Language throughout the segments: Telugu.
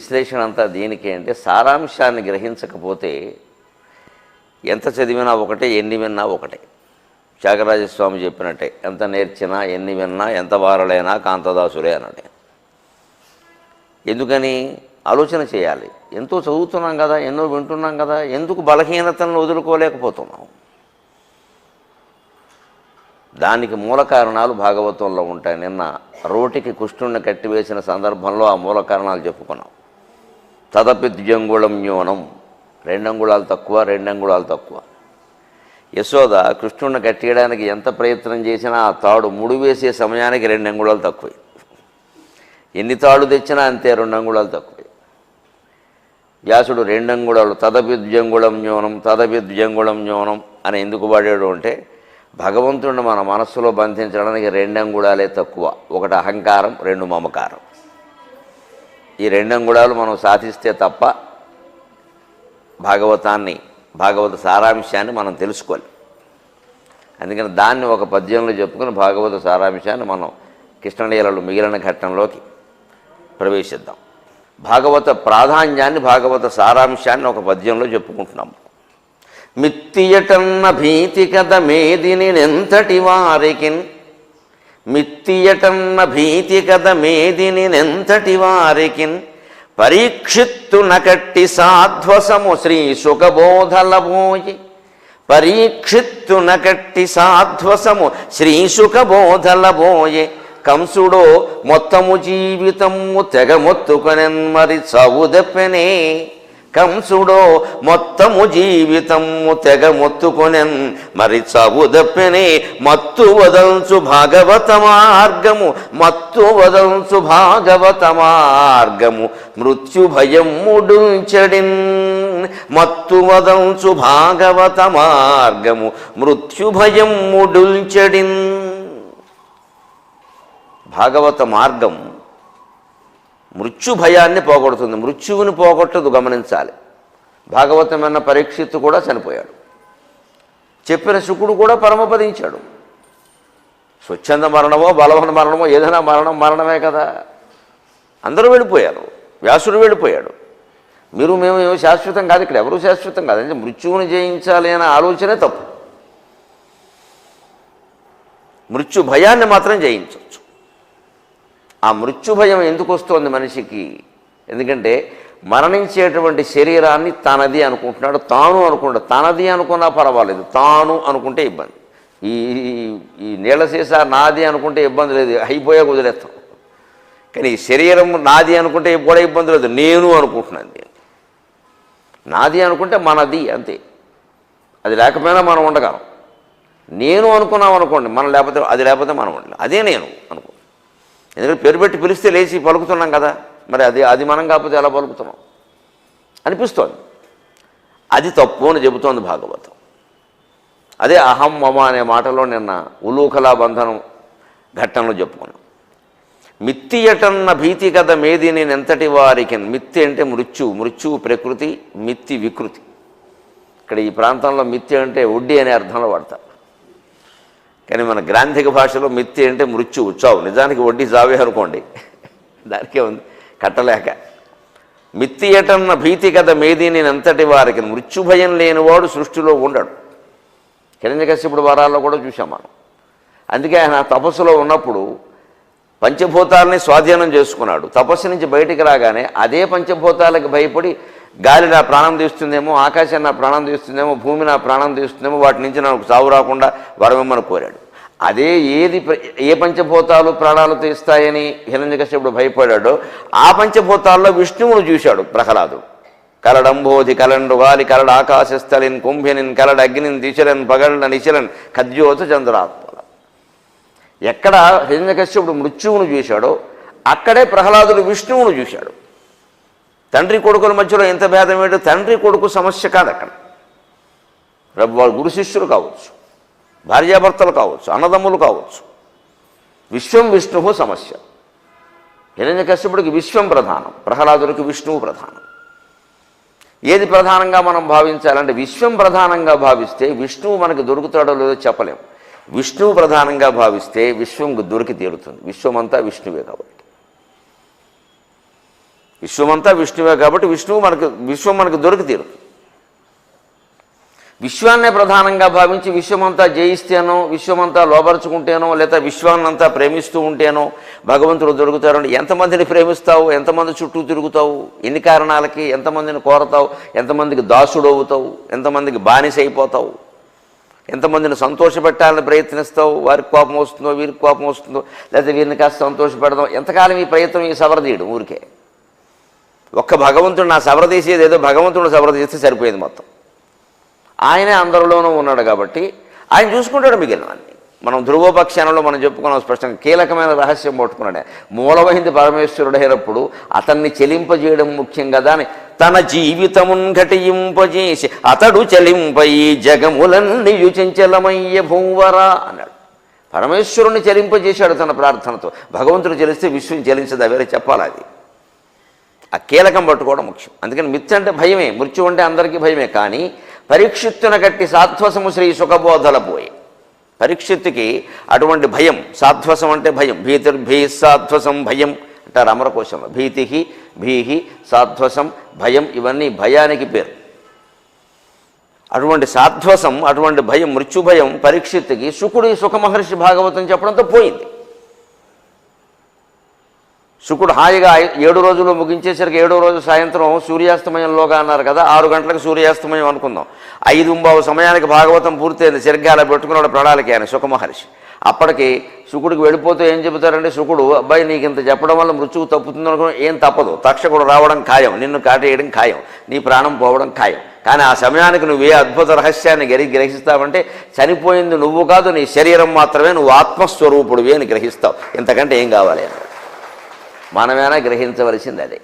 విశ్లేషణ అంతా దేనికి అంటే సారాంశాన్ని గ్రహించకపోతే ఎంత చదివినా ఒకటే, ఎన్ని విన్నా ఒకటే. త్యాగరాజస్వామి చెప్పినట్టే, ఎంత నేర్చినా ఎన్ని విన్నా ఎంత వారలైనా కాంతదాసులే అన్నట్టే. ఎందుకని ఆలోచన చేయాలి. ఎంతో చదువుతున్నాం కదా, ఎన్నో వింటున్నాం కదా, ఎందుకు బలహీనతలను వదులుకోలేకపోతున్నాం? దానికి మూల కారణాలు భాగవతంలో ఉంటాయి. నిన్న రోటికి కుష్ఠుణ్ణి కట్టివేసిన సందర్భంలో ఆ మూల కారణాలు చెప్పుకున్నాం. తదపి ద్వ్యంగుళం న్యూనం, 2 అంగుళాలు తక్కువ, 2 అంగుళాలు తక్కువ. యశోద కృష్ణుడిని కట్టేయడానికి ఎంత ప్రయత్నం చేసినా ఆ తాడు ముడి వేసే సమయానికి 2 అంగుళాలు తక్కువ. ఎన్ని తాడు తెచ్చినా అంతే, 2 అంగుళాలు తక్కువ. వ్యాసుడు 2 అంగుళాలు, తదపి ద్వ్యంగుళం న్యూనం, తదపి ద్వ్యంగుళం న్యూనం అని ఎందుకు వాడాడు అంటే భగవంతుడిని మన మనస్సులో బంధించడానికి 2 అంగుళాలే తక్కువ. ఒకటి అహంకారం, 2 మమకారం. ఈ 2 అంగుళాలు మనం సాధిస్తే తప్ప భాగవత సారాంశాన్ని మనం తెలుసుకోవాలి. అందుకని దాన్ని ఒక పద్యంలో చెప్పుకుని భాగవత సారాంశాన్ని మనం కృష్ణలీలలు మిగిలిన ఘట్టంలోకి ప్రవేశిద్దాం. భాగవత ప్రాధాన్యాన్ని, భాగవత సారాంశాన్ని ఒక పద్యంలో చెప్పుకుంటున్నాము. మిత్తియటన్న భీతి కథ మేదిని నెంతటి వారికిన్, మిత్తియటన్న భీతి కథ మేదిని నెంతటి వారికిన్, పరీక్షిత్తు నకట్టి సాధ్వసము శ్రీ సుఖబోధలబోయి, పరీక్షిత్తు నకట్టి సాధ్వసము శ్రీ సుఖబోధలబోయే, కంసుడో మొత్తము జీవితము తెగమొత్తుకొనెన్ మరి చవుదెప్పెనే, కంసుడో మొత్తము జీవితము తెగమొత్తుకొనెన్ మరి చవుదెప్పెనే, మత్తు వదంచు భాగవత మార్గము, మత్తు వదంచు భాగవత మార్గము, మృత్యు భయముడుంచడిన్, మత్తు వదంచు భాగవత మార్గము, మృత్యు భయముడుంచడిన్. భాగవత మార్గం మృత్యు భయాన్ని పోగొడుతుంది, మృత్యువుని పోగొట్టదు. గమనించాలి. భాగవతమైన పరీక్షిత్తు కూడా చనిపోయాడు, చెప్పిన శుకుడు కూడా పరమపదించాడు. స్వచ్ఛంద మరణమో బలవన మరణమో ఏదైనా మరణమే కదా. అందరూ వెళ్ళిపోయారు, వ్యాసుడు వెళ్ళిపోయాడు. మీరు మేము ఏమో శాశ్వతం కాదు, ఇక్కడ ఎవరూ శాశ్వతం కాదు. అంటే మృత్యువుని జయించాలి అనే ఆలోచనే తప్పు. మృత్యు భయాన్ని మాత్రం జయించవచ్చు. ఆ మృత్యు భయం ఎందుకు వస్తుంది మనిషికి? ఎందుకంటే మరణించేటువంటి శరీరాన్ని తనది అనుకుంటున్నాడు, తాను అనుకుంటాడు. తనది అనుకున్నా పర్వాలేదు, తాను అనుకుంటే ఇబ్బంది. ఈ నీళ్ళ సీసా నాది అనుకుంటే ఇబ్బంది లేదు, అయిపోయా వదిలేస్తాం. కానీ ఈ శరీరం నాది అనుకుంటే కూడా ఇబ్బంది లేదు, నేను అనుకుంటున్నాను. నాది అనుకుంటే మనది అంతే, అది లేకపోయినా మనం ఉండగలం. నేను అనుకున్నాం అనుకోండి, మనం లేకపోతే అది లేకపోతే మనం ఉండలేం. అదే నేను అనుకో. ఎందుకంటే పేరు పెట్టి పిలిస్తే లేచి పలుకుతున్నాం కదా, మరి అది మనం కాకపోతే ఎలా పలుకుతున్నాం అనిపిస్తోంది. అది తప్పు అని చెబుతోంది భాగవతం. అదే అహం మమ అనే మాటలో నిన్న ఉలూకలా బంధనం ఘట్టంలో చెప్పుకున్నాం. మిత్తియటన్న భీతి కథ మేది నేను ఎంతటి వారికి. మిత్తి అంటే మృత్యువు ప్రకృతి, మిత్తి వికృతి. ఇక్కడ ఈ ప్రాంతంలో మిత్తి అంటే ఒడ్డి అనే అర్థంలో వాడతారు. కానీ మన గ్రాంధిక భాషలో మిత్తి అంటే మృత్యువు, చావు. నిజానికి వడ్డీ చావే అనుకోండి, దానికే ఉంది కట్టలేక. మిత్తియటన్న భీతి కథ మేది నేను ఎంతటి వారికి. మృత్యుభయం లేనివాడు సృష్టిలో ఉండడు. హిరణ్యకశిపుడు వరాల్లో కూడా చూసాం మనం. అందుకే ఆయన తపస్సులో ఉన్నప్పుడు పంచభూతాలని స్వాధీనం చేసుకున్నాడు. తపస్సు నుంచి బయటికి రాగానే అదే పంచభూతాలకు భయపడి గాలి నా ప్రాణం తీస్తుందేమో, ఆకాశం నా ప్రాణం తీస్తుందేమో, భూమి నా ప్రాణం తీస్తుందేమో, వాటి నుంచి నాకు సావు రాకుండా వరమిమ్మని కోరాడు. అదే ఏ పంచభూతాలు ప్రాణాలు తీస్తాయని హిరణ్యకశిపుడు భయపడాడో ఆ పంచభూతాల్లో విష్ణువును చూశాడు ప్రహ్లాదుడు. కలడంబోధి కలండు వాలి కలడు ఆకాశస్థలిన్ కుంభినిన్ కలడు అగ్నిన్ దిశలన్ పగళ్ళ నిశలన్ ఖద్యోత చంద్రాత్మల. ఎక్కడ హిరణ్యకశిపుడు మృత్యువును చూశాడో అక్కడే ప్రహ్లాదుడు విష్ణువును చూశాడు. తండ్రి కొడుకుల మధ్యలో ఎంత భేదం ఏంటో, తండ్రి కొడుకు సమస్య కాదు అక్కడ. వాళ్ళు గురు శిష్యులు కావచ్చు, భార్యాభర్తలు కావచ్చు, అన్నదమ్ములు కావచ్చు. విశ్వం విష్ణువు సమస్య. హిరణ్యకశిపుడికి విశ్వం ప్రధానం, ప్రహ్లాదుడికి విష్ణువు ప్రధానం. ఏది ప్రధానంగా మనం భావించాలంటే విశ్వం ప్రధానంగా భావిస్తే విష్ణువు మనకు దొరుకుతాడో లేదో చెప్పలేము. విష్ణువు ప్రధానంగా భావిస్తే విశ్వం దొరికి తీరుతుంది. విశ్వమంతా విష్ణువే కాబట్టి. విశ్వమంతా విష్ణువే కాబట్టి విశ్వం మనకు దొరికి తీరు. విశ్వాన్నే ప్రధానంగా భావించి విశ్వమంతా జయిస్తేనో, విశ్వమంతా లోపరుచుకుంటేనో, లేదా విశ్వాన్నంతా ప్రేమిస్తూ ఉంటేనో భగవంతుడు దొరుకుతారు. ఎంతమందిని ప్రేమిస్తావు, ఎంతమంది చుట్టూ తిరుగుతావు, ఎన్ని కారణాలకి, ఎంతమందిని కోరతావు, ఎంతమందికి దాసుడు అవుతావు, ఎంతమందికి బానిస అయిపోతావు, ఎంతమందిని సంతోషపెట్టాలని ప్రయత్నిస్తావు, వారికి కోపం వస్తుందో, వీరికి కోపం వస్తుందో, లేకపోతే వీరిని కాస్త సంతోషపెడదాం. ఎంతకాలం ఈ ప్రయత్నం, ఈ సవరదీయడం ఊరికే. ఒక్క భగవంతుడు నా సవరదీసేది ఏదో భగవంతుడు సవరదీస్తే సరిపోయేది మొత్తం. ఆయనే అందరిలోనూ ఉన్నాడు కాబట్టి ఆయన చూసుకుంటాడు మిగిలినవన్నీ. మనం ధ్రువోపఖ్యానంలో మనం చెప్పుకున్నాం స్పష్టంగా, కీలకమైన రహస్యం పట్టుకున్నాడే. మూలమైంది పరమేశ్వరుడైనప్పుడు అతన్ని చెలింపజేయడం ముఖ్యం కదా అని తన జీవితమున్ ఘటింపజేసి అతడు చెలింపై జగములన్నీయు చంచలమయ్య భూవరా అన్నాడు. పరమేశ్వరుణ్ణి చెలింపజేశాడు తన ప్రార్థనతో. భగవంతుడు చెలిస్తే విశ్వం చెలించదు, వేరే చెప్పాలి. అది ఆ కీలకం పట్టుకోవడం ముఖ్యం. అందుకని మిథ్య అంటే భయమే, మృత్యు అంటే అందరికీ భయమే. కానీ పరీక్షిత్తున గట్టి సాధ్వసము శ్రీ సుఖబోధల పోయి, పరీక్షిత్తుకి అటువంటి భయం, సాధ్వసం అంటే భయం, భీతిర్భీ సాధ్వసం భయం అంటారు అమరకోశంలో. భీతి, భీహి, సాధ్వసం, భయం, ఇవన్నీ భయానికి పేరు. అటువంటి సాధ్వసం, అటువంటి భయం, మృత్యుభయం పరీక్షిత్తుకి శుకుడు సుఖమహర్షి భాగవతం చెప్పడంతో పోయింది. శుకుడు హాయిగా 7 రోజులు ముగించేసరికి 7వ రోజు సాయంత్రం సూర్యాస్తమయంలోగా అన్నారు కదా, 6 గంటలకు సూర్యాస్తమయం అనుకుందాం. 5:15 సమయానికి భాగవతం పూర్తయింది. సరిగ్గా అలా పెట్టుకున్నాడు ప్రణాళిక ఆయన సుఖమహర్షి. అప్పటికి శుకుడికి వెళ్ళిపోతూ ఏం చెబుతారంటే, శుకుడు అబ్బాయి నీకు ఇంత చెప్పడం వల్ల మృత్యువు తప్పుతుంది అనుకుని ఏం తప్పదు, తక్షకుడు రావడం ఖాయం, నిన్ను కాటేయడం ఖాయం, నీ ప్రాణం పోవడం ఖాయం. కానీ ఆ సమయానికి నువ్వు ఏ అద్భుత రహస్యాన్ని గ్రహిస్తావంటే, చనిపోయింది నువ్వు కాదు, నీ శరీరం మాత్రమే, నువ్వు ఆత్మస్వరూపుడివి అని గ్రహిస్తావు. ఇంతకంటే ఏం కావాలి అన్నాడు. మనమేనా గ్రహించవలసింది అదే.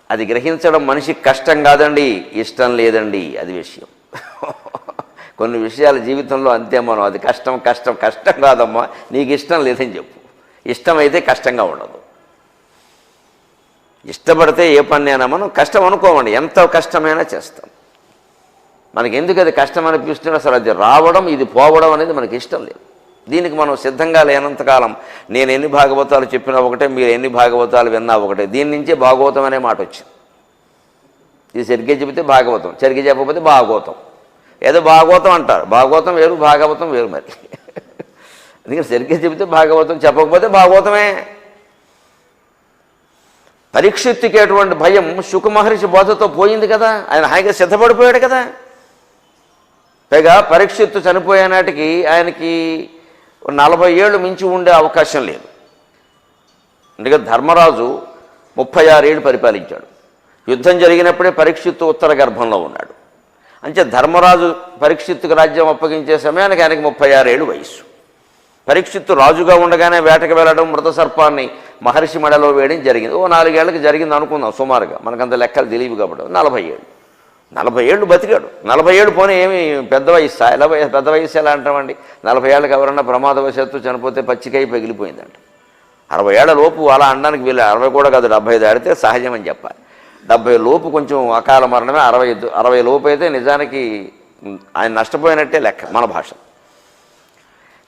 అది గ్రహించడం మనిషికి కష్టం కాదండి, ఇష్టం లేదండి, అది విషయం. కొన్ని విషయాల జీవితంలో అంతే. మనం అది కష్టం కాదమ్మా, నీకు ఇష్టం లేదని చెప్పు. ఇష్టమైతే కష్టంగా ఉండదు. ఇష్టపడితే ఏ పన్నైనా మనం కష్టం అనుకోమండి, ఎంత కష్టమైనా చేస్తాం. మనకి ఎందుకు అది కష్టం అనిపిస్తుంది, అసలు అది రావడం ఇది పోవడం అనేది మనకి ఇష్టం లేదు. దీనికి మనం సిద్ధంగా లేనంతకాలం నేను ఎన్ని భాగవతాలు చెప్పినా ఒకటే, మీరు ఎన్ని భాగవతాలు విన్నా ఒకటే. దీని నుంచే భాగవతం అనే మాట వచ్చింది. ఇది సరిగ్గా చెబితే భాగవతం, సరిగ్గా చెప్పకపోతే భాగవతం. ఏదో భాగవతం అంటారు, భాగవతం వేరు, భాగవతం వేరు. మరి అందుకని సరిగ్గా చెబితే భాగవతం, చెప్పకపోతే భాగవతమే. పరీక్షిత్తుకి అటువంటి భయం శుకమహర్షి బోధతో పోయింది కదా, ఆయన హాయిగా సిద్ధపడిపోయాడు కదా. పైగా పరీక్షిత్తు చనిపోయే నాటికి ఆయనకి 40 ఏళ్ళు మించి ఉండే అవకాశం లేదు. అందుకే ధర్మరాజు 36 ఏళ్ళు పరిపాలించాడు. యుద్ధం జరిగినప్పుడే పరీక్షిత్తు ఉత్తర గర్భంలో ఉన్నాడు. అంటే ధర్మరాజు పరీక్షిత్తుకు రాజ్యం అప్పగించే సమయానికి ఆయనకి 36 ఏళ్ళు వయస్సు. పరీక్షిత్తు రాజుగా ఉండగానే వేటకు వెళ్ళడం, మృత సర్పాన్ని మహర్షి మెడలో వేయడం జరిగింది. 4 ఏళ్ళకి జరిగింది అనుకుందాం సుమారుగా, మనకంత లెక్కలు తెలియవు కాబట్టి. 40 ఏళ్ళు బతికాడు. 40 ఏళ్ళు పోనీ ఏమి పెద్ద వయసు, పెద్ద వయసు ఎలా అంటామండి? 40 ఏళ్ళకి ఎవరన్నా ప్రమాదవశాత్తు చనిపోతే పచ్చికై పగిలిపోయిందంట. 60 ఏళ్ల లోపు అలా అనడానికి వీళ్ళు, 60 కూడా కాదు, 70 దాడితే సహజం అని చెప్పాలి. 70 లోపు కొంచెం అకాల మరణమే. 60 లోపు అయితే నిజానికి ఆయన నష్టపోయినట్టే లెక్క మన భాష.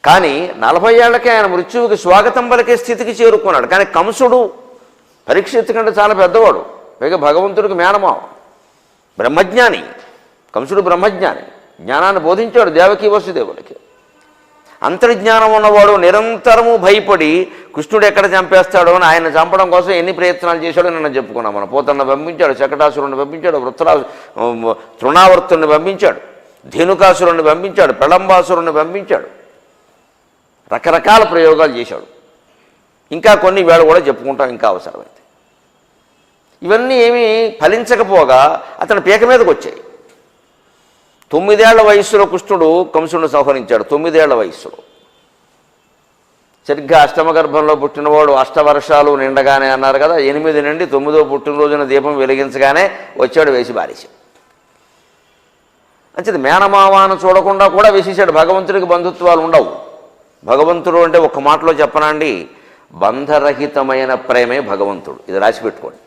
కానీ 40 ఏళ్లకే ఆయన మృత్యువుకి స్వాగతం పలికే స్థితికి చేరుకున్నాడు. కానీ కంసుడు పరీక్షిత్తు కంటే చాలా పెద్దవాడు, పైగా భగవంతుడికి మేనమావ, బ్రహ్మజ్ఞాని. కంసుడు బ్రహ్మజ్ఞాని, జ్ఞానాన్ని బోధించాడు దేవకీ వసుదేవులకి. అంతర్జ్ఞానం ఉన్నవాడు నిరంతరము భయపడి కృష్ణుడు ఎక్కడ చంపేస్తాడో అని ఆయన చంపడం కోసం ఎన్ని ప్రయత్నాలు చేశాడో నిన్న చెప్పుకున్నాం మనం. పోతన్న పంపించాడు, శకటాసురుణ్ణి పంపించాడు, తృణావర్తుని పంపించాడు, ధేనుకాసురుణ్ణి పంపించాడు, ప్రళంబాసురుణ్ణి పంపించాడు. రకరకాల ప్రయోగాలు చేశాడు. ఇంకా కొన్ని వేళ కూడా చెప్పుకుంటాం ఇంకా అవసరమైతే. ఇవన్నీ ఏమీ ఫలించకపోగా అతని పీక మీదకి వచ్చాయి. 9 ఏళ్ల వయస్సులో కృష్ణుడు కంసుడిని సంహరించాడు. 9 ఏళ్ల వయస్సులో. సరిగ్గా అష్టమ గర్భంలో పుట్టినవాడు అష్టవర్షాలు నిండగానే అన్నారు కదా. 8 నుండి 9వ పుట్టినరోజున దీపం వెలిగించగానే వచ్చాడు, వేసి బారేశాడు. అంచేది మేనమావాను చూడకుండా కూడా వేసేసాడు. భగవంతుడికి బంధుత్వాలు ఉండవు. భగవంతుడు అంటే ఒక్క మాటలో చెప్పనండి, బంధరహితమైన ప్రేమే భగవంతుడు. ఇది రాసిపెట్టుకోండి.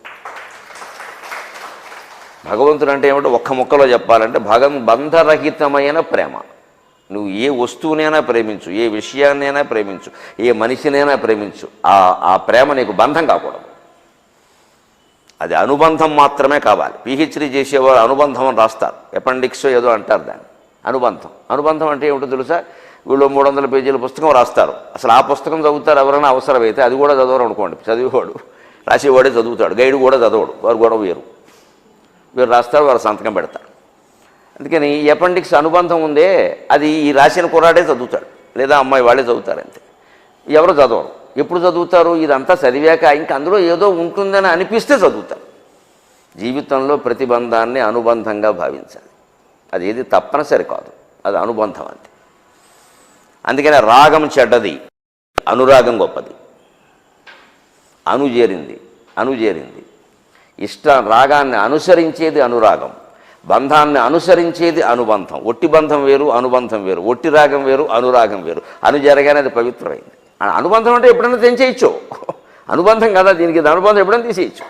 భగవంతుడు అంటే ఏమిటో ఒక్క ముక్కలో చెప్పాలంటే బంధరహితమైన ప్రేమ. నువ్వు ఏ వస్తువునైనా ప్రేమించు, ఏ విషయాన్నైనా ప్రేమించు, ఏ మనిషినైనా ప్రేమించు, ఆ ప్రేమ నీకు బంధం కాకూడదు. అది అనుబంధం మాత్రమే కావాలి. పిహెచ్డీ చేసేవారు అనుబంధం అని రాస్తారు, అపెండిక్స్ ఏదో అంటారు దాన్ని. అనుబంధం అనుబంధం అంటే ఏమిటో తెలుసా? వీళ్ళు 300 పేజీల పుస్తకం రాస్తారు, అసలు ఆ పుస్తకం చదువుతారు ఎవరైనా అవసరమైతే, అది కూడా చదవరు అనుకోండి. చదివేవాడు రాసేవాడే చదువుతాడు, గైడ్ కూడా చదవడు, వారు గొడవ వీరు రాస్తారు, వారు సంతకం పెడతారు. అందుకని ఈ అపెండిక్స్ అనుబంధం ఉందే, అది ఈ రాసిన కుర్రాడే చదువుతాడు, లేదా అమ్మాయి వాళ్ళే చదువుతారు, అంతే. ఎవరు చదవరు. ఎప్పుడు చదువుతారు? ఇదంతా చదివాక ఇంక అందులో ఏదో ఉంటుందని అనిపిస్తే చదువుతారు. జీవితంలో ప్రతిబంధాన్ని అనుబంధంగా భావించాలి. అది ఏది తప్పనిసరి కాదు, అది అనుబంధం అంతే. అందుకని రాగం చెడ్డది, అనురాగం గొప్పది. అనుజేరింది రాగాన్ని అనుసరించేది అనురాగం, బంధాన్ని అనుసరించేది అనుబంధం. ఒట్టి బంధం వేరు, అనుబంధం వేరు. ఒట్టి రాగం వేరు, అనురాగం వేరు. జరగానే అది పవిత్రమైంది. అనుబంధం అంటే ఎప్పుడైనా తెంచేయచ్చు, అనుబంధం కదా దీనికి, అనుబంధం ఎప్పుడైనా తీసేయచ్చు.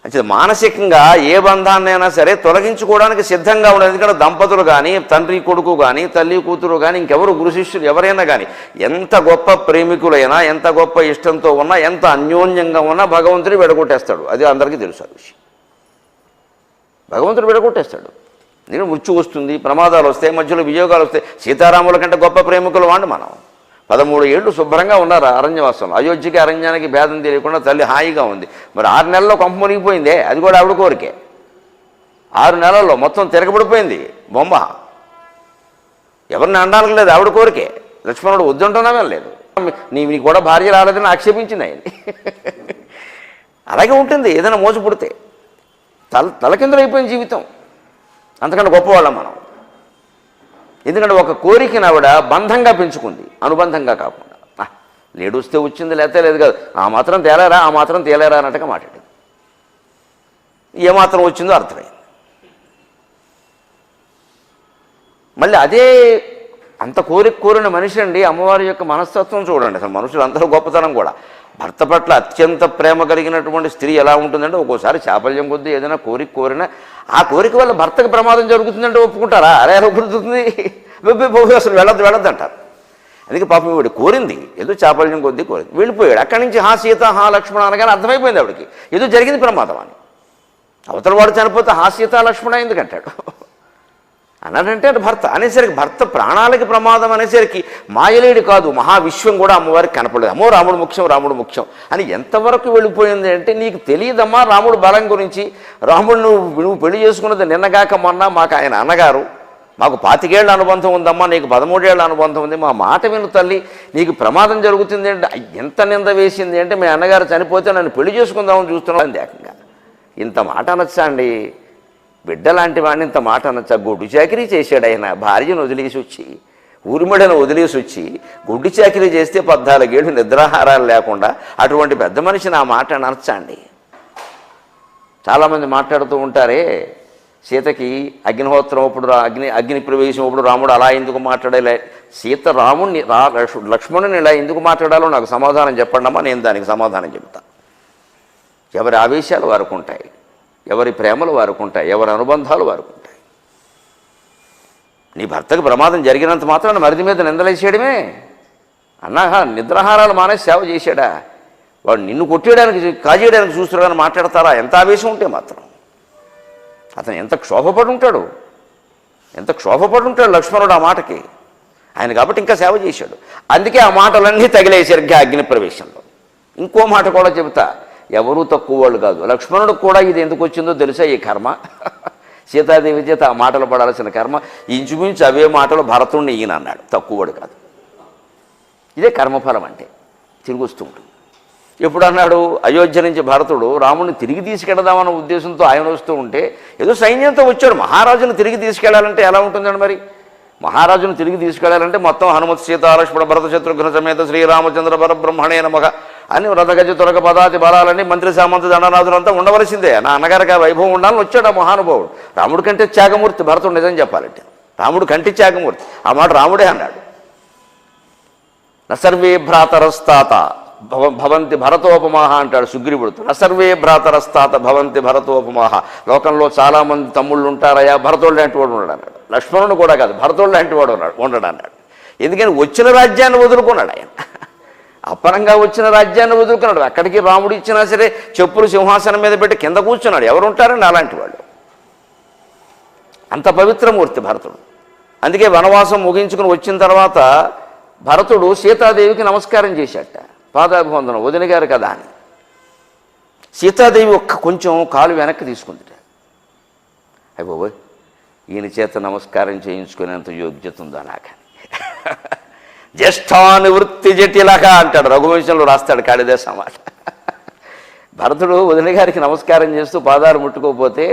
అంటే మానసికంగా ఏ బంధాన్నైనా సరే తొలగించుకోవడానికి సిద్ధంగా ఉండదు. ఎందుకంటే దంపతులు కానీ, తండ్రి కొడుకు కానీ, తల్లి కూతురు కానీ, ఇంకెవరు గురు శిష్యులు ఎవరైనా కానీ, ఎంత గొప్ప ప్రేమికులైనా, ఎంత గొప్ప ఇష్టంతో ఉన్నా, ఎంత అన్యోన్యంగా ఉన్నా భగవంతుడు విడగొట్టేస్తాడు. అది అందరికీ తెలుసు ఆ విషయం. భగవంతుడు విడగొట్టేస్తాడు. నేను మృత్యు వస్తుంది, ప్రమాదాలు వస్తాయి, మధ్యలో వియోగాలు వస్తాయి. సీతారాముల కంటే గొప్ప ప్రేమికులు వాడిని మనం. 13 ఏళ్ళు శుభ్రంగా ఉన్నారు అరణ్యవాసంలో. అయోధ్యకి అరణ్యానికి భేదం తెలియకుండా తల్లి హాయిగా ఉంది. మరి 6 నెలల్లో కొంప మునిగిపోయిందే, అది కూడా ఆవిడ కోరికే. 6 నెలల్లో మొత్తం తిరగబడిపోయింది బొమ్మ. ఎవరిని అనడానికి లేదు, ఆవిడ కోరికే. లక్ష్మణుడు వద్దుంటున్నామే లేదు, నీకు కూడా భార్య రాలేదని ఆక్షేపించింది ఆయన. అలాగే ఉంటుంది ఏదైనా మోసు పుడితే. తలకిందులైపోయిన జీవితం. అంతకంటే గొప్పవాళ్ళం మనం. ఎందుకంటే ఒక కోరికను ఆవిడ బంధంగా పెంచుకుంది, అనుబంధంగా కాకుండా. లేడు వస్తే వచ్చింది, లేతే లేదు కాదు. ఆ మాత్రం తేలేరా, ఆ మాత్రం తేలేరా అన్నట్టుగా మాట్లాడింది. ఏమాత్రం వచ్చిందో అర్థమైంది. మళ్ళీ అదే అంత కోరిన మనిషి అండి. అమ్మవారి యొక్క మనస్తత్వం చూడండి. అసలు మనుషులందరూ గొప్పతనం కూడా. భర్త పట్ల అత్యంత ప్రేమ కలిగినటువంటి స్త్రీ ఎలా ఉంటుందంటే, ఒక్కోసారి చాపల్యం కొద్దీ ఏదైనా కోరినా ఆ కోరిక వల్ల భర్తకు ప్రమాదం జరుగుతుందంటే ఒప్పుకుంటారా? అరే ఒప్పుకుంటుంది, అసలు వెళ్ళొద్దు అంటారు. అందుకే పాపం వీడు కోరింది, ఏదో చాపల్యం కొద్దీ కోరింది, వెళ్ళిపోయాడు. అక్కడి నుంచి సీత లక్ష్మణ అనగానే అర్థమైపోయింది ఆవిడకి ఏదో జరిగింది ప్రమాదం అని. అవతల వాడు చనిపోతే సీత లక్ష్మణ ఎందుకంటాడు అన్నాడంటే అది భర్త అనేసరికి, భర్త ప్రాణాలకి ప్రమాదం అనేసరికి మాయలేడు కాదు, మహావిశ్వం కూడా అమ్మవారికి కనపడలేదు. అమ్మో రాముడు ముఖ్యం అని ఎంతవరకు వెళ్ళిపోయింది అంటే, నీకు తెలియదమ్మా రాముడు బలం గురించి. రాముడు నువ్వు పెళ్లి చేసుకున్నది నిన్నగాక మొన్న, మాకు ఆయన అన్నగారు, మాకు 25 ఏళ్ల అనుబంధం ఉందమ్మా, నీకు 13 ఏళ్ల అనుబంధం ఉంది, మా మాట విను తల్లి, నీకు ప్రమాదం జరుగుతుంది అంటే ఎంత నింద వేసింది అంటే, మీ అన్నగారు చనిపోతే నన్ను పెళ్లి చేసుకుందామని చూస్తున్నాను. ఏకంగా ఇంత మాట అనొచ్చా అండి? బిడ్డ లాంటి వాడిని ఇంత మాట అనొచ్చా? గొడ్డు చాకిరీ చేశాడు ఆయన, భార్యను వదిలేసి వచ్చి, ఊరిమడను వదిలేసి వచ్చి గుడ్డి చాకిరీ చేస్తే 14 ఏళ్ళు నిద్రాహారాలు లేకుండా అటువంటి పెద్ద మనిషిని ఆ మాట అనొచ్చా అండి? చాలామంది మాట్లాడుతూ ఉంటారే, సీతకి అగ్నిహోత్రం అప్పుడు అగ్ని ప్రవేశం అప్పుడు రాముడు అలా ఎందుకు మాట్లాడలే, సీత రాముడిని లక్ష్మణుని ఇలా ఎందుకు మాట్లాడాలో నాకు సమాధానం చెప్పండమ్మా, నేను దానికి సమాధానం చెబుతా. ఎవరి ఆవేశాలు వారికి ఉంటాయి, ఎవరి ప్రేమలు వారికి ఉంటాయి, ఎవరి అనుబంధాలు వారికి ఉంటాయి. నీ భర్తకు ప్రమాదం జరిగినంత మాత్రాన మరిది మీద నిందలేసేయడమే. నిద్రాహారాలు మానేసి సేవ చేశాడా? వాడు నిన్ను కొట్టేయడానికి కాజేయడానికి చూస్తున్నాడని మాట్లాడతారా? ఎంత ఆవేశం ఉంటే మాత్రం. అతను ఎంత క్షోభపడి ఉంటాడు లక్ష్మణుడు ఆ మాటకి. ఆయన కాబట్టి ఇంకా సేవ చేశాడు. అందుకే ఆ మాటలన్నీ తగిలేశారు అగ్ని ప్రవేశంలో. ఇంకో మాట కూడా చెబుతా, ఎవరూ తక్కువ వాళ్ళు కాదు. లక్ష్మణుడికి కూడా ఇది ఎందుకు వచ్చిందో తెలుసా? ఈ కర్మ. సీతాదేవి చేత ఆ మాటలు పడాల్సిన కర్మ. ఇంచుమించు అవే మాటలు భరతుడిని ఈయన అన్నాడు, తక్కువవాడు కాదు. ఇదే కర్మఫలం అంటే, తిరిగి వస్తూ ఉంటుంది. ఎప్పుడు అన్నాడు? అయోధ్య నుంచి భరతుడు రాముడిని తిరిగి తీసుకెళ్దామన్న ఉద్దేశంతో ఆయన వస్తూ ఉంటే, ఏదో సైన్యంతో వచ్చాడు. మహారాజును తిరిగి తీసుకెళ్లాలంటే ఎలా ఉంటుందండి మరి? మహారాజును తిరిగి తీసుకెళ్లాలంటే మొత్తం హనుమత్ సీతాలక్ష్మణ భరత శత్రుఘ్న సమేత శ్రీరామచంద్ర పరబ్రహ్మణే నమః అని రథగజ తురగ పదాతి బలాలని మంత్రి సామంత దండనాథులంతా ఉండవలసిందే. నా అన్నగారికి ఆ వైభవం ఉండాలని వచ్చాడు ఆ మహానుభావుడు. రాముడి కంటే త్యాగమూర్తి భరతుడు. నిజం చెప్పాలంటే రాముడు కంటి త్యాగమూర్తి. ఆ మాట రాముడే అన్నాడు. నసర్వే భ్రాతరస్తాత భవంతి భరతోపమాహ అంటాడు సుగ్రీవుడితో. నసర్వే భ్రాతరస్తాత భవంతి భరతోపమాహ. లోకంలో చాలామంది తమ్ముళ్ళు ఉంటారయా, భరతుడు లాంటి వాడు ఉన్నాడు అన్నాడు. లక్ష్మణుడు కూడా కాదు, భరతుడు లాంటి వాడు ఉండడు అన్నాడు. ఎందుకని వచ్చిన రాజ్యాన్ని వదులుకున్నాడు ఆయన. అప్పనంగా వచ్చిన రాజ్యాన్ని వదులుకున్నాడు. అక్కడికి రాముడు ఇచ్చినా సరే చెప్పులు సింహాసనం మీద పెట్టి కింద కూర్చున్నాడు. ఎవరు ఉంటారండి అలాంటి వాళ్ళు? అంత పవిత్రమూర్తి భరతుడు. అందుకే వనవాసం ముగించుకుని వచ్చిన తర్వాత భరతుడు సీతాదేవికి నమస్కారం చేశాట. పాదాభివందనం వదిన గారు కదా అని. సీతాదేవి కొంచెం కాలు వెనక్కి తీసుకుందిట. అయిపోయి ఈయన చేత నమస్కారం చేయించుకునేంత యోగ్యత ఉందా నాకని. జ్యేష్ఠానువృత్తి జటిలక అంటాడు, రఘువంశంలో రాస్తాడు కాళిదాసు మాట. భరతుడు వదిన గారికి నమస్కారం చేస్తూ పాదాలు ముట్టుకోకపోతే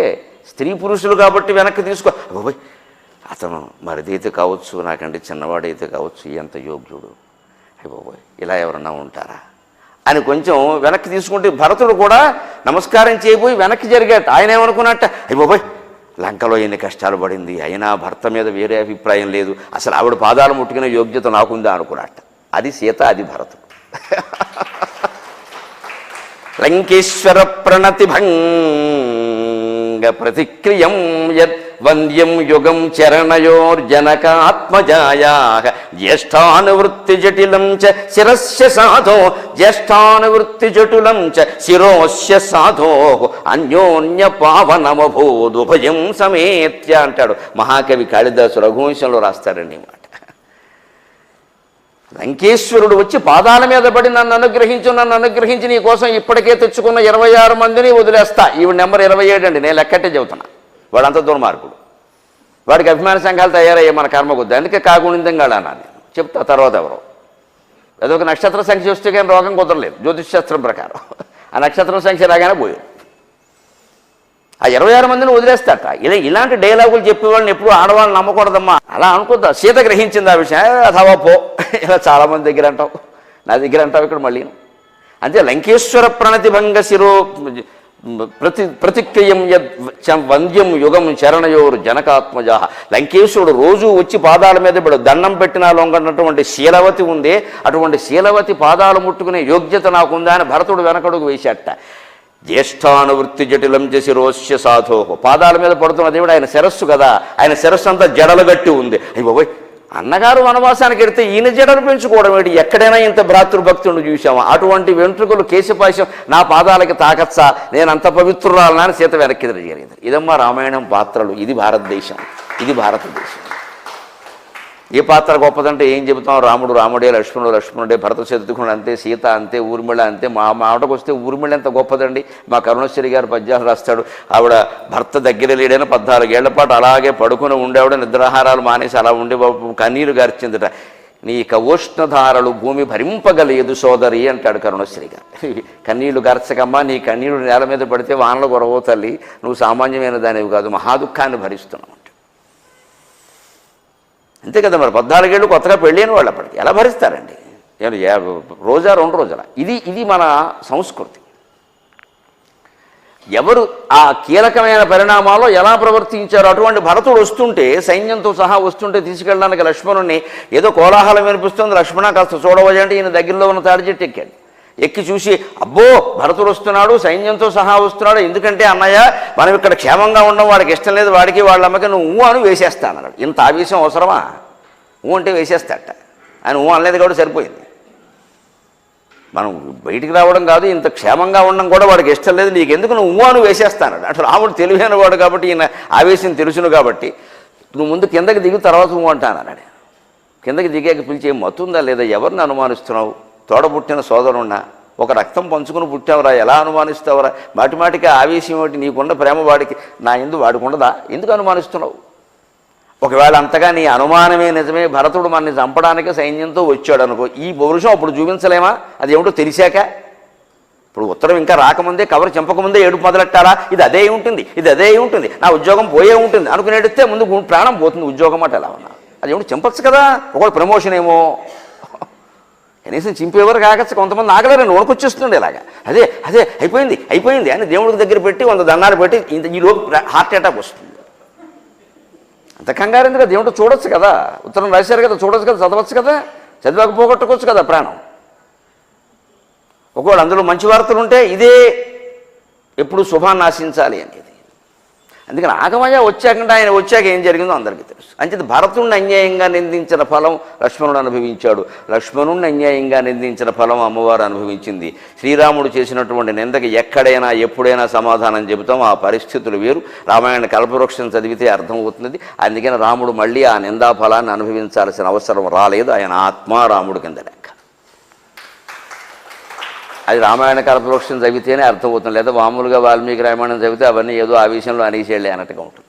స్త్రీ పురుషులు కాబట్టి వెనక్కి తీసుకో. అయిపోయి అతను మరిదైతే కావచ్చు, నాకంటే చిన్నవాడైతే కావచ్చు, ఎంత యోగ్యుడు, అయిపోయి ఇలా ఎవరన్నా ఉంటారా అని కొంచెం వెనక్కి తీసుకుంటే భరతుడు కూడా నమస్కారం చేయబోయి వెనక్కి జరిగాట. ఆయన ఏమనుకున్నట్ట, అయిపోయి లంకలో ఎన్ని కష్టాలు పడింది, అయినా భర్త మీద వేరే అభిప్రాయం లేదు, అసలు ఆవిడ పాదాలు ముట్టుకునే యోగ్యత నాకుందా అనుకున్నట్ట. అది సీత, అది భరతుడు. లంకేశ్వర ప్రణతిభంగ ప్రతిక్రియం యత్ వంద్యం యుగం చరణయోర్జనకాత్మజాయా జ్యేష్ఠానువృత్తి జటిలం చ శిరస్య సాధో జ్యేష్ఠానువృత్తి జటులం చ శిరోస్య సాధో అన్యోన్య పావనమభూదుభయం సమేత్య అంటాడు మహాకవి కాళిదాసు. రఘువంశంలో రాస్తాడండి మాట. లంకేశ్వరుడు వచ్చి పాదాల మీద పడి నన్ను అనుగ్రహించి నీ కోసం ఇప్పటికే తెచ్చుకున్న 26 మందిని వదిలేస్తా. ఈవిడ నెంబర్ 27 అండి, నేను లెక్కట్టే చెబుతున్నా. వాడంత దుర్మార్గుడు. వాడికి అభిమాన సంఘాలు తయారయ్యే మన కర్మకొద్దు. అందుకే కాగుణిందంగా అన్నా నేను చెప్తా. తర్వాత ఎవరో ఏదో ఒక నక్షత్ర సంఖ్య వస్తే కానీ రోగం కుదరలేదు జ్యోతిష్శాస్త్రం ప్రకారం. ఆ నక్షత్రం సంఖ్య రాగానే పోయారు. ఆ 26 మందిని వదిలేస్తాట. ఇలాంటి డైలాగులు చెప్పేవాళ్ళని ఎప్పుడు ఆడవాళ్ళని నమ్మకూడదమ్మా. అలా అనుకుంటా. సీత గ్రహించింది ఆ విషయం. అథవా పో, ఇలా చాలామంది దగ్గర అంటావు, నా దగ్గర అంటావు ఇక్కడ మళ్ళీ. అంతే. లంకేశ్వర ప్రణతిభంగ శిరో ప్రతిక్రియం వంద్యం యుగం చరణయోరు జనకాత్మజా. లంకేశ్వరుడు రోజు వచ్చి పాదాల మీద ఇప్పుడు దండం పెట్టినా లొంగనటువంటి శీలవతి ఉందే, అటువంటి శీలవతి పాదాలు ముట్టుకునే యోగ్యత నాకుందా అని భరతుడు వెనకడుగు వేశాట. జ్యేష్ఠానువృత్తి జటిలం చేసి రోష్య సాధో. పాదాల మీద పడుతున్న దేవుడు ఆయన శిరస్సు కదా, ఆయన శిరస్సు అంతా జడలు గట్టి ఉంది. అయ్యి అన్నగారు వనవాసానికి వెడితే ఈయన జడలు పెంచుకోవడం ఏంటి? ఎక్కడైనా ఇంత భ్రాతృభక్తుడు చూసామా? అటువంటి వెంట్రుకలు కేశపాశం నా పాదాలకి తాకచ్చా, నేను అంత పవిత్రురాలనా అని సీత వెనక్కి జరిగింది. ఇదమ్మా రామాయణం పాత్రలు. ఇది భారతదేశం, ఇది భారతదేశం. ఏ పాత్ర గొప్పదంటే ఏం చెబుతాం? రాముడు రాముడే, లక్ష్మణుడు లక్ష్మణుడే, భరత శత్రుఘ్నుడు అంతే, సీత అంతే, ఊర్మిళ అంతే. మా మాటకు వస్తే ఊర్మిళ ఎంత గొప్పదండి. మా కరుణశ్రీ గారు పద్యాలు రాస్తాడు. ఆవిడ భర్త దగ్గర లేడైనా 14 ఏళ్ల పాటు అలాగే పడుకుని ఉండేవాడు, నిద్రాహారాలు మానేసి అలా ఉండే కన్నీరు గార్చిందట. నీ కవోష్ణధారలు భూమి భరింపగలేదు సోదరి అంటాడు కరుణశ్రీ గారు. కన్నీళ్లు గార్చకమ్మా, నీ కన్నీళ్లు నేల మీద పడితే వానలు గొరవ తల్లి, నువ్వు సామాన్యమైన దానివి కాదు, మహాదుఖాన్ని భరిస్తున్నావు. అంతే కదా మరి. 14 ఏళ్ళు కొత్తగా పెళ్ళైన వాళ్ళు అప్పటికి ఎలా భరిస్తారండి? రోజా 2 రోజుల. ఇది మన సంస్కృతి. ఎవరు ఆ కీలకమైన పరిణామాల్లో ఎలా ప్రవర్తించారో అటువంటి భరతుడు వస్తుంటే, సైన్యంతో సహా వస్తుంటే తీసుకెళ్ళడానికి లక్ష్మణుడిని ఏదో కోలాహలం వినిపిస్తుంది. లక్ష్మణ కాస్త చూడవజంటే ఈయన దగ్గరలో ఉన్న తాడి చెట్టు ఎక్కాడు. ఎక్కి చూసి అబ్బో భరతుడు వస్తున్నాడు, సైన్యంతో సహా వస్తున్నాడు. ఎందుకంటే అన్నయ్య మనం ఇక్కడ క్షేమంగా ఉండడం వాడికి ఇష్టం లేదు, వాడికి వాళ్ళ అమ్మకి నువ్వు అని వేసేస్తానన్నాడు. ఇంత ఆవేశం అవసరమా? అంటే వేసేస్తాట. ఆయన అనలేదు కాబట్టి సరిపోయింది. మనం బయటికి రావడం కాదు, ఇంత క్షేమంగా ఉండడం కూడా వాడికి ఇష్టం లేదు, నీకెందుకు నువ్వు అని వేసేస్తానన్నాడు. అటు రాముడు తెలివైన వాడు కాబట్టి, ఈయన ఆవేశం తెలుసును కాబట్టి, నువ్వు ముందు కిందకి దిగు తర్వాత నువ్వు అంటానన్నాడు. కిందకి దిగాక పిలిచి ఏం మత్తుందా లేదా, ఎవరిని అనుమానిస్తున్నావు? తోడబుట్టిన సోదరున్నా, ఒక రక్తం పంచుకుని పుట్టావురా, ఎలా అనుమానిస్తావురా? మాటిమాటికి ఆవేశం ఏమిటి? నీకున్న ప్రేమ వాడికి నా ఎందు వాడికి ఉండదా? ఎందుకు అనుమానిస్తున్నావు? ఒకవేళ అంతగా నీ అనుమానమే నిజమే, భరతుడు మనని చంపడానికి సైన్యంతో వచ్చాడు అనుకో, ఈ పౌరుషం అప్పుడు చూపించలేమా? అది ఏమిటో తెలిసాక. ఇప్పుడు ఉత్తరం ఇంకా రాకముందే, కవర్ చంపకముందే ఏడుపు మొదలెట్టారా? ఇది అదే ఉంటుంది, ఇది అదే ఉంటుంది, నా ఉద్యోగం పోయే ఉంటుంది అనుకునేడితే ముందు ప్రాణం పోతుంది. ఉద్యోగం అంటే ఎలా ఉన్నా అది ఏమిటి చంపచ్చు కదా. ఒకవేళ ప్రమోషన్ ఏమో కనీసం చింపేవారు కాకచ్చు, కొంతమంది ఆగలేరని వణుకొచ్చేస్తుండే ఇలాగా. అదే అదే అయిపోయింది అయిపోయింది అని దేవుడికి దగ్గర పెట్టి 100 దండాలు పెట్టి ఈ లోపు హార్ట్ అటాక్ వస్తుంది. అంత కంగారు ఎందుకు? దేవుడు చూడొచ్చు కదా, ఉత్తరం రాశారు కదా, చూడొచ్చు కదా, చదవచ్చు కదా, చదివాక పోగొట్టుకోవచ్చు కదా ప్రాణం. ఒకవేళ అందులో మంచి వార్తలు ఉంటే ఇదే ఎప్పుడు శుభాన్ని ఆశించాలి అనేది. అందుకని ఆగమయ్య వచ్చాకంటే ఆయన వచ్చాక ఏం జరిగిందో అందరికీ తెలుసు. అంచేత భరతుడిని అన్యాయంగా నిందించిన ఫలం లక్ష్మణుడు అనుభవించాడు, లక్ష్మణుడిని అన్యాయంగా నిందించిన ఫలం అమ్మవారు అనుభవించింది. శ్రీరాముడు చేసినటువంటి నిందకి ఎక్కడైనా ఎప్పుడైనా సమాధానం చెబుతాం, ఆ పరిస్థితులు వేరు. రామాయణ కల్పవృక్షం చదివితే అర్థమవుతుంది. అందుకని రాముడు మళ్ళీ ఆ నిందా ఫలాన్ని అనుభవించాల్సిన అవసరం రాలేదు. ఆయన ఆత్మ రాముడు కింద లెక్క. అది రామాయణ కల్పవృక్షం చదివితేనే అర్థమవుతుంది. లేదా మామూలుగా వాల్మీకి రామాయణం చదివితే అవన్నీ ఏదో ఆ విషయంలో అనేసేళ్ళే అన్నట్టుగా ఉంటుంది.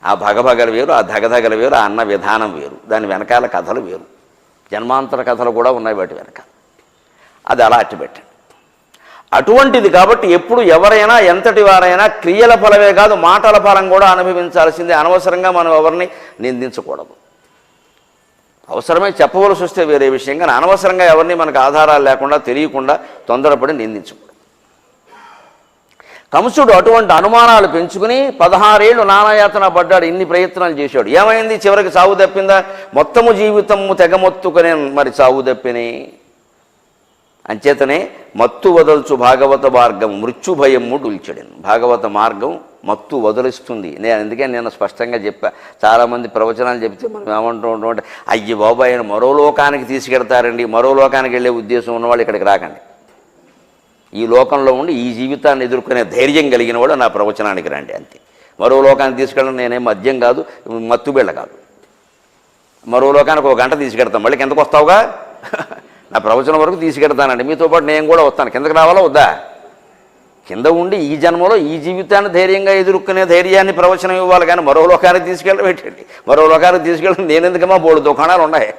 ఆ భగభగలు వేరు, ఆ ధగధగలు వేరు, ఆ అన్న విధానం వేరు, దాని వెనకాల కథలు వేరు, జన్మాంతర కథలు కూడా ఉన్నాయి వాటి వెనకాల. అది అలా అట్టిపెట్టండి. అటువంటిది కాబట్టి ఎప్పుడు ఎవరైనా ఎంతటి వారైనా క్రియల ఫలమే కాదు మాటల ఫలం కూడా అనుభవించాల్సిందే. అనవసరంగా మనం ఎవరిని నిందించకూడదు. అవసరమే చెప్పవలసి వస్తే వేరే విషయం, కానీ అనవసరంగా ఎవరిని మనకు ఆధారాలు లేకుండా తెలియకుండా తొందరపడి నిందించకూడదు. కంసుడు అటువంటి అనుమానాలు పెంచుకుని 16 ఏళ్ళు నానాయాతన పడ్డాడు, ఇన్ని ప్రయత్నాలు చేశాడు. ఏమైంది? చివరికి చావు తప్పిందా? మొత్తము జీవితము తెగమొత్తుకునే మరి చావు తప్పిని. అంచేతనే మత్తు వదల్చు భాగవత మార్గం మృత్యుభయము డుల్చెడెను. భాగవత మార్గం మత్తు వదిలిస్తుంది. అందుకే నేను స్పష్టంగా చెప్పా. చాలామంది ప్రవచనాలు చెప్తే మనం ఏమంటూ ఉంటామంటే, అయ్యి బాబు ఆయన మరో లోకానికి తీసుకెడతారండి, మరో లోకానికి వెళ్ళే ఉద్దేశం ఉన్నవాళ్ళు ఇక్కడికి రాకండి. ఈ లోకంలో ఉండి ఈ జీవితాన్ని ఎదుర్కొనే ధైర్యం కలిగిన వాడు నా ప్రవచనానికి రండి అంతే. మరో లోకానికి తీసుకెళ్ళడం నేనేం మద్యం కాదు, మత్తు బిళ్ళ కాదు. మరో లోకానికి 1 గంట తీసుకెడతాం, మళ్ళీ కిందకు వస్తావుగా, నా ప్రవచనం వరకు తీసుకెడతానండి, మీతో పాటు నేను కూడా వస్తాను. కిందకి రావాలా వద్దా? కింద ఉండి ఈ జన్మలో ఈ జీవితాన్ని ధైర్యంగా ఎదుర్కొనే ధైర్యాన్ని ప్రవచనం ఇవ్వాలి, కానీ మరో లోకానికి తీసుకెళ్ళడం పెట్టండి. మరో లోకానికి తీసుకెళ్ళడం నేను ఎందుకమ్మా, 3 దుకాణాలు ఉన్నాయి,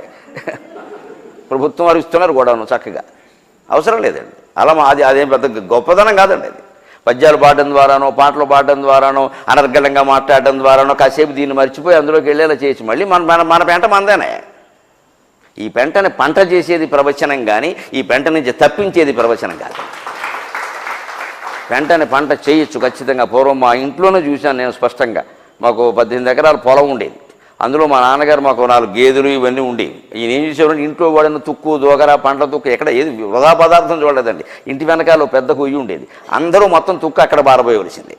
ప్రభుత్వం వారు ఇస్తున్నారు కూడాను చక్కగా, అవసరం లేదండి. అలా అదేం పెద్ద గొప్పదనం కాదండి. అది పద్యాలు పాడడం ద్వారానో పాటలు పాడడం ద్వారానో అనర్గళంగా మాట్లాడడం ద్వారానో కాసేపు దీన్ని మర్చిపోయి అందులోకి వెళ్ళేలా చేయొచ్చు. మళ్ళీ మన పెంట మందేనే. ఈ పెంటని పంట చేసేది ప్రవచనం కానీ ఈ పెంట నుంచి తప్పించేది ప్రవచనం కాదు. పెంటని పంట చేయొచ్చు ఖచ్చితంగా. పూర్వం మా ఇంట్లోనే చూశాను నేను స్పష్టంగా. మాకు 18 ఎకరాల పొలం ఉండేది. అందులో మా నాన్నగారు మాకు 4 గేదెలు ఇవన్నీ ఉండేవి. ఈయన ఏం చేసేవాడు, ఇంట్లో వాడిన తుక్కు దోగర పండ్ల తుక్కు ఎక్కడ ఏది వృధా పదార్థం చూడలేదండి. ఇంటి వెనకాల పెద్ద కొయ్యి ఉండేది, అందరూ మొత్తం తుక్కు అక్కడ బారబోయవలసింది.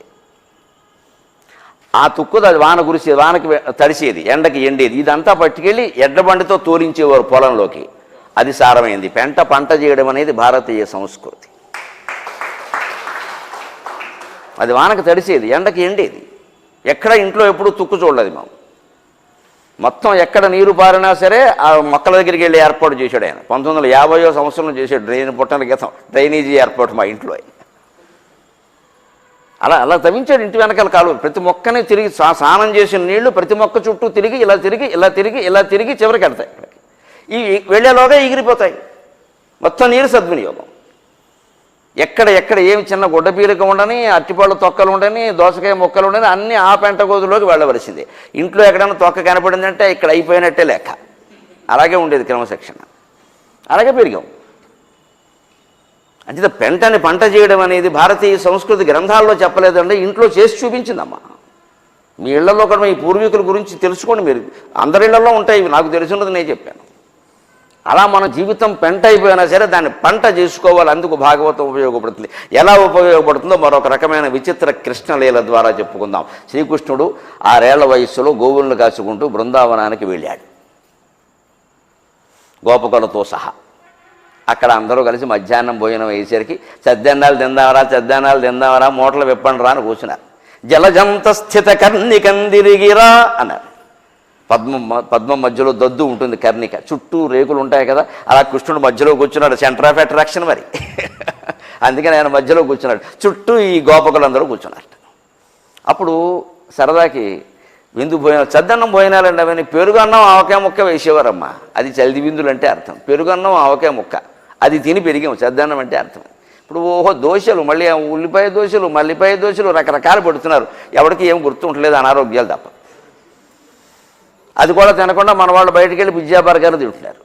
ఆ తుక్కు అది వాన కురిసేది, వానకి తడిసేది, ఎండకి ఎండేది. ఇదంతా పట్టుకెళ్ళి ఎడ్లబండితో తోలించేవారు పొలంలోకి. అది సారమైంది. పెంట పంట చేయడం అనేది భారతీయ సంస్కృతి. అది వానకు తడిసేది, ఎండకి ఎండేది. ఎక్కడ ఇంట్లో ఎప్పుడు తుక్కు చూడలేదు మేము. మొత్తం ఎక్కడ నీరు పారినా సరే ఆ మొక్కల దగ్గరికి వెళ్ళి ఏర్పాటు చేశాడు ఆయన. 1950వ సంవత్సరంలో చేశాడు డ్రైన్ పుట్టన గీతం, డ్రైనేజీ ఏర్పాటు మా ఇంట్లో. అలా తవ్వించాడు ఇంటి వెనకాల కాలువ. ప్రతి మొక్కని తిరిగి స్నానం చేసిన నీళ్లు ప్రతి మొక్క చుట్టూ తిరిగి ఇలా తిరిగి ఇలా తిరిగి ఇలా తిరిగి చివరికి వెళ్తాయి. ఈ వెళ్ళేలోగా ఎగిరిపోతాయి. మొత్తం నీరు సద్వినియోగం. ఎక్కడ ఏమి చిన్న గుడ్డ పీలిక ఉండని, అరటిపళ్ళ తొక్కలు ఉండని, దోసకాయ మొక్కలు ఉండని అన్నీ ఆ పెంట గోదులోకి వెళ్ళవలసిందే. ఇంట్లో ఎక్కడైనా తొక్క కనపడిందంటే ఇక్కడ అయిపోయినట్టే లెక్క. అలాగే ఉండేది క్రమశిక్షణ. అలాగే పెరిగాం. అంటే పెంటని పంట చేయడం అనేది భారతీయ సంస్కృతి గ్రంథాల్లో చెప్పలేదండి, ఇంట్లో చేసి చూపించిందమ్మా. మీ ఇళ్లలో కూడా మీ పూర్వీకుల గురించి తెలుసుకోండి. మీరు అందరి ఇళ్లలో ఉంటాయి, నాకు తెలిసినది నేను చెప్పాను. అలా మన జీవితం పెంట అయిపోయినా సరే దాన్ని పంట చేసుకోవాలి. అందుకు భాగవతం ఉపయోగపడుతుంది. ఎలా ఉపయోగపడుతుందో మరొక రకమైన విచిత్ర కృష్ణలీల ద్వారా చెప్పుకుందాం. శ్రీకృష్ణుడు 6 ఏళ్ల వయస్సులో గోవులను కాచుకుంటూ బృందావనానికి వెళ్ళాడు గోపకులతో సహా. అక్కడ అందరూ కలిసి మధ్యాహ్నం భోజనం వేసేసరికి చద్దన్నాలు తిందావరా మూటలు విప్పండిరా అని కూర్చున్నారు. జలజంత స్థిత కర్ణికందిరిగిరా అన్నారు. పద్మం మధ్యలో దద్దు ఉంటుంది, కర్ణిక చుట్టూ రేకులు ఉంటాయి కదా, అలా కృష్ణుడు మధ్యలో కూర్చున్నాడు. సెంటర్ ఆఫ్ అట్రాక్షన్ మరి. అందుకని ఆయన మధ్యలో కూర్చున్నాడు. చుట్టూ ఈ గోపకులందరూ కూర్చున్నారు. అప్పుడు సరదాకి విందు భోజనాలు, చద్దన్నం భోజనాలండి. అవన్నీ పెరుగన్నం ఆవకాయ ముక్క వేసేవారమ్మా. అది చల్ది విందులు అంటే అర్థం. పెరుగన్నం ఆవకాయ ముక్క అది తిని పెరిగాం. చద్దన్నం అంటే అర్థం. ఇప్పుడు దోశలు, మళ్ళీ ఉల్లిపాయ దోశలు, మల్లిపాయ దోశలు రకరకాలు పెడుతున్నారు. ఎవరికి ఏం గుర్తుంటలేదు, అనారోగ్యాలు తప్ప. అది కూడా తినకుండా మన వాళ్ళు బయటికి వెళ్ళి పిజ్జా బర్గర్లు తింటున్నారు.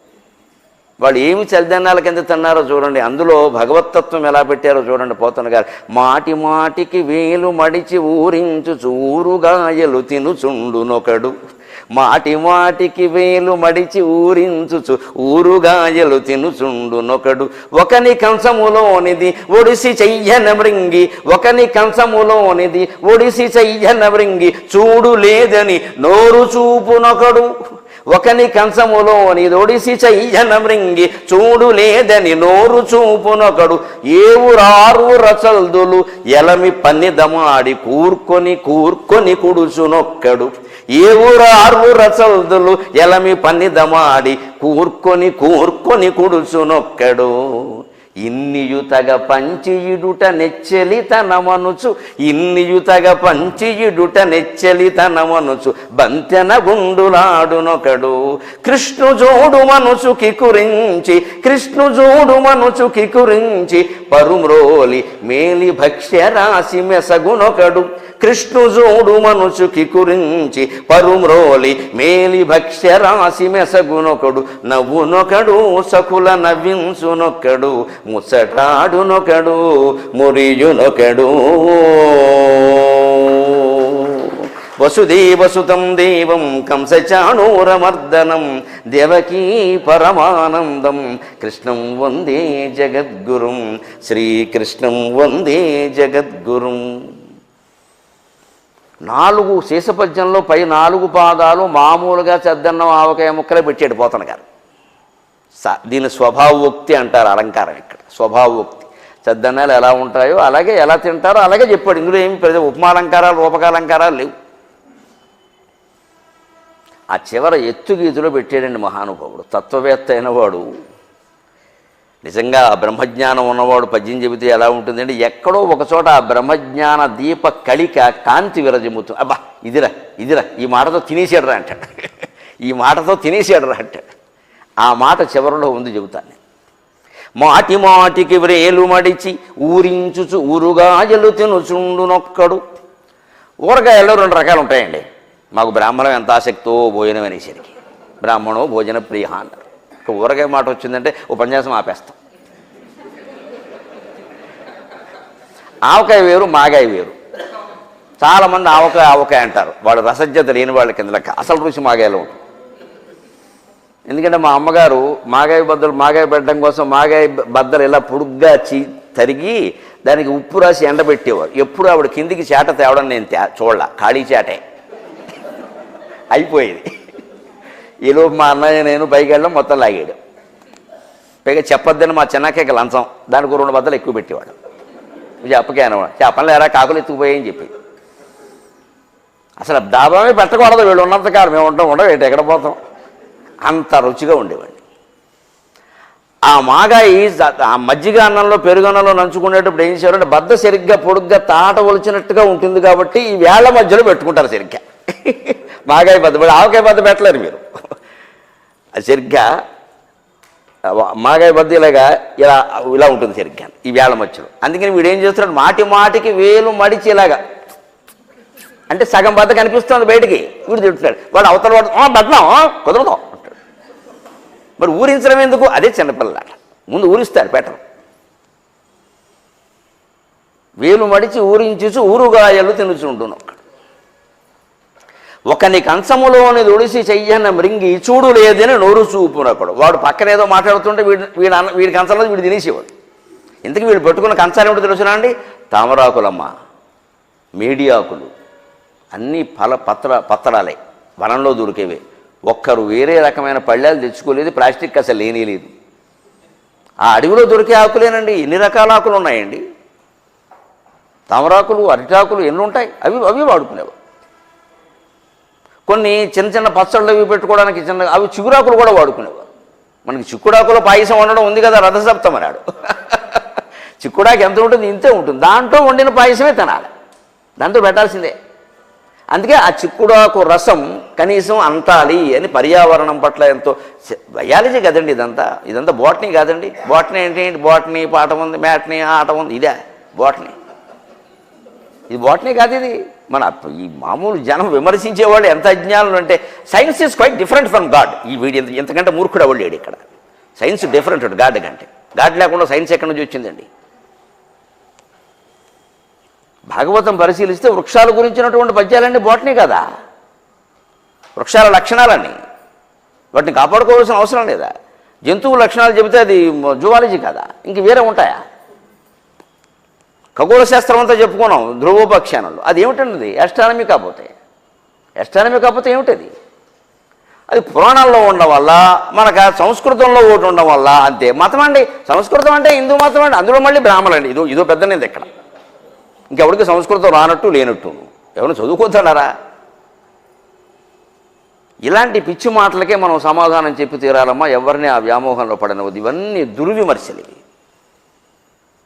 వాళ్ళు ఏమి చలిదన్నాల కింద తిన్నారో చూడండి. అందులో భగవత్తత్వం ఎలా పెట్టారో చూడండి పోతన గారు. మాటి మాటికి వేలు మడిచి ఊరించు చూరుగాయలు తినుచుండునొకడు, మాటి మాటికి వేలు మడిచి ఊరించుచు ఊరుగాయలు తినుచుండునొకడు, ఒకని కంచములోనిది ఒడిసి చెయ్యన మృంగి, ఒకని కంచములోనిది ఒడిసి చెయ్యన మృంగి చూడు లేదని నోరు చూపునొకడు, ఒకని కంచములోని ఒడిసి చెయ్యన మృంగి చూడు లేదని నోరు చూపునొకడు, ఏవురారు రచల్దులు ఎలమి పన్నిదమాడి కూర్కొని కూర్కొని కుడుచునొక్కడు, ఏవురారు రచల్దులు ఎలమి పన్నిదమాడి కూర్కొని కూర్కొని కుడుచునొక్కడు, ఇన్నియుతగ పంచియుడుట నెచ్చెలితనమనుచు, ఇన్నియుతగ పంచియుడుట నెచ్చెలితనమనుచు బంతెన గుండులాడునొకడు, కృష్ణు జోడు మనుచు కికురించి, కృష్ణు జోడు మనుచు కికురించి పరుమ్రోలి మేలి భక్ష్య రాశి మెసగునొకడు, కృష్ణు జోడు మనుచు కికురించి పరుమ్రోలి మేలి భక్ష్య రాశి మెసగునొకడు, నవ్వునొకడు సకుల నవ్వించునొక్కడు, ముసటాడునొకడు మురియునొకడు, వసుదేవసుతం దేవం కంసచాణూరమర్దనం దేవకీ పరమానందం కృష్ణం వందే జగద్గురుం, శ్రీకృష్ణం వందే జగద్గురుం. 4 శేషపద్యంలో పై 4 పాదాలు మామూలుగా చద్దన్నం ఆవకాయ ముక్కలే పెట్టాడు పోతన గారు. దీని స్వభావోక్తి అంటారు, అలంకారం. ఇక్కడ స్వభావోక్తి, చద్దన్నాలు ఎలా ఉంటాయో అలాగే ఎలా తింటారో అలాగే చెప్పాడు. ఇందులో ఏమి ఉపమాలంకారాలు రూపకాలంకారాలు లేవు. ఆ చివర ఎత్తుగీతులో పెట్టాడండి మహానుభావుడు. తత్వవేత్త అయినవాడు, నిజంగా బ్రహ్మజ్ఞానం ఉన్నవాడు పద్యం చెబితే ఎలా ఉంటుందండి, ఎక్కడో ఒకచోట ఆ బ్రహ్మజ్ఞాన దీప కళిక కాంతి విరజిమ్ముతుంది. అబ్బా ఇదిరా ఇదిరా, ఈ మాటతో తినేసాడురా అంటాడు, ఈ మాటతో తినేసాడురా అంటాడు. ఆ మాట చివరిలో ఉంది, చెబుతాను. మాటి మాటికి వ్రేలు మడిచి ఊరించుచు ఊరుగాయలు తినుచుండునొక్కడు. ఊరగాయల్లో 2 రకాలు ఉంటాయండి. మాకు బ్రాహ్మణం ఎంత ఆసక్తో భోజనం అనేసరికి బ్రాహ్మణో భోజన ప్రియ అన్నారు. ఒక ఊరగాయ మాట వచ్చిందంటే ఉపన్యాసం ఆపేస్తాం. ఆవకాయ వేరు, మాగాయ వేరు. చాలామంది ఆవకాయ ఆవకాయ అంటారు, వాళ్ళు రసజ్ఞత లేని వాళ్ళ కింద లెక్క. అసలు రుచి మాగాయలో ఉంటుంది. ఎందుకంటే మా అమ్మగారు మాగాయ పెట్టడం కోసం మాగాయ బద్దలు ఇలా పొడుగ్గా తరిగి దానికి ఉప్పు రాసి ఎండబెట్టేవారు. ఎప్పుడు ఆవిడ కిందికి చేట తేవడం నేను చూడాల, ఖాళీ చేటే అయిపోయేది. ఈలోపు మా అన్నయ్య నేను పైకి వెళ్ళడం మొత్తం లాగాడు. పైగా చెప్పొద్దని మా చిన్నకేక లంచం, దానికి 2 బద్దలు ఎక్కువ పెట్టేవాడు. చెప్పకే అనేవాడు, చెప్పలే ఎరా కాకులు ఎత్తుకుపోయాయని చెప్పి. అసలు దాబామే పెట్టకూడదు, వీళ్ళు ఉన్నంతకాలం మేము ఉండవు ఎక్కడ పోతాం, అంత రుచిగా ఉండేవాడిని. ఆ మాగాయి ఆ మజ్జిగ అన్నంలో పెరుగన్నంలో నంచుకునేటప్పుడు ఏం చేయాలంటే బద్ద సరిగ్గా పొడుగ్గా తాట ఒలిచినట్టుగా ఉంటుంది కాబట్టి ఈ వేళ్ల మధ్యలో పెట్టుకుంటారు సరిగ్గా. మాగాయ బద్ద, ఆవకాయ బద్ద పెట్టలేరు మీరు. అది సరిగ్గా మాగాయ బద్ద ఇలా ఇలా ఉంటుంది సరిగ్గా ఈ వేళ్ల మధ్యలో. అందుకని వీడు ఏం చేస్తున్నాడు, మాటి మాటికి వేలు మడిచి ఇలాగా, అంటే సగం బద్ద కనిపిస్తుంది బయటికి. వీడు తింటున్నాడు, వాడు అవతల వాడు బద్దం కుదరదు అంటాడు. మరి ఊరించడం ఎందుకు, అదే చిన్నపిల్లల ముందు ఊరిస్తారు పెట్టరు. వేలు మడిచి ఊరించుచు ఊరుగాయలు తినుచుండును. ఒకని కంచములోని ఒడిసి చెయ్యన్న మృంగి చూడు లేదని నోరు చూపునొకడు. వాడు పక్కన ఏదో మాట్లాడుతుంటే వీడి కంచంలో వీడు తినేసేవాడు. ఇంతకీ వీడు పెట్టుకున్న కంచాలు ఏమిటో తెలుసునా అండి, తామరాకులమ్మ, మేడియాకులు, అన్నీ పత్రాలే, వనంలో దొరికేవే. ఒక్కరు వేరే రకమైన పళ్ళాలు తెచ్చుకోలేదు, ప్లాస్టిక్ అసలు లేనే లేదు. ఆ అడవిలో దొరికే ఆకులేనండి, ఎన్ని రకాల ఆకులు ఉన్నాయండి. తామరాకులు, అరిటాకులు ఎన్ని ఉంటాయి, అవి వాడుకునేవారు. కొన్ని చిన్న చిన్న పచ్చళ్ళు అవి పెట్టుకోవడానికి అవి చిగురాకులు కూడా వాడుకునేవారు. మనకి చిక్కుడాకులో పాయసం వండడం ఉంది కదా, రథసప్తం అన్నాడు. చిక్కుడాకు ఎంత ఉంటుంది, ఇంతే ఉంటుంది. దాంట్లో వండిన పాయసమే తినాలి, దాంతో పెట్టాల్సిందే. అందుకే ఆ చిక్కుడాకు రసం కనీసం అంటాలి అని పర్యావరణం పట్ల ఎంతో బయాలజీ కదండి ఇదంతా బోటనీ కాదండి. బోటనీ ఏంటి, బోటనీ పాఠం ఉంది, మ్యాట్నీ ఆట ఉంది, ఇదే బోటనీ. ఇది బోటనీ కాదు, ఇది మన ఈ మామూలు జనం విమర్శించేవాళ్ళు ఎంత అజ్ఞానులు అంటే science is quite different from God. ఈ వీడి ఎంతకంటే మూర్ఖుడు అవ్వలేడు ఇక్కడ. సైన్స్ డిఫరెంట్ గాడ్ కంటే. గాడ్ లేకుండా సైన్స్ ఎక్కడి నుంచి వచ్చిందండి? భాగవతం పరిశీలిస్తే వృక్షాల గురించినటువంటి పద్యాలన్నీ బోటనీ కదా, వృక్షాల లక్షణాలన్నీ, వాటిని కాపాడుకోవాల్సిన అవసరం లేదా? జంతువు లక్షణాలు చెబితే అది జువాలజీ కదా, ఇంక వేరే ఉంటాయా? ఖగోళ శాస్త్రం అంతా చెప్పుకున్నాం ధ్రువోపాఖ్యానంలో, అది ఏమిటండి? ఎస్ట్రానమీ కాకపోతే ఏమిటది? అది పురాణాల్లో ఉండడం వల్ల, మనకు సంస్కృతంలో ఒకటి ఉండడం వల్ల అంతే. మతం అండి, సంస్కృతం అంటే హిందూ మతం అండి, అందులో మళ్ళీ బ్రాహ్మణులు అండి. ఇదో పెద్ద నింద ఇక్కడ. ఇంకెవరికి సంస్కృతం రానట్టు లేనట్టు, ఎవరు చదువుకోతాడారా? ఇలాంటి పిచ్చి మాటలకే మనం సమాధానం చెప్పి తీరాలమ్మా, ఎవరిని ఆ వ్యామోహంలో పడనవద్దు. ఇవన్నీ దుర్విమర్శలు ఇవి.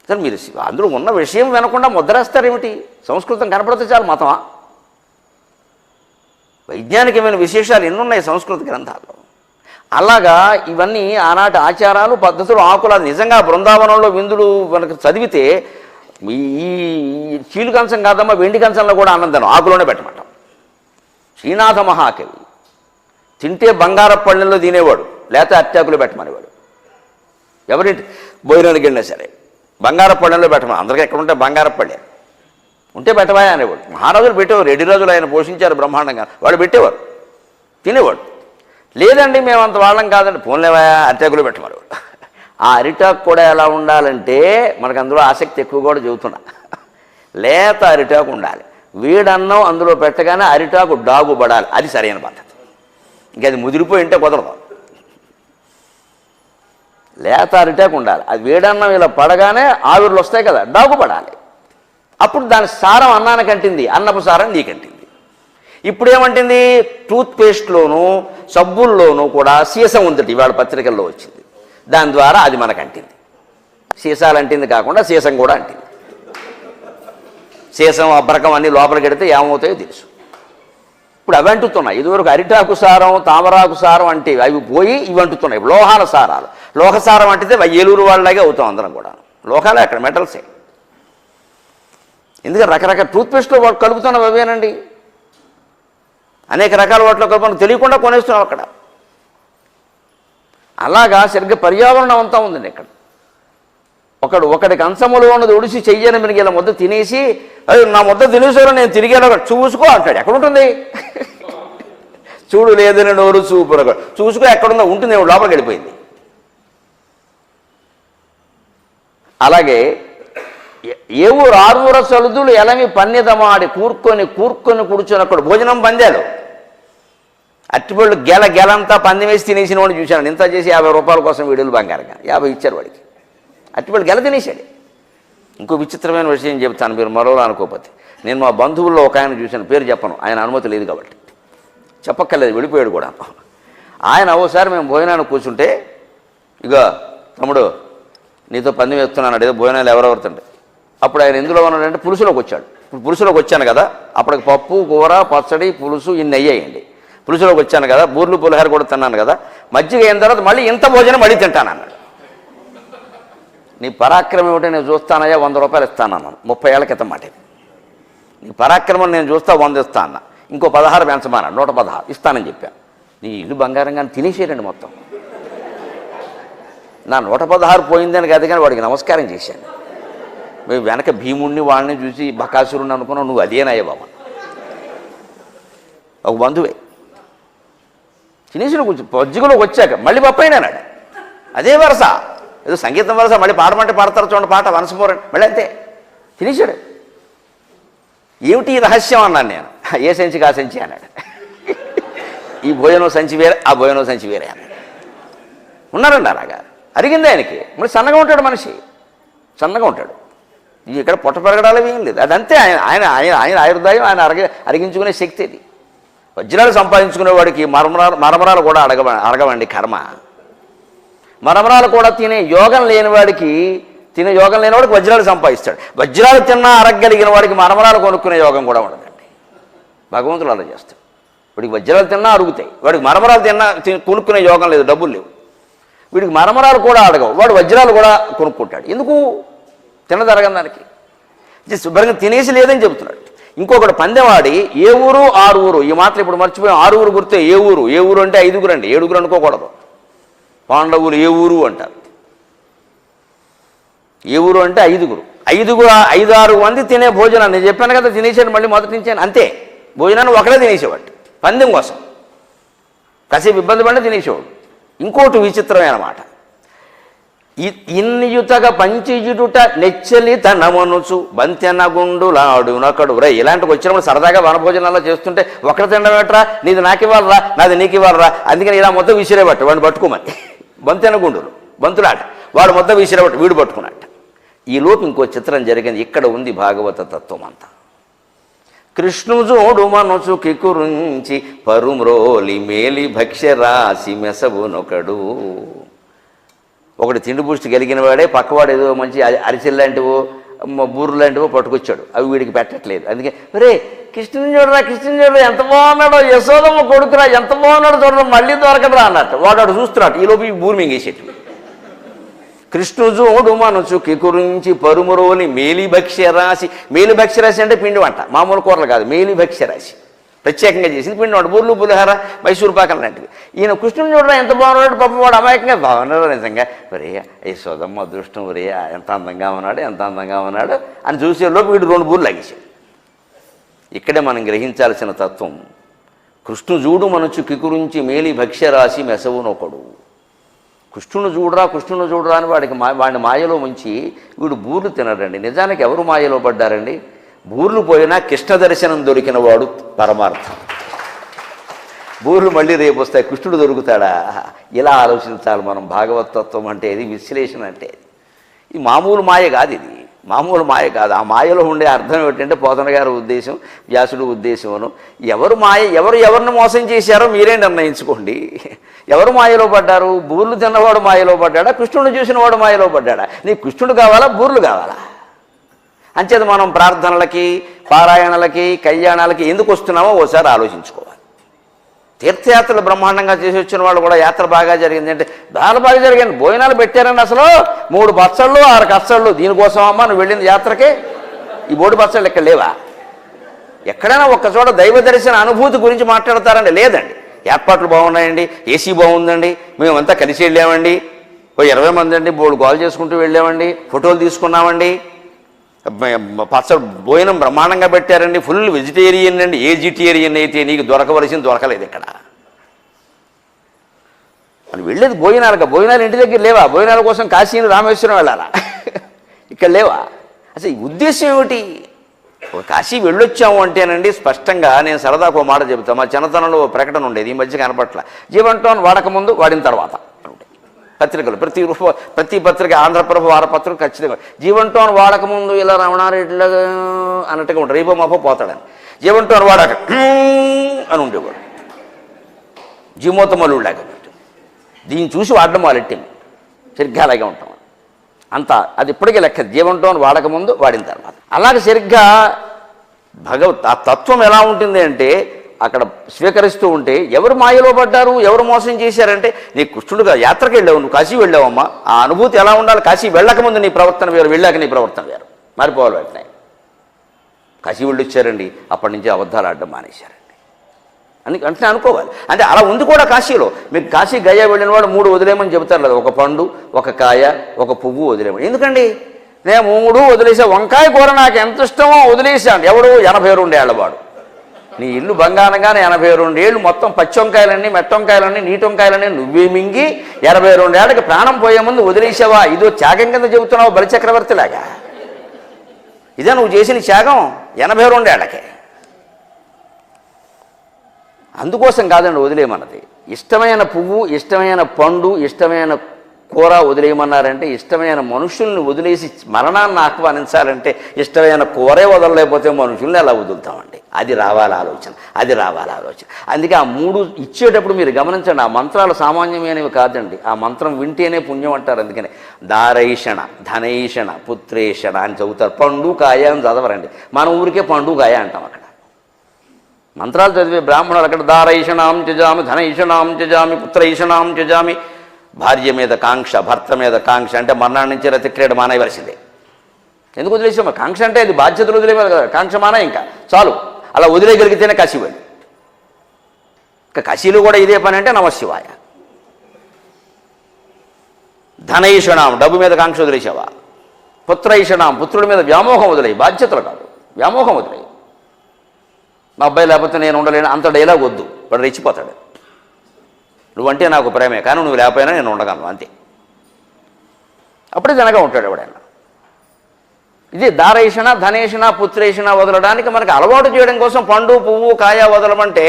సరే, మీరు అందులో ఉన్న విషయం వినకుండా ముద్రేస్తారేమిటి? సంస్కృతం కనపడితే చాలు మతమా? వైజ్ఞానికమైన విశేషాలు ఎన్నున్నాయి సంస్కృత గ్రంథాల్లో. అలాగా ఇవన్నీ ఆనాటి ఆచారాలు, పద్ధతులు, ఆకులు. నిజంగా బృందావనంలో విందులు మనకు చదివితే ఈ చీలు కంచం కాదమ్మా, వెండి కంచంలో కూడా ఆనందం ఆకులోనే పెట్టమంటాం. శ్రీనాథ మహాకవి తింటే బంగారపు పళ్ళెంలో తినేవాడు, లేకపోతే అట్టాకులు పెట్టమనేవాడు. ఎవరింటి భోజనానికి వెళ్ళినా సరే బంగారపు పళ్ళెంలో పెట్టమని. అందరికీ ఎక్కడ ఉంటే బంగారపు పళ్ళెం ఉంటే పెట్టవా అనేవాడు. మహారాజులు పెట్టేవారు, 7 రోజులు ఆయన పోషించారు బ్రహ్మాండంగా, వాడు పెట్టేవారు, తినేవాడు. లేదండి మేము అంత వాళ్ళం కాదండి, పోన్లేవా అరిటాకులు పెట్టమనేవాడు. ఆ అరిటాకు కూడా ఎలా ఉండాలంటే, మనకు అందులో ఆసక్తి ఎక్కువ కూడా చెబుతున్నా, లేత అరిటాకు ఉండాలి. వీడన్నం అందులో పెట్టగానే అరిటాకు డాగు పడాలి, అది సరైన పద్ధతి. ఇంకా అది ముదిరిపోయి ఉంటే కుదరదు. లేత అరిటాకు ఉండాలి, అది వేడన్నం ఇలా పడగానే ఆవిర్లు వస్తాయి కదా, డాగు పడాలి. అప్పుడు దాని సారం అన్నానికి అంటింది, అన్నపు సారం నీకంటింది. ఇప్పుడేమంటుంది? టూత్పేస్ట్లోనూ సబ్బుల్లోనూ కూడా సీసం ఉందట, ఇవాళ పత్రికల్లో వచ్చింది. దాని ద్వారా అది మనకు అంటింది. సీసాలు అంటింది కాకుండా సీసం కూడా అంటింది. సీసం అబ్రకం అన్నీ లోపలికి పెడితే ఏమవుతాయో తెలుసు. ఇప్పుడు అవి అంటుతున్నాయి. ఇదివరకు అరిటాకు సారం, తామరాకు సారం అంటే అవి పోయి ఇవి అంటుతున్నాయి. లోహాల సారాలు, లోహసారం అంటితే ఏలూరు వాళ్ళలాగే అవుతాం అందరం కూడా. లోహాలే అక్కడ, మెటల్సే. ఎందుకంటే రకరకాల టూత్పేస్ట్లో వాటి కలుపుతున్నాం అవేనండి, అనేక రకాల వాటిలో కలుపుకొని తెలియకుండా కొనేస్తున్నాం అక్కడ. అలాగా సరిగ్గా పర్యావరణం అంతా ఉందండి ఇక్కడ. ఒకడికి కంచములో ఉన్నది ఒడిసి చెయ్యని మీరు ఇలా ముద్ద తినేసి, అది నా ముద్ద తినేసారో నేను తిరిగేలా చూసుకో అంటాడు. ఎక్కడుంటుంది? చూడు లేదని నోరు చూపుర, చూసుకో ఎక్కడుందో ఉంటుంది, లోపలికి వెళ్ళిపోయింది. అలాగే ఏ ఊరు 6 సలుదులు ఎలమి పన్నెదమాడి కూర్కొని కూర్చున్నప్పుడు భోజనం పందాలు. అట్టిపళ్ళు గెలంతా పంది వేసి తినేసిన వాడిని చూశాను. ఇంత చేసి 50 రూపాయల కోసం వీడియోలు బంగారంగా 50 ఇచ్చారు వాడికి. అట్టిపళ్ళు గెల తినేసాడు. ఇంకో విచిత్రమైన విషయం చెప్తాను, మీరు మరోలా అనుకోకపోతే. నేను మా బంధువుల్లో ఒక ఆయన చూశాను, పేరు చెప్పను, ఆయన అనుమతి లేదు కాబట్టి చెప్పక్కర్లేదు, వెళ్ళిపోయాడు కూడా. ఆయన ఓసారి మేము భోజనానికి కూర్చుంటే, ఇగో తమ్ముడు నీతో పంది వేస్తున్నాను, ఏదో భోజనాలు ఎవరెవరుతుండే. అప్పుడు ఆయన ఎందులో ఉన్నాడంటే పులుసులోకి వచ్చాడు. ఇప్పుడు పులుసులోకి వచ్చాను కదా, అప్పటికి పప్పు, కూర, పచ్చడి, పులుసు ఇన్ని అయ్యాయండి. పులుసులోకి వచ్చాను కదా, బూర్లు పులిహార కూడా తిన్నాను కదా, మజ్జిగ అయిన తర్వాత మళ్ళీ ఇంత భోజనం మళ్ళీ తింటాను అన్నాడు. నీ పరాక్రమం ఏమిటో నేను చూస్తానయ్యా, 100 రూపాయలు ఇస్తానన్నాను. 30 ఏళ్ల క్రితం మాట. నీ పరాక్రమం నేను చూస్తా, 100 ఇస్తా అన్న. ఇంకో 16 పెంచమన్నా, 116 ఇస్తానని చెప్పాను. నీ ఇల్లు బంగారంగా తినేసేయండి మొత్తం. నా 116 పోయిందని కాదు, కానీ వాడికి నమస్కారం చేశాను. మేము వెనక భీముడిని వాళ్ళని చూసి బకాసురుని అనుకున్నావు, నువ్వు అదేనాయ్య బాబా. ఒక బంధువే తినేసి పజ్జిగలోకి వచ్చాక మళ్ళీ పప్పైనా అన్నాడు. అదే వరస, ఏదో సంగీతం వరస, మళ్ళీ పాడమంటే పాడతారు చూడండి పాట, వనసమోరండి, మళ్ళీ అంతే తినేసాడు. ఏమిటి రహస్యం అన్నాను నేను. ఏ సంచికి ఆ సంచి అన్నాడు. ఈ భోజనం సంచి వేరే, ఆ భోజనం సంచి వేరే అన్నాడు. ఉన్నారండి అలాగా. అరిగింది ఆయనకి. మరి సన్నగా ఉంటాడు మనిషి, సన్నగా ఉంటాడు. ఇక్కడ పొట్ట పెరగడాలు ఏం లేదు. అదంతే ఆయన ఆయన ఆయన ఆయుర్దాయం, ఆయన అరిగించుకునే శక్తి ఇది. వజ్రాలు సంపాదించుకునేవాడికి మరమరాలు కూడా అడగవండి కర్మ. మరమరాలు కూడా తినే యోగం లేనివాడికి, వజ్రాలు సంపాదిస్తాడు. వజ్రాలు తిన్నా అరగలిగిన వాడికి మరమరాలు కొనుక్కునే యోగం కూడా ఉండదండి. భగవంతుడు అలా చేస్తాడు. వాడికి వజ్రాలు తిన్నా అరుగుతాయి, వాడికి మరమరాలు కొనుక్కునే యోగం లేదు, డబ్బులు లేవు. వీడికి మరమరాలు కూడా అడగవు, వాడు వజ్రాలు కూడా కొనుక్కుంటాడు. ఎందుకు? తినదరగని దానికి. శుభ్రంగా తినేసి లేదని చెబుతున్నాడు. ఇంకొకటి పందెవాడి ఏ ఊరు 6 ఊరు, ఈ మాటలు ఇప్పుడు మర్చిపోయాం. 6 ఊరు గుర్తే ఏ ఊరు అంటే 5 అంటే 7 అనుకోకూడదు. పాండవులు ఏ ఊరు అంటారు. ఏ ఊరు అంటే ఐదుగురు 5-6 మంది తినే భోజనాన్ని నేను చెప్పాను కదా, తినేసాను మళ్ళీ మొదటి నుంచాను అంతే. భోజనాన్ని ఒకడే తినేసేవాడు పందెం కోసం, కాసేపు ఇబ్బంది పడినా తినేసేవాడు. ఇంకోటి విచిత్రమైన మాట, ఇన్యుతగా పంచియుట నెచ్చలి తనమనుచు బంతెనగుండులాడునకడు. రే ఇలాంటికి వచ్చినప్పుడు సరదాగా వనభోజనాల్లో చేస్తుంటే ఒకటి తినబెట్టరా, నీది నాకు ఇవ్వాలరా, నాది నీకు ఇవ్వాలరా, అందుకని ఇలా మొత్తం విసిరేబట్టు వాడిని పట్టుకోమని. బంతెనగుండులు బంతులాట, వాడు మొత్తం విసిరేబట్టు వీడు పట్టుకున్నట్ట. ఈ లోపు ఇంకో చిత్రం జరిగింది. ఇక్కడ ఉంది భాగవత తత్వం అంతా. కృష్ణుజోడు మనసు కికురుంచి పరుమ్రోలి మేలి భక్ష్యరాశి మెసవునొకడు. ఒకటి తిండి పుష్టి కలిగిన వాడే పక్కవాడు ఏదో మంచి అరిసెలు లాంటివో బూర్రు లాంటివో పట్టుకొచ్చాడు, అవి వీడికి పెట్టట్లేదు. అందుకే రే కృష్ణుని చూడరా ఎంత బాగున్నాడో, యశోదమ్మ కొడుకురా ఎంత బాగున్నాడో చూడరా, మళ్ళీ దొరకడరా అన్నట్టు వాడు చూస్తున్నాడు. ఈలోపు ఈ భూమి మింగేసేట్టు. కృష్ణుజోడు మనసు కికురించి పరుమురోని మేలిభక్ష్యరాశి. మేలిభక్ష్యరాశి అంటే పిండి వంట, మామూలు కూరలు కాదు, మేలిభక్ష్యరాశి ప్రత్యేకంగా చేసింది పిండి వంట, బూర్లు పులిహార మైసూరు పాకం లాంటివి. ఈయన కృష్ణుని చూడడం ఎంత బాగున్నాడు, పాపం వాడు అమాయకంగా బాగున్నాడు నిజంగా, ఒరే యశోదమ్మ అదృష్టం, ఒరే ఎంత అందంగా ఉన్నాడు అని చూసేలోపు వీడు 2 బూర్లు లాగేశాడు. ఇక్కడే మనం గ్రహించాల్సిన తత్వం, కృష్ణుజూడు మనసు కికురించి మేలి భక్ష్యరాశి మెసవునొకడు. కృష్ణుని చూడరా అని వాడిని మాయలో ముంచి వీడు బూర్లు తినడండి. నిజానికి ఎవరు మాయలో పడ్డారండి? బూర్లు పోయినా కృష్ణ దర్శనం దొరికిన వాడు పరమార్థం. బూర్లు మళ్ళీ రేపు వస్తాయి, కృష్ణుడు దొరుకుతాడా? ఇలా ఆలోచించాలి మనం. భాగవతత్వం అంటే ఇది, విశ్లేషణ అంటే ఇది మామూలు మాయ కాదు, ఇది మామూలు మాయ కాదు. ఆ మాయలో ఉండే అర్థం ఏమిటంటే పోతన గారి ఉద్దేశం, వ్యాసుడు ఉద్దేశమును, ఎవరు మాయ ఎవరిని మోసం చేశారో మీరే నిర్ణయించుకోండి. ఎవరు మాయలో పడ్డారు? బూర్లు తిన్నవాడు మాయలో పడ్డాడా, కృష్ణుడు చూసిన వాడు మాయలో పడ్డాడా? నీకు కృష్ణుడు కావాలా, బూర్లు కావాలా? అంచేత మనం ప్రార్థనలకి, పారాయణలకి, కళ్యాణాలకి ఎందుకు వస్తున్నామో ఓసారి ఆలోచించుకోవాలి. తీర్థయాత్రలు బ్రహ్మాండంగా చేసి వచ్చిన వాళ్ళు కూడా యాత్ర బాగా జరిగింది అంటే చాలా బాగా జరిగింది. భోజనాలు పెట్టారండి, అసలు 3 బచ్చళ్ళు 6 కచ్చళ్ళు. దీనికోసం అమ్మా నువ్వు వెళ్ళింది యాత్రకే? ఈ 3 బచ్చళ్ళు ఇక్కడ లేవా? ఎక్కడైనా ఒక్కచోట దైవ దర్శన అనుభూతి గురించి మాట్లాడతారండి? లేదండి. ఏర్పాట్లు బాగున్నాయండి, ఏసీ బాగుందండి, మేమంతా కలిసి వెళ్ళామండి, 20 మంది అండి, బోర్డు కాల్ చేసుకుంటూ వెళ్ళామండి, ఫోటోలు తీసుకున్నామండి, భోజనం బ్రహ్మాండంగా పెట్టారండి, ఫుల్ వెజిటేరియన్ అండి. ఏ జిటేరియన్ అయితే నీకు దొరకవలసింది దొరకలేదు ఇక్కడ. మనం వెళ్ళేది భోజనాలు ఇంటి దగ్గర లేవా? భోజనాల కోసం కాశీని రామేశ్వరం వెళ్ళాలా? ఇక్కడ లేవా? అసలు ఈ ఉద్దేశం ఏమిటి? కాశీ వెళ్ళొచ్చాము అంటేనండి స్పష్టంగా నేను సరదాకు మాట చెబుతాను. మా చిన్నతనంలో ప్రకటన ఉండేది, ఈ మధ్య కనపట్ల. జీవన్ వాడక ముందు వాడిన తర్వాత పత్రికలు, ప్రతి పత్రిక, ఆంధ్రప్రభ వారపత్రిక ఖచ్చితంగా జీవన్ వాడకముందు ఇలా రమణారెడ్డిలో అన్నట్టుగా ఉంటారు, రేపో మాపో పోతాడని. జీవన్ వాడాక అని ఉండేవాడు, జీమోతమల్లుడు లాగా. దీన్ని చూసి వాడడం వాళ్ళెట్టింది, సరిగ్గా అలాగే ఉంటాం అంత. అది ఇప్పటికీ లెక్క, జీవన్ వాడకముందు వాడిన తర్వాత. అలాగే సరిగ్గా ఆ తత్వం ఎలా ఉంటుంది అంటే అక్కడ స్వీకరిస్తూ ఉంటే ఎవరు మాయలో పడ్డారు, ఎవరు మోసం చేశారంటే నీ కృష్ణుడుగా యాత్రకు వెళ్ళావు, నువ్వు కాశీ వెళ్ళావమ్మా, ఆ అనుభూతి ఎలా ఉండాలి? కాశీ వెళ్ళకముందు నీ ప్రవర్తన వేరు, వెళ్ళాక నీ ప్రవర్తన వేరు, మారిపోవాలి. వెంటనే కాశీ వెళ్ళొచ్చారండి, అప్పటి నుంచి అబద్ధాలు ఆడడం మానేశారండి అని అంటే అనుకోవాలి. అంటే అలా ఉంది కూడా కాశీలో. మీకు కాశీ గయా వెళ్ళిన వాడు 3 వదిలేమని చెబుతారు కదా, ఒక పండు, ఒక కాయ, ఒక పువ్వు వదిలేమని. ఎందుకండి? నేను 3 వదిలేసా. వంకాయ కూర నాకు ఎంత ఇష్టమో వదిలేసాను. ఎవడు? 82 ఏళ్ల వాడు. నీ ఇల్లు బంగారంగానే 82 ఏళ్ళు మొత్తం పచ్చి వంకాయలన్నీ, మెట్ట వంకాయలన్నీ, నీటి వంకాయలన్నీ నువ్వే మింగి 82 ఏళ్ళకి ప్రాణం పోయే ముందు వదిలేసావా? ఇదో త్యాగం కింద చెబుతున్నావు బలిచక్రవర్తిలాగా. ఇదే నువ్వు చేసిన త్యాగం 82 ఏళ్ళకే. అందుకోసం కాదండి వదిలేయమన్నది. ఇష్టమైన పువ్వు, ఇష్టమైన పండు, ఇష్టమైన కూర వదిలేయమన్నారంటే ఇష్టమైన మనుషుల్ని వదిలేసి మరణాన్ని ఆహ్వానించాలంటే ఇష్టమైన కూరే వదలలేకపోతే మనుషుల్ని ఎలా వదులుతామండి? అది రావాలి ఆలోచన. అందుకే ఆ 3 ఇచ్చేటప్పుడు మీరు గమనించండి, ఆ మంత్రాలు సామాన్యమైనవి కాదండి. ఆ మంత్రం వింటేనే పుణ్యం అంటారు. అందుకని దారైషణ, ధనైషణ, పుత్రేషణ అని చదువుతారు. పండు కాయ అని చదవరండి. మన ఊరికే పండు కాయ అంటాం. అక్కడ మంత్రాలు చదివే బ్రాహ్మణులు అక్కడ దారైషణాం త్యజామి, ధనైషణాం త్యజామి, పుత్రైషణాం త్యజామి. భార్య మీద కాంక్ష, భర్త మీద కాంక్ష అంటే మర్నాడు నుంచి రతిక్రీడ మానేయవలసిందే. ఎందుకు వదిలేసాము? కాంక్ష అంటే అది బాధ్యతలు వదిలేవాలి కదా, కాంక్ష మానే ఇంకా చాలు. అలా వదిలేయగలిగితేనే కాశీ వెళ్ళి. ఇంకా కాశీలో కూడా ఇదే పని అంటే నమశివాయ. ధనైషణం, డబ్బు మీద కాంక్ష వదిలేసావా? పుత్రైషణం, పుత్రుడి మీద వ్యామోహం వదిలేయి, బాధ్యతలు కాదు వ్యామోహం వదిలేయి. మా అబ్బాయి లేకపోతే నేను ఉండలేను అంత డైలాగ్ వద్దు, వాడు రెచ్చిపోతాడు. నువ్వంటే నాకు ప్రేమే, కానీ నువ్వు లేకపోయినా నేను ఉండగలను అంతే. అప్పుడే జనగా ఉంటాడు ఎవడైనా. ఇది దారైషణ, ధనేషణ, పుత్రేషణ వదలడానికి మనకు అలవాటు చేయడం కోసం పండు పువ్వు కాయ వదలమంటే,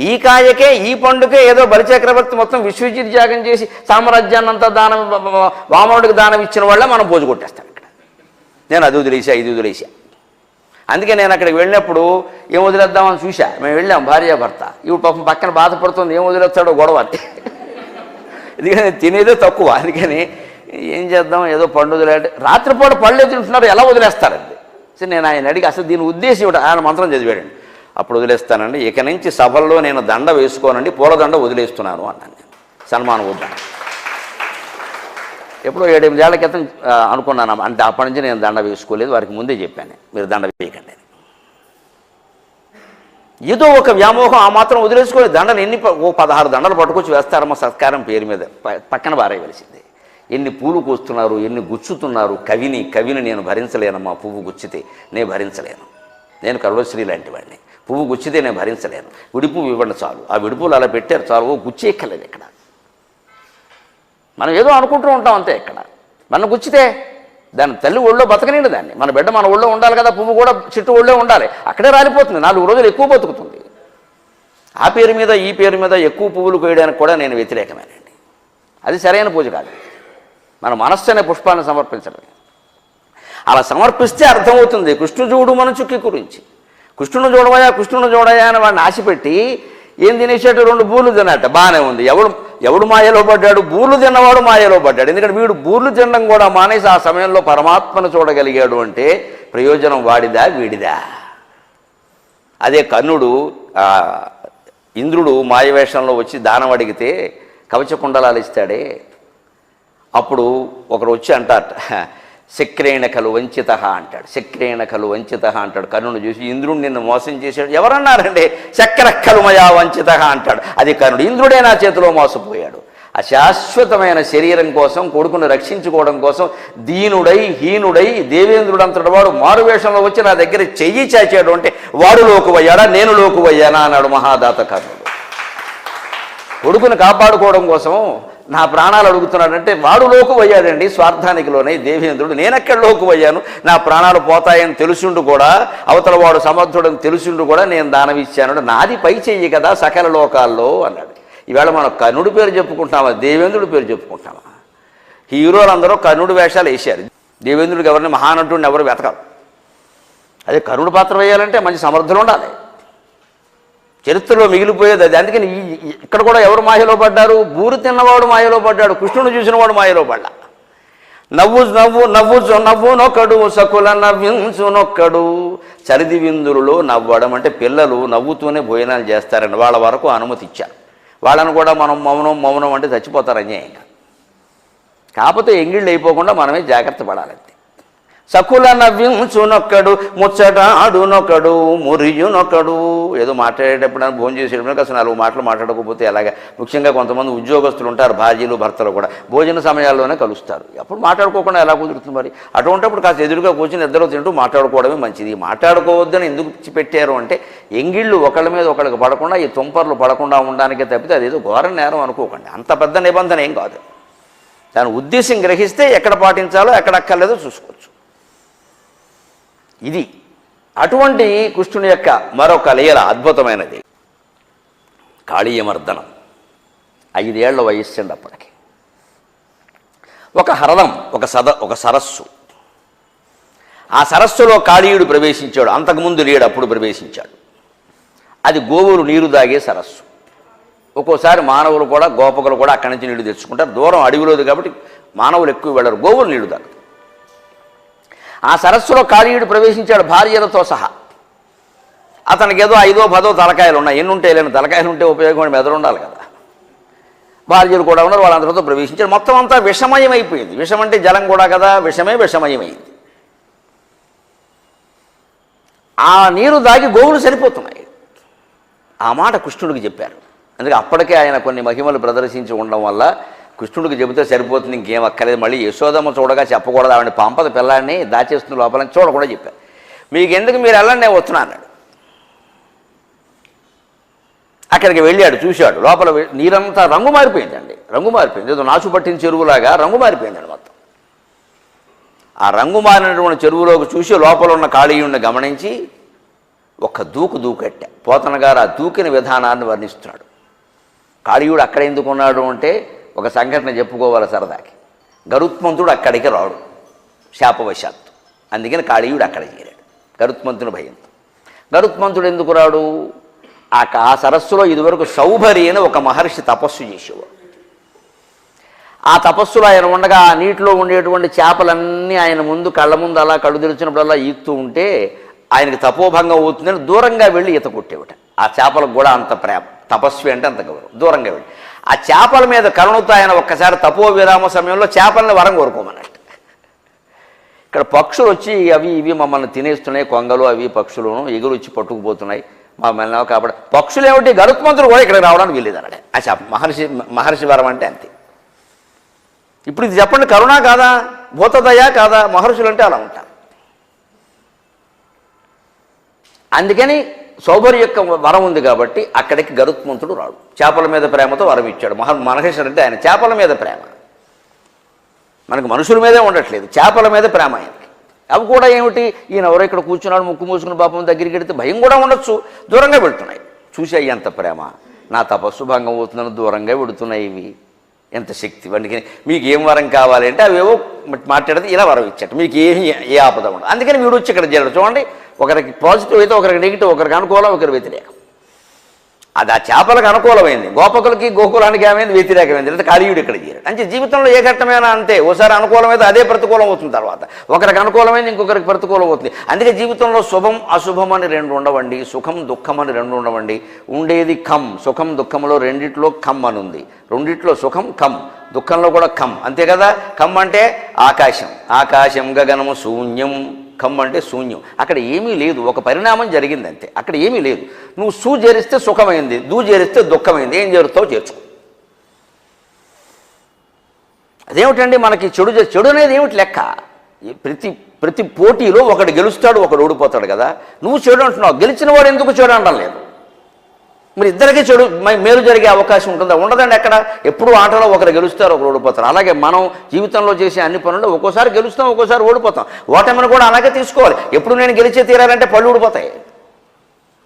ఈ కాయకే ఈ పండుకే ఏదో బలిచక్రవర్తి మొత్తం విశ్వజిత్ త్యాగం చేసి సామ్రాజ్యాన్ని అంతా దానం, వామనుడికి దానం ఇచ్చిన వాళ్ళే మనం పోజు కొట్టేస్తాం ఇక్కడ. నేను అది వదిలేసా ఇది వదిలేసా. అందుకే నేను అక్కడికి వెళ్ళినప్పుడు ఏం వదిలేద్దామని చూసా. మేము వెళ్ళాం భార్యాభర్త. ఇప్పుడు పాపం పక్కన బాధపడుతుంది, ఏం వదిలేస్తాడో గొడవ అని. ఎందుకని తినేదే తక్కువ. అందుకని ఏం చేద్దాం, ఏదో పండు వదిలేంటే రాత్రిపూట పళ్ళు తింటున్నారు, ఎలా వదిలేస్తారండి? సరే నేను ఆయన అడిగి అసలు దీని ఉద్దేశం ఇవ్వడం, ఆయన మంత్రం చదివాడండి. అప్పుడు వదిలేస్తానండి, ఇక నుంచి సభల్లో నేను దండ వేసుకోనండి, పూలదండ వదిలేస్తున్నాను అన్నాను. నేను సన్మానం వద్దాను. ఎప్పుడో 7-8 ఏళ్ల క్రితం అనుకున్నాను. అంటే అప్పటి నుంచి నేను దండ వేసుకోలేదు, వారికి ముందే చెప్పాను మీరు దండ వేయకండి అని. ఏదో ఒక వ్యామోహం ఆ మాత్రం వదిలేసుకోలేదు. దండలు ఎన్ని 16 దండలు పట్టుకొచ్చి వేస్తారమ్మా సత్కారం పేరు మీద, పక్కన పారేయవలసిందే. ఎన్ని పూలు కూస్తున్నారు, ఎన్ని గుచ్చుతున్నారు. కవిని నేను భరించలేనమ్మా, పువ్వు గుచ్చితే నేను భరించలేను. నేను కరుణశ్రీ లాంటి వాడిని, పువ్వు గుచ్చితే నేను భరించలేను. విడిపువ్వు ఇవ్వండి చాలు. ఆ విడిపులు అలా పెట్టారు చాలు, గుచ్చి ఎక్కలేదు ఇక్కడ. మనం ఏదో అనుకుంటూ ఉంటాం అంతే. ఇక్కడ మన గుచ్చితే దాని తల్లి ఒళ్ళో బతకనిండి దాన్ని. మన బిడ్డ మన ఒళ్ళో ఉండాలి కదా, పువ్వు కూడా చెట్టు ఒళ్ళో ఉండాలి. అక్కడే రాలిపోతుంది, 4 రోజులు ఎక్కువ బతుకుతుంది. ఆ పేరు మీద ఈ పేరు మీద ఎక్కువ పువ్వులు కోయడానికి కూడా నేను వ్యతిరేకమేనండి. అది సరైన పూజ కాదు. మన మనస్సు అనే పుష్పాన్ని సమర్పించడం. అలా సమర్పిస్తే అర్థమవుతుంది కృష్ణుడు చూడు మన చుక్కి గురించి. కృష్ణుని చూడవయా అని వాడిని ఆశపెట్టి ఏం తినేసేట 2 బూర్లు తిన్నట్ట, బాగానే ఉంది. ఎవడు మాయలో పడ్డాడు? బూర్లు తిన్నవాడు మాయలో పడ్డాడు. ఎందుకంటే వీడు బూర్లు తినడం కూడా మానేసి ఆ సమయంలో పరమాత్మను చూడగలిగాడు అంటే ప్రయోజనం వాడిదా వీడిదా? అదే కర్ణుడు ఇంద్రుడు మాయవేషంలో వచ్చి దానం అడిగితే కవచకుండలాలు ఇస్తాడే, అప్పుడు ఒకరు వచ్చి అంటారట, శక్రేణ ఖలు వంచిత అంటాడు. శక్రేణ ఖలు వంచిత అంటాడు. కర్ణుడు చూసి ఇంద్రుడు నిన్ను మోసం చేశాడు. ఎవరన్నారండి? శక్రఖలు మయా వంచిత అంటాడు. అది కర్ణుడు. ఇంద్రుడే నా చేతిలో మోసపోయాడు. అశాశ్వతమైన శరీరం కోసం, కొడుకును రక్షించుకోవడం కోసం దీనుడై హీనుడై దేవేంద్రుడు అంతటి వాడు మారువేషంలో వచ్చి నా దగ్గర చెయ్యి చాచాడు అంటే వాడు లోకువయ్యాడా నేను లోకువయ్యానా అన్నాడు మహాదాత కర్ణుడు. కొడుకును కాపాడుకోవడం కోసం నా ప్రాణాలు అడుగుతున్నాడంటే వాడు లోకువయ్యాడండి స్వార్థానికి లోనే దేవేంద్రుడు. నేనెక్కడ లోకువయ్యాను? నా ప్రాణాలు పోతాయని తెలుసుండు కూడా, అవతల వాడు సమర్థుడని తెలుసుండు కూడా నేను దానం ఇచ్చాను. నాది పై చెయ్యి కదా సకల లోకాల్లో అన్నాడు. ఈవేళ మనం కర్ణుడి పేరు చెప్పుకుంటామా, దేవేంద్రుడి పేరు చెప్పుకుంటామా? హీరోలందరూ కర్ణుడి వేషాలు వేశారు. దేవేంద్రుడికి ఎవరిని మహానటుడిని ఎవరు వెతకరు. అదే కర్ణుడి పాత్ర వేయాలంటే మంచి సమర్థులు ఉండాలి. చరిత్రలో మిగిలిపోయేది అది. అందుకని ఇక్కడ కూడా ఎవరు మాయలో పడ్డారు? బూరు తిన్నవాడు మాయలో పడ్డాడు, కృష్ణుడు చూసినవాడు మాయలో పడ్డా. నవ్వునొక్కడు సకుల నవ్వించునొక్కడు. చరిది విందులలో నవ్వడం అంటే పిల్లలు నవ్వుతూనే భోజనాలు చేస్తారండి. వాళ్ళ వరకు అనుమతి ఇచ్చారు. వాళ్ళని కూడా మనం మౌనం అంటే చచ్చిపోతారు అన్యాయంగా. కాకపోతే ఎంగిళ్ళు అయిపోకుండా మనమే జాగ్రత్త పడాలంతే. సకుల నవ్వించునొక్కడు ముచ్చటాడునొక్కడు మురియునొక్కడు. ఏదో మాట్లాడేటప్పుడు భోజనం చేసేటప్పుడు అసలు 4 మాటలు మాట్లాడకపోతే ఎలాగా? ముఖ్యంగా కొంతమంది ఉద్యోగస్తులు ఉంటారు, భార్యలు భర్తలు కూడా భోజన సమయాల్లోనే కలుస్తారు. అప్పుడు మాట్లాడుకోకుండా ఎలా కుదురుతుంది మరి? అటువంటిప్పుడు కాస్త ఎదురుగా కూర్చొని ఇద్దరు తింటూ మాట్లాడుకోవడమే మంచిది. మాట్లాడుకోవద్దని ఎందుకు పెట్టారు అంటే ఎంగిళ్ళు ఒకళ్ళ మీద ఒకళ్ళకి పడకుండా, ఈ తుంపర్లు పడకుండా ఉండడానికే తప్పితే అదేదో ఘోర నేరం అనుకోకండి. అంత పెద్ద నిబంధన ఏం కాదు. దాని ఉద్దేశం గ్రహిస్తే ఎక్కడ పాటించాలో ఎక్కడ అక్కర్లేదో చూసుకోవచ్చు. ఇది అటువంటి కృష్ణుని యొక్క మరొక లీల అద్భుతమైనది. కాళీయమర్దనం. 5 ఏళ్ల వయస్సు అప్పటికి. ఒక హరదం, ఒక సరస్సు. ఆ సరస్సులో కాళీయుడు ప్రవేశించాడు. అంతకుముందు లేడు, అప్పుడు ప్రవేశించాడు. అది గోవులు నీరు దాగే సరస్సు. ఒక్కోసారి మానవులు కూడా గోపకులు కూడా అక్కడి నుంచి నీళ్లు తెచ్చుకుంటారు. దూరం అడవిలోది కాబట్టి మానవులు ఎక్కువ వెళ్ళరు, గోవులు నీళ్లు తాగుతారు. ఆ సరస్సులో కాళీయుడు ప్రవేశించాడు భార్యలతో సహా. అతనికి ఏదో 5 10 తలకాయలు ఉన్నాయి. ఎన్ని ఉంటే లేని తలకాయలు ఉంటే ఉపయోగం మెదడు ఉండాలి కదా. భార్యలు కూడా ఉన్నారు. వాళ్ళందరితో ప్రవేశించాడు. మొత్తం అంతా విషమయమైపోయింది. విషం అంటే జలం కూడా కదా, విషమయమైంది. ఆ నీరు దాగి గోవులు సరిపోతున్నాయి. ఆ మాట కృష్ణుడికి చెప్పారు. అందుకే అప్పటికే ఆయన కొన్ని మహిమలు ప్రదర్శించి ఉండడం వల్ల కృష్ణుడికి చెబితే సరిపోతుంది, ఇంకేం అక్కర్లేదు. మళ్ళీ యశోదమ్మ చూడగా చెప్పకూడదు, ఆవిడ పంపద పిల్లాడిని దాచేస్తుంది లోపలని చూడకూడదు చెప్పారు. మీకు ఎందుకు, మీరు వెళ్ళండి, నేను వస్తున్నా అన్నాడు. అక్కడికి వెళ్ళాడు, చూశాడు. లోపల నీరంతా రంగు మారిపోయిందండి, రంగు మారిపోయింది. ఏదో నాచు పట్టిన చెరువులాగా రంగు మారిపోయిందండి మొత్తం. ఆ రంగు మారినటువంటి చెరువులోకి చూసి లోపల ఉన్న కాళీయుడిని గమనించి ఒక్క దూకట్ట. పోతన గారు ఆ దూకిన విధానాన్ని వర్ణిస్తున్నాడు. కాళీయుడు అక్కడ ఎందుకు ఉన్నాడు అంటే ఒక సంఘటన చెప్పుకోవాలి సరదాకి. గరుత్మంతుడు అక్కడికి రాడు శాపవశాత్తు, అందుకని కాళీయుడు అక్కడ చేరాడు గరుత్మంతుని భయంతో. గరుత్మంతుడు ఎందుకు రాడు? ఆ సరస్సులో ఇదివరకు సౌభరి అని ఒక మహర్షి తపస్సు చేసేవాడు. ఆ తపస్సులో ఆయన ఉండగా ఆ నీటిలో ఉండేటువంటి చేపలన్నీ ఆయన ముందు కళ్ళ ముందు అలా కళ్ళు తెరిచినప్పుడల్లా ఈదుతూ ఉంటే ఆయనకి తపోభంగం అవుతుందని దూరంగా వెళ్ళి ఈత కొట్టేవిట. ఆ చేపలకు కూడా అంత ప్రేమ, తపస్వి అంటే అంత గౌరవం. దూరంగా వెళ్ళి ఆ చేపల మీద కరుణతో ఆయన ఒక్కసారి తపో విరామ సమయంలో చేపలని వరం కోరుకోమన్నట్టు. ఇక్కడ పక్షులు వచ్చి అవి ఇవి మమ్మల్ని తినేస్తున్నాయి, కొంగలు అవి పక్షులను ఎగురు వచ్చి పట్టుకుపోతున్నాయి మమ్మల్ని కాబట్టి పక్షులు ఏమిటి, గరుత్మంతుడు కూడా ఇక్కడికి రావడానికి వెళ్ళేదన్నాడు. ఆ చేప మహర్షి వరం అంటే అంతే. ఇప్పుడు ఇది చెప్పండి, కరుణ కాదా, భూతదయ కాదా? మహర్షులు అంటే అలా ఉంటారు. అందుకని సౌభరి యొక్క వరం ఉంది కాబట్టి అక్కడికి గరుత్మంతుడు రాడు. చేపల మీద ప్రేమతో వరం ఇచ్చాడు. మహర్షి అంటే ఆయన చేపల మీద ప్రేమ, మనకు మనుషుల మీదే ఉండట్లేదు, చేపల మీద ప్రేమ ఆయనకి. అవి కూడా ఏమిటి, ఈయన ఎవరో ఇక్కడ కూర్చున్నాడు ముక్కు మూసుకుని పాపం దగ్గరికి వెడితే భయం కూడా ఉండొచ్చు, దూరంగా వెళుతున్నాయి. చూసాయి ఎంత ప్రేమ, నా తపస్సు భంగం అవుతుందని దూరంగా వెడుతున్నాయి ఇవి. ఎంత శక్తి వాడికి. మీకు ఏం వరం కావాలి అంటే అవేవో మాట్లాడితే ఇలా వరం ఇచ్చాడు, మీకు ఏ ఆపద ఉండదు. అందుకని వీడు వచ్చి ఇక్కడ చేరాడు. చూడండి, ఒకరికి పాజిటివ్ అయితే ఒకరికి నెగిటివ్, ఒకరికి అనుకూలం ఒకరికి వ్యతిరేకం. అది ఆ చేపలకు అనుకూలమైంది, గోపకులకి గోకులానికి ఏమైంది వ్యతిరేకమైంది. లేదా కాళీయుడు ఇక్కడ చేరాడు. అంటే జీవితంలో ఏ ఘట్టమైనా అంతే, ఓసారి అనుకూలమైతే అదే ప్రతికూలం అవుతుంది, తర్వాత ఒకరికి అనుకూలమైంది ఇంకొకరికి ప్రతికూలం అవుతుంది. అందుకే జీవితంలో శుభం అశుభం అని రెండు ఉండవండి, సుఖం దుఃఖం అని రెండు ఉండవండి. ఉండేది ఖం, సుఖం దుఃఖంలో రెండిట్లో ఖం అని ఉంది. రెండిట్లో సుఖం ఖం, దుఃఖంలో కూడా ఖం, అంతే కదా. ఖం అంటే ఆకాశం, ఆకాశం గగనము శూన్యం. ఖం అంటే శూన్యం, అక్కడ ఏమీ లేదు, ఒక పరిణామం జరిగింది అంతే, అక్కడ ఏమీ లేదు. నువ్వు సూ చేరిస్తే సుఖమైంది, దూ చేరిస్తే దుఃఖమైంది, ఏం చేరుతావు చేర్చుకో. అదేమిటండి మనకి చెడు అనేది ఏమిటి లెక్క? ప్రతి పోటీలో ఒకడు గెలుస్తాడు, ఒకడు ఓడిపోతాడు కదా. నువ్వు చెడు అంటున్నావు, గెలిచిన వాడు ఎందుకు చెడు అనడం లేదు? మరి ఇద్దరికీ చెడు మేలు జరిగే అవకాశం ఉంటుందా? ఉండదండి. ఎక్కడ ఎప్పుడు ఆటలో ఒకరు గెలుస్తారు, ఒకరు ఓడిపోతారు. అలాగే మనం జీవితంలో చేసే అన్ని పనుల్లో ఒక్కోసారి గెలుస్తాం, ఒక్కోసారి ఓడిపోతాం. ఓటమిని కూడా అలాగే తీసుకోవాలి. ఎప్పుడు నేను గెలిచే తీరాలంటే పళ్ళు ఊడిపోతాయి.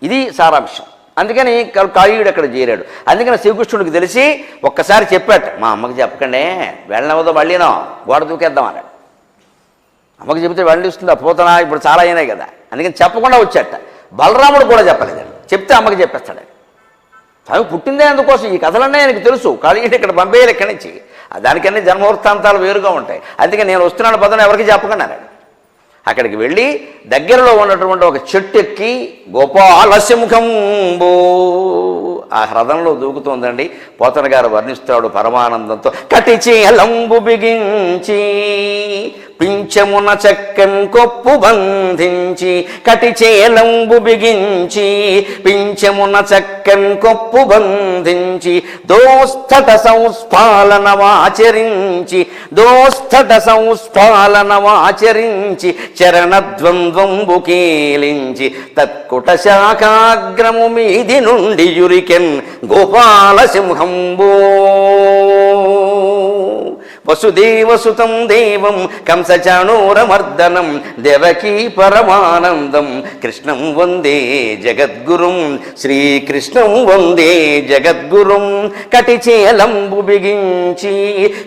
ఇది సారాంశం. అందుకని కాళీయుడు అక్కడ చేరాడు. అందుకని శ్రీకృష్ణుడికి తెలిసి ఒక్కసారి చెప్పాట, మా అమ్మకి చెప్పకండి, వెళ్ళనవదో మళ్ళీనో గోడ దూకేద్దాం అన్నాడు. అమ్మకి చెబితే వెళ్ళిస్తుందా పోతనా, ఇప్పుడు చాలా అయినాయి కదా. అందుకని చెప్పకుండా వచ్చాట. బలరాముడు కూడా చెప్పలేదండి, చెప్తే అమ్మకి చెప్పేస్తాడు. అవి పుట్టిందే అందుకోసం, ఈ కథలన్నీ ఆయనకు తెలుసు. కాళీయుడు ఇక్కడ పంపేయాలి ఇక్కడి నుంచి, దానికన్నీ జన్మవృత్తాంతాలు వేరుగా ఉంటాయి. అందుకే నేను వస్తున్నాను పదం ఎవరికి చెప్పకుండా అన్నాడు. అక్కడికి వెళ్ళి దగ్గరలో ఉన్నటువంటి ఒక చెట్టు ఎక్కి గోపాలసింహంబో ఆ హ్రదంలో దూకుతోందండి. పోతన గారు వర్ణిస్తాడు పరమానందంతో. కటిచేలంబు బిగించి పింఛమున చక్కన్ కొప్పు బంధించి, కటిచేలంబు బిగించి పింఛమున చక్కన్ కొప్పు బంధించి, దోస్థట సంస్ఫాలనమాచరించి చరణద్వంద్వంబు కీలించి తత్కుట శాఖాగ్రము మీది నుండి యురికెన్ గోపాలసింహంబో. వసుదేవసుతం దేవం కంసచాణూరమర్దనం దేవకీ పరమానందం కృష్ణం వందే జగద్గురుం శ్రీకృష్ణం వందే జగద్గురుం. కటిచేలంబు బిగించి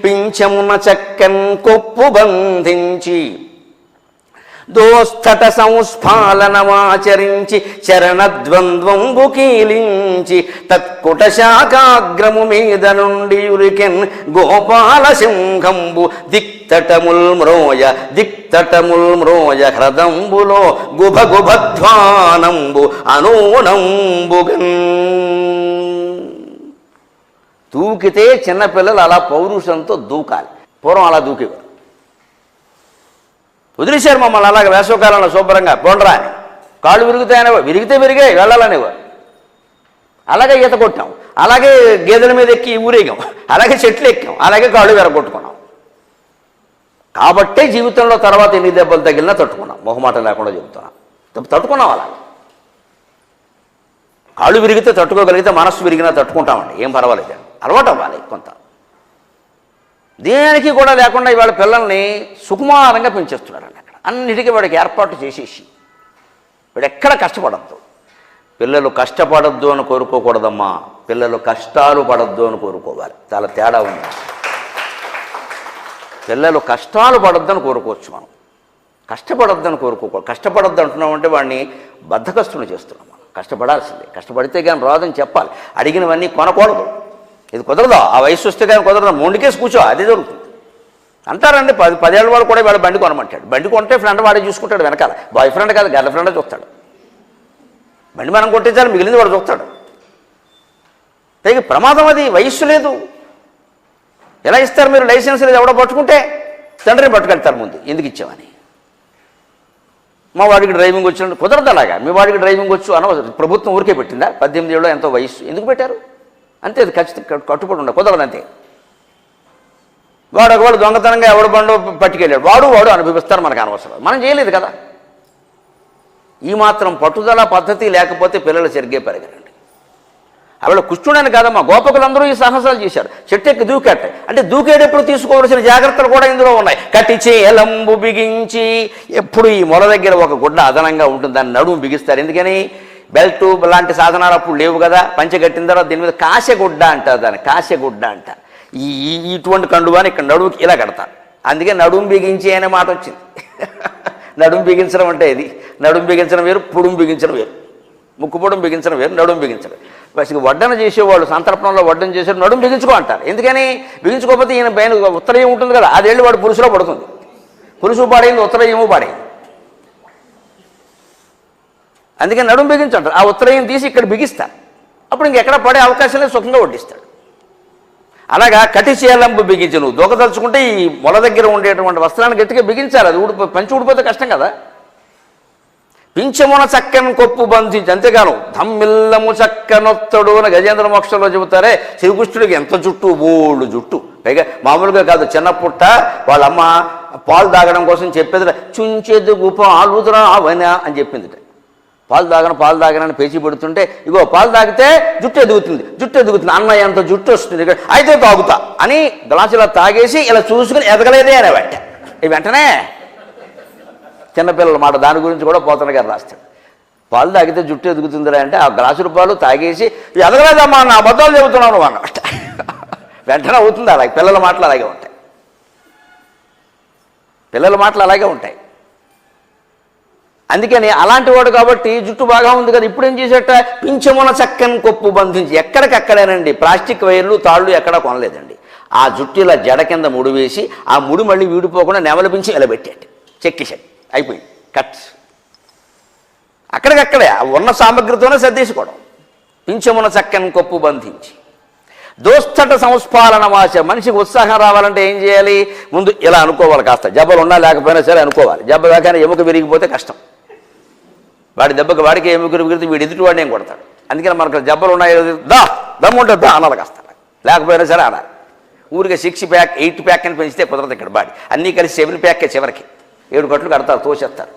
పింఛమున చక్కన్ కొప్పు బంధించి, దోస్థట సంస్ఫాలనమాచరించి చరణద్వంద్వంబు కీలించి తత్కుట శాఖాగ్రము మీద నుండి ఉరికెన్ గోపాలసింహంబు. దిక్తటముల్ మ్రోయ హ్రదంబులో గుభగుభధ్వానంబు అనూనంబుగన్. దూకితే చిన్నపిల్లలు అలా పౌరుషంతో దూకాలి. పూర్వం అలా దూకేవారు. వదిలేశారు మమ్మల్ని అలాగే వేసవకాలంలో శుభ్రంగా బొండరా అని. కాళ్ళు విరుగుతాయనేవారు, విరిగితే విరిగాయి వెళ్ళాలనేవారు. అలాగే ఈత కొట్టాం, అలాగే గేదెల మీద ఎక్కి ఊరేగాం, అలాగే చెట్లు ఎక్కాం, అలాగే కాళ్ళు వెరగొట్టుకున్నాం. కాబట్టే జీవితంలో తర్వాత ఎన్ని దెబ్బలు తగిలినా తట్టుకున్నాం. మొహమాటం లేకుండా చెబుతున్నాం, తట్టుకున్నాం. అలా కాళ్ళు విరిగితే తట్టుకోగలిగితే మనస్సు విరిగినా తట్టుకుంటామండి, ఏం పర్వాలేదండి. అలవాటు అవ్వాలి కొంత. దేనికి కూడా లేకుండా ఇవాళ పిల్లల్ని సుకుమారంగా పెంచేస్తున్నారండి. అక్కడ అన్నిటికీ వాడికి ఏర్పాటు చేసేసి వాడు ఎక్కడ కష్టపడద్దు. పిల్లలు కష్టపడద్దు అని కోరుకోకూడదమ్మా, పిల్లలు కష్టాలు పడద్దు అని కోరుకోవాలి. చాలా తేడా ఉంది. పిల్లలు కష్టాలు పడొద్దని కోరుకోవచ్చు, మనం కష్టపడొద్దని కోరుకోకూడదు. కష్టపడొద్దు అంటున్నామంటే వాడిని బద్ధకస్తుని చేస్తున్నాం. మనం కష్టపడాల్సిందే, కష్టపడితే కానీ రాదని చెప్పాలి. అడిగినవన్నీ కొనకూడదు. ఇది కుదరదా, ఆ వయసు వస్తే కానీ కుదరదా, మొండికేసి కూర్చో, అదే జరుగుతుంది అంటారండి. 10 ఏళ్ళ వాడు కూడా వాడు బండి కొనమంటాడు. బండి కొంటే ఫ్రెండ్ వాడే చూసుకుంటాడు, వెనకాల బాయ్ ఫ్రెండ్ కాదు గర్ల్ ఫ్రెండే చూస్తాడు. బండి మనం కొట్టేసారి మిగిలింది వాడు చూస్తాడు. పైగా ప్రమాదం, అది వయస్సు లేదు. ఎలా ఇస్తారు మీరు లైసెన్స్ లేదు? ఎవడో పట్టుకుంటే తండ్రిని పట్టుకెళ్తారు ముందు, ఎందుకు ఇచ్చామని. మా వాడికి డ్రైవింగ్ వచ్చినట్టు కుదరదు. అలాగా మీ వాడికి డ్రైవింగ్ వచ్చు అనవసరం. ప్రభుత్వం ఊరికే పెట్టిందా? 18 ఏళ్ళు ఎంతో వయస్సు ఎందుకు పెట్టారు? అంతే, అది ఖచ్చితంగా కట్టుబడి ఉండదు, కుదరదు అంతే. వాడు ఒకవాడు దొంగతనంగా ఎవడు బండో పట్టుకెళ్ళాడు, వాడు అనుభవిస్తారు, మనకు అనవసరం. మనం చేయలేదు కదా. ఈ మాత్రం పట్టుదల పద్ధతి లేకపోతే పిల్లలు సరిగ్గా పెరగరండి. ఆవిడ కృష్ణుడని కాదమ్మా, గోపకులందరూ ఈ సాహసాలు చేశారు. చెట్టు ఎక్కి దూకేట అంటే దూకేటప్పుడు తీసుకోవాల్సిన జాగ్రత్తలు కూడా ఇందులో ఉన్నాయి. కట్టి చేలంబు బిగించి, ఎప్పుడు ఈ మొల దగ్గర ఒక గుడ్డ అదనంగా ఉంటుంది, దాన్ని నడుము బిగిస్తారు. ఎందుకని? బెల్ట్ లాంటి సాధనాలు అప్పుడు లేవు కదా. పంచె కట్టిన తర్వాత దీని మీద కాశెగుడ్డ అంటారు, దాన్ని కాశెగుడ్డ అంటారు. ఇటువంటి కండువాని ఇక్కడ నడుముకి ఇలా కడతారు. అందుకే నడుము బిగించి అనే మాట వచ్చింది. నడుము బిగించడం అంటే ఇది. నడుము బిగించడం వేరు, పుడుము బిగించడం వేరు. ముక్కు పొడుము బిగించడం వేరు, నడుము బిగించడం. అసలు వడ్డన చేసేవాళ్ళు సంతర్పణంలో వడ్డన చేసేవాడు నడుము బిగించుకో అంటారు. ఎందుకని? బిగించుకోకపోతే ఈయన పైన ఉత్తరయం ఉంటుంది కదా, అదేళ్ళు వాడు పురుషులో పడుతుంది. పురుషు పాడైంది, ఉత్తరయము పాడైంది. అందుకని నడుము బిగించంటారు. ఆ ఉత్తరయం తీసి ఇక్కడ బిగిస్తారు. అప్పుడు ఇంకెక్కడ పడే అవకాశం లేదు, సుఖంగా వడ్డిస్తాడు. అలాగా కటి చేలంబు బిగించి, నువ్వు దూకదలుచుకుంటే ఈ మొల దగ్గర ఉండేటువంటి వస్త్రాన్ని గట్టిగా బిగించాలి. అది పంచి ఊడిపోతే కష్టం కదా. పింఛమున చక్కని కొప్పు బంధించి, అంతేగాను ధమ్మిల్లము చక్కనొత్తడు అని గజేంద్ర మోక్షంలో చెబుతారే. శ్రీకృష్ణుడికి ఎంత జుట్టు, బోళ్ళు జుట్టు. పైగా మామూలుగా కాదు, చిన్నపుట్ట వాళ్ళమ్మ పాలు తాగడం కోసం చెప్పేది, చుంచెదుగు పాలుదురా అవనా అని చెప్పింది. పాలు తాగనని పేచి పెడుతుంటే, ఇగో పాలు తాగితే జుట్టు ఎదుగుతుంది, అన్న ఎంత జుట్టు వస్తుంది, అయితే తాగుతా అని గ్లాసు ఇలా తాగేసి ఇలా చూసుకుని ఎదగలేదే అనే వెంటనే చిన్నపిల్లల మాట. దాని గురించి కూడా పోతన గారు రాస్తాడు. పాలు తాగితే జుట్టు ఎదుగుతుందిరా అంటే, ఆ గ్లాసుల పాలు తాగేసి ఎదగలేదమ్మా నా అబద్ధాలు చెబుతున్నాను అన్నమాట. వెంటనే అవుతుంది. అలాగే పిల్లల మాటలు అలాగే ఉంటాయి. పిల్లల మాటలు అలాగే ఉంటాయి. అందుకని అలాంటి వాడు కాబట్టి జుట్టు బాగా ఉంది కదా, ఇప్పుడు ఏం చేసేట, పింఛమున చక్కని కొప్పు బంధించి, ఎక్కడికక్కడేనండి. ప్లాస్టిక్ వైర్లు తాళ్ళు ఎక్కడా కొనలేదండి. ఆ జుట్టు ఇలా జడ కింద ముడి వేసి, ఆ ముడి మళ్ళీ వీడిపోకుండా నెమలి పించి ఇలా పెట్టాడు, చెక్కేసాడు, అయిపోయింది, కట్స్. అక్కడికక్కడే ఉన్న సామగ్రితోనే సర్దేసుకోవడం. పింఛమున చక్కని కొప్పు బంధించి దోస్తట సంస్పాలన వాచ. మనిషికి ఉత్సాహం రావాలంటే ఏం చేయాలి? ముందు ఇలా అనుకోవాలి, కాస్త జబ్బలు ఉన్నా లేకపోయినా సరే అనుకోవాలి. జబ్బ దాకానే ఎముక విరిగిపోతే కష్టం. వాడి దెబ్బకి వాడికి ఎముక విరిగితే వీడు ఎదుటి వాడిని ఏం కొడతాడు. అందుకని మనకు జబ్బలు ఉన్నాయి, దమ్ముంటుంది అనాలి, కాస్త లేకపోయినా సరే అనాలి. ఊరికే 6 ప్యాక్ 8 ప్యాక్ అని పెంచితే కుదరదు. ఇక్కడ బాడీ అన్నీ కలిసి 7 ప్యాకే చివరికి 7 కట్లు కడతారు, తోసేస్తారు.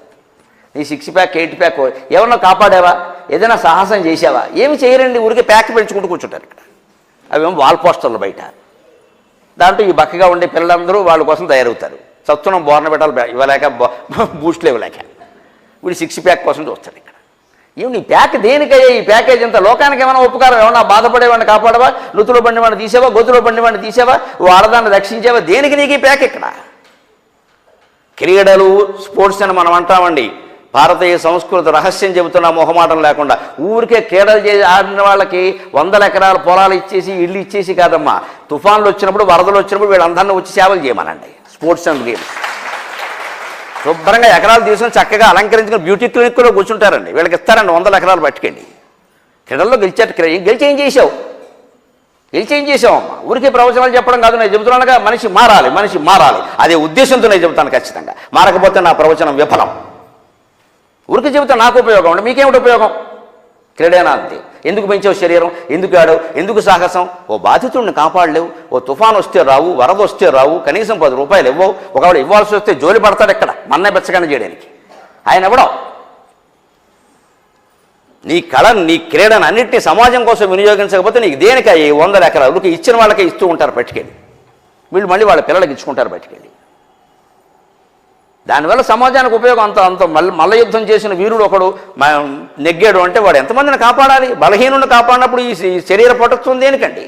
నీ 6 ప్యాక్ 8 ప్యాక్ ఏమన్నా కాపాడావా? ఏదైనా సాహసం చేసావా? ఏమి చేయరండి, ఊరికే ప్యాక్ పెంచుకుంటూ కూర్చుంటారు ఇక్కడ. అవేమో వాల్ పోస్టర్లు బయట. దాంట్లో ఈ బక్కగా ఉండే పిల్లలందరూ వాళ్ళ కోసం తయారవుతారు. సత్తునం బోర్నబెట్టాలు ఇవ్వలేక, బూస్ట్లు ఇవ్వలేక, వీడు 6 ప్యాక్ కోసం చూస్తాడు ఇక్కడ. ఏమి నీ ప్యాక్ దేనికయ్యా? ఈ ప్యాకేజ్ ఎంత? లోకానికి ఏమైనా ఉపకారం? ఏమన్నా బాధపడేవాడిని కాపాడవా? నృతులో బండివాడిని తీసావా? గొంతులో బండివాడిని తీసావా? ఆడదాన్ని రక్షించావా? దేనికి నీకు ఈ ప్యాక్ ఇక్కడ? క్రీడలు, స్పోర్ట్స్ అని మనం అంటామండి. భారతీయ సంస్కృతి రహస్యం చెబుతున్నా మొహమాటం లేకుండా. ఊరికే క్రీడలు చేసి ఆడిన వాళ్ళకి 100 ఎకరాల పొలాలు ఇచ్చేసి ఇల్లు ఇచ్చేసి కాదమ్మా. తుఫాన్లు వచ్చినప్పుడు, వరదలు వచ్చినప్పుడు వీళ్ళందరినీ వచ్చి సేవలు చేయమనండి. స్పోర్ట్స్ అండ్ గేమ్స్ శుభ్రంగా ఎకరాలు తీసుకుని చక్కగా అలంకరించుకుని బ్యూటీ క్లినిక్లో కూర్చుంటారండి. వీళ్ళకి ఇస్తారండి 100 ఎకరాలు పట్టుకండి. క్రీడల్లో గెలిచి ఏం చేసావు? అమ్మా. ఊరికే ప్రవచనాలు చెప్పడం కాదు, నేను చెబుతున్నానుగా, మనిషి మారాలి. అదే ఉద్దేశంతో నేను చెబుతాను ఖచ్చితంగా. మారకపోతే నా ప్రవచనం విఫలం. ఊరికి చెబుతా నాకు ఉపయోగం అంటే మీకేమిటి ఉపయోగం? క్రీడేనా అంతే. ఎందుకు పెంచావు శరీరం, ఎందుకు ఆడావు, ఎందుకు సాహసం? ఓ బాధితుడిని కాపాడలేవు, ఓ తుఫాను వస్తే రావు, వరద వస్తే రావు, కనీసం 10 రూపాయలు ఇవ్వవు, ఒకవేళ ఇవ్వాల్సి వస్తే జోలి పడతాడు ఎక్కడ మన్నే బెచ్చగానే చేయడానికి. ఆయన ఇవ్వడం. నీ కళను, నీ క్రీడను అన్నింటినీ సమాజం కోసం వినియోగించకపోతే నీకు దేనికి 100 ఎకరాలు ఇచ్చిన వాళ్ళకే ఇస్తూ ఉంటారు పట్టుకెళ్ళి. వీళ్ళు మళ్ళీ వాళ్ళ పిల్లలకి ఇచ్చుకుంటారు పట్టుకెళ్ళి. దానివల్ల సమాజానికి ఉపయోగం అంత మల్ల యుద్ధం చేసిన వీరుడు ఒకడు నెగ్గాడు అంటే వాడు ఎంతమందిని కాపాడాలి? బలహీనుని కాపాడినప్పుడు ఈ శరీర పటుత్వం దేనికండి?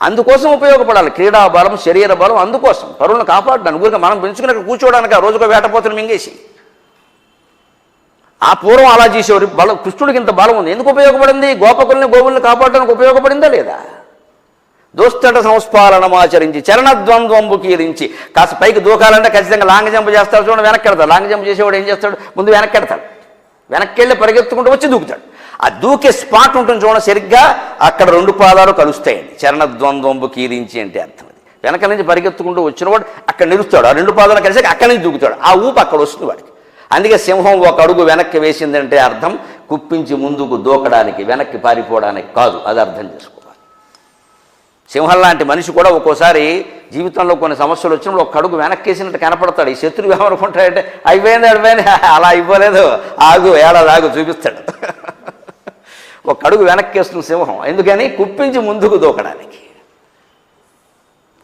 అందుకోసం ఉపయోగపడాలి క్రీడా బలం, శరీర బలం. అందుకోసం పరువులను కాపాడడానికి. ఊరిక మనం పెంచుకుని కూర్చోవడానికి ఆ రోజుకో వేటపోతుని మింగేసి. ఆ పూర్వం అలా చేసేవారు. బలం, కృష్ణుడికి ఇంత బలం ఉంది, ఎందుకు ఉపయోగపడింది? గోపకుల్ని గోవుల్ని కాపాడడానికి ఉపయోగపడిందా లేదా? దోస్తట సంస్పాలనమాచరించి చరణద్వంద్వంబు కీరించి. కాస్త పైకి దూకాలంటే ఖచ్చితంగా లాంగ్ జంప్ చేస్తాడు, చూడండి వెనక్కి వెళ్తాడు. లాంగ్ జంప్ చేసేవాడు ఏం చేస్తాడు? ముందు వెనక్కి వెళ్తాడు, వెనక్కి వెళ్ళి పరిగెత్తుకుంటూ వచ్చి దూకుతాడు. ఆ దూకే స్పాట్ ఉంటుంది చూడండి, సరిగ్గా అక్కడ 2 పాదాలు కలుస్తాయండి. చరణద్వంద్వంబు కీరించి అంటే అర్థం అది. వెనక నుంచి పరిగెత్తుకుంటూ వచ్చినవాడు అక్కడ నిలుస్తాడు, ఆ 2 పాదాలు కలిసి అక్కడి నుంచి దూకుతాడు. ఆ ఊపు అక్కడ వస్తుంది వాడికి. అందుకే సింహం 1 అడుగు వెనక్కి వేసిందంటే అర్థం కుప్పించి ముందుకు దూకడానికి, వెనక్కి పారిపోవడానికి కాదు. అది అర్థం చేసుకోవాలి. సింహం లాంటి మనిషి కూడా ఒక్కోసారి జీవితంలో కొన్ని సమస్యలు వచ్చినప్పుడు 1 అడుగు వెనక్కి వేసినట్టు కనపడతాడు. ఈ శత్రువు ఏమనుకుంటాడంటే అయిపోయింది అలా అయిపోలేదు, ఆగు ఏడాది ఆగు చూపిస్తాడు. 1 అడుగు వెనక్కి వేస్తుంది సింహం. ఎందుకని? కుప్పించి ముందుకు దూకడానికి.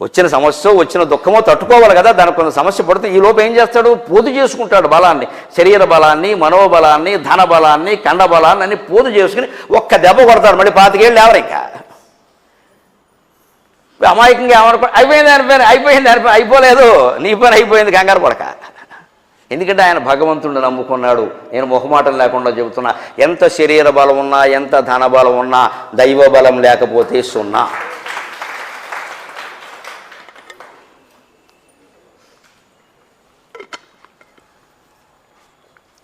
వచ్చిన సమస్య, వచ్చిన దుఃఖమో తట్టుకోవాలి కదా. దానికి కొంత సమస్య పడితే ఈ లోపు ఏం చేస్తాడు? పోదు చేసుకుంటాడు బలాన్ని, శరీర బలాన్ని, మనోబలాన్ని, ధన బలాన్ని, కండ బలాన్ని అన్ని పోదు చేసుకుని 1 దెబ్బ కొడతాడు. మళ్ళీ 25 ఏళ్ళు ఎవరు ఇంకా అమాయకంగా ఏమనుకో అయిపోయింది అయిపోలేదు, నీ పని అయిపోయింది, కంగారు పడక. ఎందుకంటే ఆయన భగవంతుడిని నమ్ముకున్నాడు. నేను మొహమాటం లేకుండా చెబుతున్నా, ఎంత శరీర బలం ఉన్నా, ఎంత ధన బలం ఉన్నా, దైవ బలం లేకపోతే 0.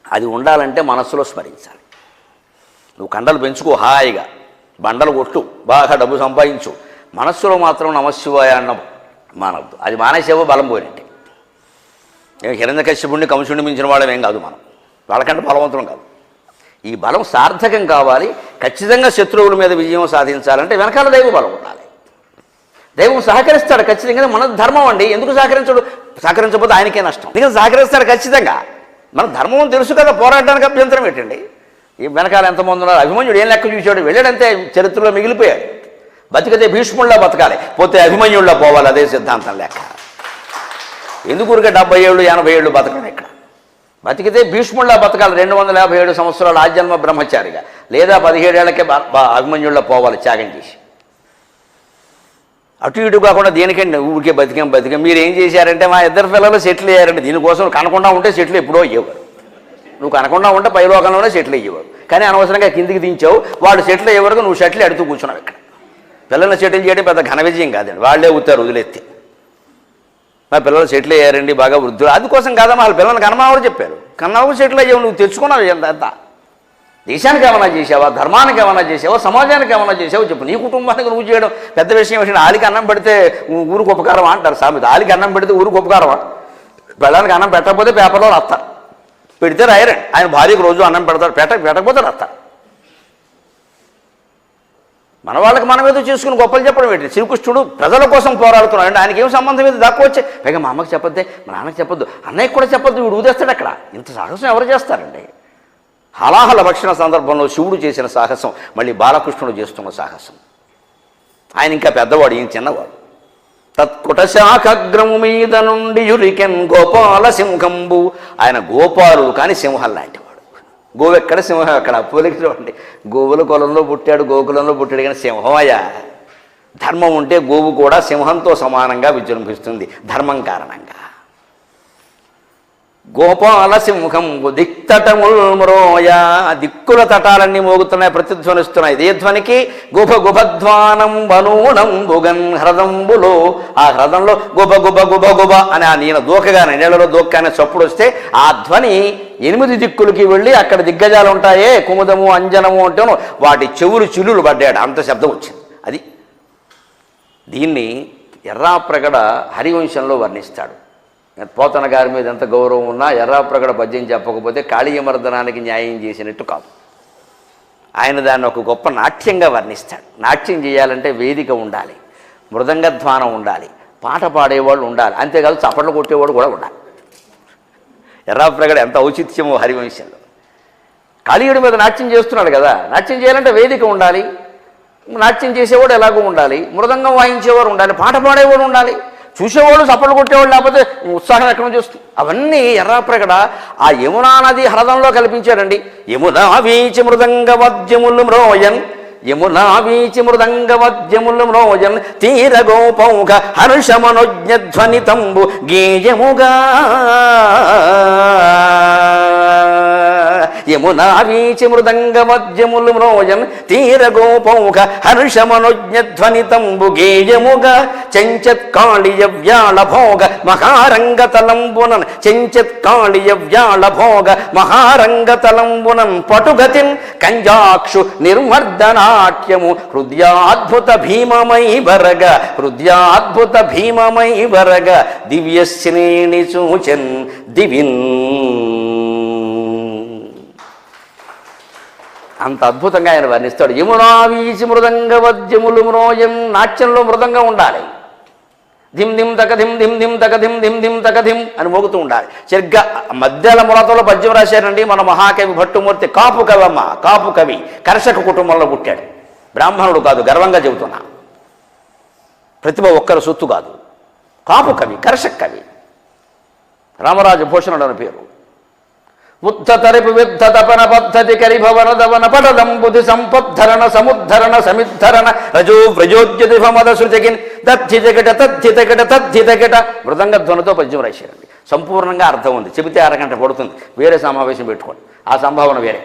అది ఉండాలంటే మనస్సులో స్మరించాలి. నువ్వు కండలు పెంచుకో, హాయిగా బండలు కొట్టు, బాగా డబ్బు సంపాదించు, మనస్సులో మాత్రం నమశివాయ అన్న మానవద్దు. అది మానేసేవో బలం పోయినట్టే. హిరణ్యకశ్యపుణ్ణి, కంసుడిని మించిన వాళ్ళం ఏం కాదు మనం, వాళ్ళకంటే బలవంతులం కాదు. ఈ బలం సార్థకం కావాలి. ఖచ్చితంగా శత్రువుల మీద విజయం సాధించాలంటే వెనకాల దైవ బలం ఉండాలి. దైవం సహకరిస్తాడు ఖచ్చితంగా. మన ధర్మం అండి, ఎందుకు సహకరించడు? సహకరించకపోతే ఆయనకే నష్టం. ఎందుకంటే సహకరిస్తాడు ఖచ్చితంగా. మన ధర్మం తెలుసు కదా, పోరాడడానికి అభ్యంతరం పెట్టండి. ఈ వెనకాల ఎంతమంది ఉన్నారు? అభిమన్యుడు ఏం లెక్క చూశాడు? వెళ్ళాడంతే, చరిత్రలో మిగిలిపోయాడు. బతికితే భీష్ముడిలా బతకాలి, పోతే అభిమన్యుడిలా పోవాలి. అదే సిద్ధాంతం లెక్క. ఎందుకు ఊరికే 70 ఏళ్ళు 80 ఏళ్ళు బతకడం? ఇక్కడ బతికితే భీష్ముడిలా బతకాలి, 257 సంవత్సరాలు ఆజన్మ బ్రహ్మచారిగా, లేదా 17 ఏళ్లకే అభిమన్యుడిలా పోవాలి త్యాగం చేసి. అటు ఇటు కాకుండా దేనికండి ఊరికే బతికాం. మీరు ఏం చేశారంటే మా 2 పిల్లలు సెటిల్ అయ్యారండి. దీనికోసం కనకుండా ఉంటే సెటిల్ ఎప్పుడో అయ్యేవారు. నువ్వు కనకుండా ఉంటే పైలోకంలోనే సెటిల్ అయ్యేవారు. కానీ అనవసరంగా కిందికి దించావు, వాడు సెటిల్ అయ్యే వరకు నువ్వు సెటిల్ అడుతూ కూర్చున్నావు. ఇక్కడ పిల్లల్ని సెటిల్ చేయడం పెద్ద ఘన విజయం కాదండి, వాళ్ళే ఊతారు వదిలేస్తే. మా పిల్లలు సెటిల్ అయ్యారండి, బాగా వృద్ధులు. అందుకోసం కాదమ్మా, వాళ్ళ పిల్లల్ని కనమావరు చెప్పారు. కన్నావు సెటిల్ అయ్యావు, నువ్వు తెచ్చుకున్నావు ఎంత. దేశానికి ఏమైనా చేసావా? ధర్మానికి ఏమైనా చేసావా? సమాజానికి ఏమైనా చేసావో చెప్పు. నీ కుటుంబానికి నువ్వు చేయడం పెద్ద విషయం ఏంటంటే, ఆలికి అన్నం పెడితే ఊరికి ఉపకారం అంటారు సామెత. ఆలికి అన్నం పెడితే ఊరికి ఉపకారమా? పిల్లలకి అన్నం పెట్టకపోతే పేపర్లో రాస్తారు, పెడితే రాయరండి. ఆయన భార్యకు రోజు అన్నం పెడతారు, పెట్టకపోతే రాస్తారు. మన వాళ్ళకి మనం ఏదో చేసుకుని గొప్పలు చెప్పడం ఏంటి? శ్రీకృష్ణుడు ప్రజల కోసం పోరాడుతున్నాడు అంటే ఆయనకి ఏం సంబంధం ఏదో దాకా వచ్చే. పైగా మా అమ్మకి చెప్పొద్దే, మా నాన్నకి చెప్పొద్దు, అన్నయ్యకి కూడా చెప్పొద్దు, వీడు ఊదేస్తాడు అక్కడ. ఇంత సాహసం ఎవరు చేస్తారండి? హలాహల భక్షణ సందర్భంలో శివుడు చేసిన సాహసం, మళ్ళీ బాలకృష్ణుడు చేస్తున్న సాహసం. ఆయన ఇంకా పెద్దవాడు, ఈయన చిన్నవాడు. తత్కుట శాఖగ్రము మీద నుండి యురికెన్ గోపాల సింహంబు. ఆయన గోపాలుడు కానీ సింహం లాంటివాడు. గోవెక్కడ సింహం ఎక్కడ? పోలికి చూడండి. గోవుల కులంలో పుట్టాడు, గోకులంలో పుట్టాడు, కానీ సింహం అయ్యా. ధర్మం ఉంటే గోవు కూడా సింహంతో సమానంగా విజృంభిస్తుంది ధర్మం కారణంగా. గోపాల సింహం దిక్తటముల్మ్రోయ. దిక్కుల తటాలన్నీ మోగుతున్నాయి, ప్రతిధ్వనిస్తున్నాయి. ఇదే ధ్వనికి గుభ గుభధ్వానం బనూనం బుగన్ హ్రదంబులో. ఆ హ్రదంలో గుబ గుబ గుబ గుబ అని ఆ నీళ్ళ దూకగానే, నీళ్ళలో దూకగానే చప్పుడు వస్తే ఆ ధ్వని 8 దిక్కులకి వెళ్ళి అక్కడ దిగ్గజాలు ఉంటాయే, కుముదము అంజనము అంటేను, వాటి చెవులు చిల్లులు పడ్డాడు, అంత శబ్దం వచ్చింది. అది దీన్ని ఎర్రాప్రగడ హరివంశంలో వర్ణిస్తాడు. పోతన గారి మీద ఎంత గౌరవం ఉన్నా ఎర్రాప్రగడ పద్యం చెప్పకపోతే కాళీయమర్దనానికి న్యాయం చేసినట్టు కాదు. ఆయన దాన్ని ఒక గొప్ప నాట్యంగా వర్ణిస్తాడు. నాట్యం చేయాలంటే వేదిక ఉండాలి, మృదంగధ్వానం ఉండాలి, పాట పాడేవాళ్ళు ఉండాలి, అంతేకాదు చప్పట్లు కొట్టేవాడు కూడా ఉండాలి. ఎర్రాప్రగడ ఎంత ఔచిత్యమో హరివంశంలో. కాళీయుడి మీద నాట్యం చేస్తున్నాడు కదా, నాట్యం చేయాలంటే వేదిక ఉండాలి, నాట్యం చేసేవాడు ఎలాగో ఉండాలి, మృదంగం వాయించేవాడు ఉండాలి, పాట పాడేవాడు ఉండాలి, చూసేవాడు చప్పట్లు కొట్టేవాడు లేకపోతే ఉత్సాహం ఎక్కడి నుంచి వస్తుంది. అవన్నీ ఎర్రాప్రగడ ఆ యమునా నది హృదంలో కల్పించాడండి. యమునా వీచి మృదంగ వద్యములు మ్రోయన్, యమునా వీచి మృదంగ వద్యములు మ్రోయన్, తీర గోపౌఘ హర్షమనోజ్ఞధ్వనితంబు గేయముగా. యమునా వీచి మృదంగ మధ్యములు మ్రోయన్, తీర గోపౌఘ హర్షమనోజ్ఞధ్వనితంబు గేయముగా. చెంచత్కాళియ వ్యాళ భోగ మహారంగతలంబునన్, చెంచత్కాళియ వ్యాళ భోగ మహారంగతలంబునన్ పటుగతిన్ కంజాక్షు నిర్మర్దనాట్యము హృదయాద్భుత భీమమై వరగ, హృదయాద్భుత భీమమై వరగ. దివ్యశ్రేణి చూచన్ దివిన్. అంత అద్భుతంగా ఆయన వర్ణిస్తాడు. యమునా వీచి మృదంగ వద్యములు మ్రోయం. నాట్యంలో మృదంగం ఉండాలి. ధిమ్ ధిమ్ తక ధిమ్ ధిమ్ ధిమ్ తక ధిమ్ ధిమ్ ధిమ్ తక ధిమ్ అని మోగుతూ ఉండాలి. సరిగ్గా మధ్యాల ములతలో పద్యం రాశారండి మన మహాకవి భట్టుమూర్తి. కాపు కవి అమ్మ, కాపు కవి, కర్షక కుటుంబంలో పుట్టాడు. బ్రాహ్మణుడు కాదు, గర్వంగా చెబుతున్నా. ప్రతిభ ఒక్కరు సొత్తు కాదు. కాపు కవి, కర్షక కవి. రామరాజు భూషణుడు అని పేరు. ఉద్ధతరిపు విద్ధతపన పద్ధతి కరిభవన దవన పటదం బుధి సంపద్ధరణ సముద్ధరణ సమిద్ధరణ రజో వ్రజోద్యుతిభమద శృతికిన్ దద్ధితకట తద్ధితకట తద్ధితకట. మృదంగ ధ్వనితో పద్యం రాశారండి. సంపూర్ణంగా అర్థం ఉంది. చెబితే అరగంట పడుతుంది. వేరే సమావేశం పెట్టుకోండి, ఆ సంభావన వేరే.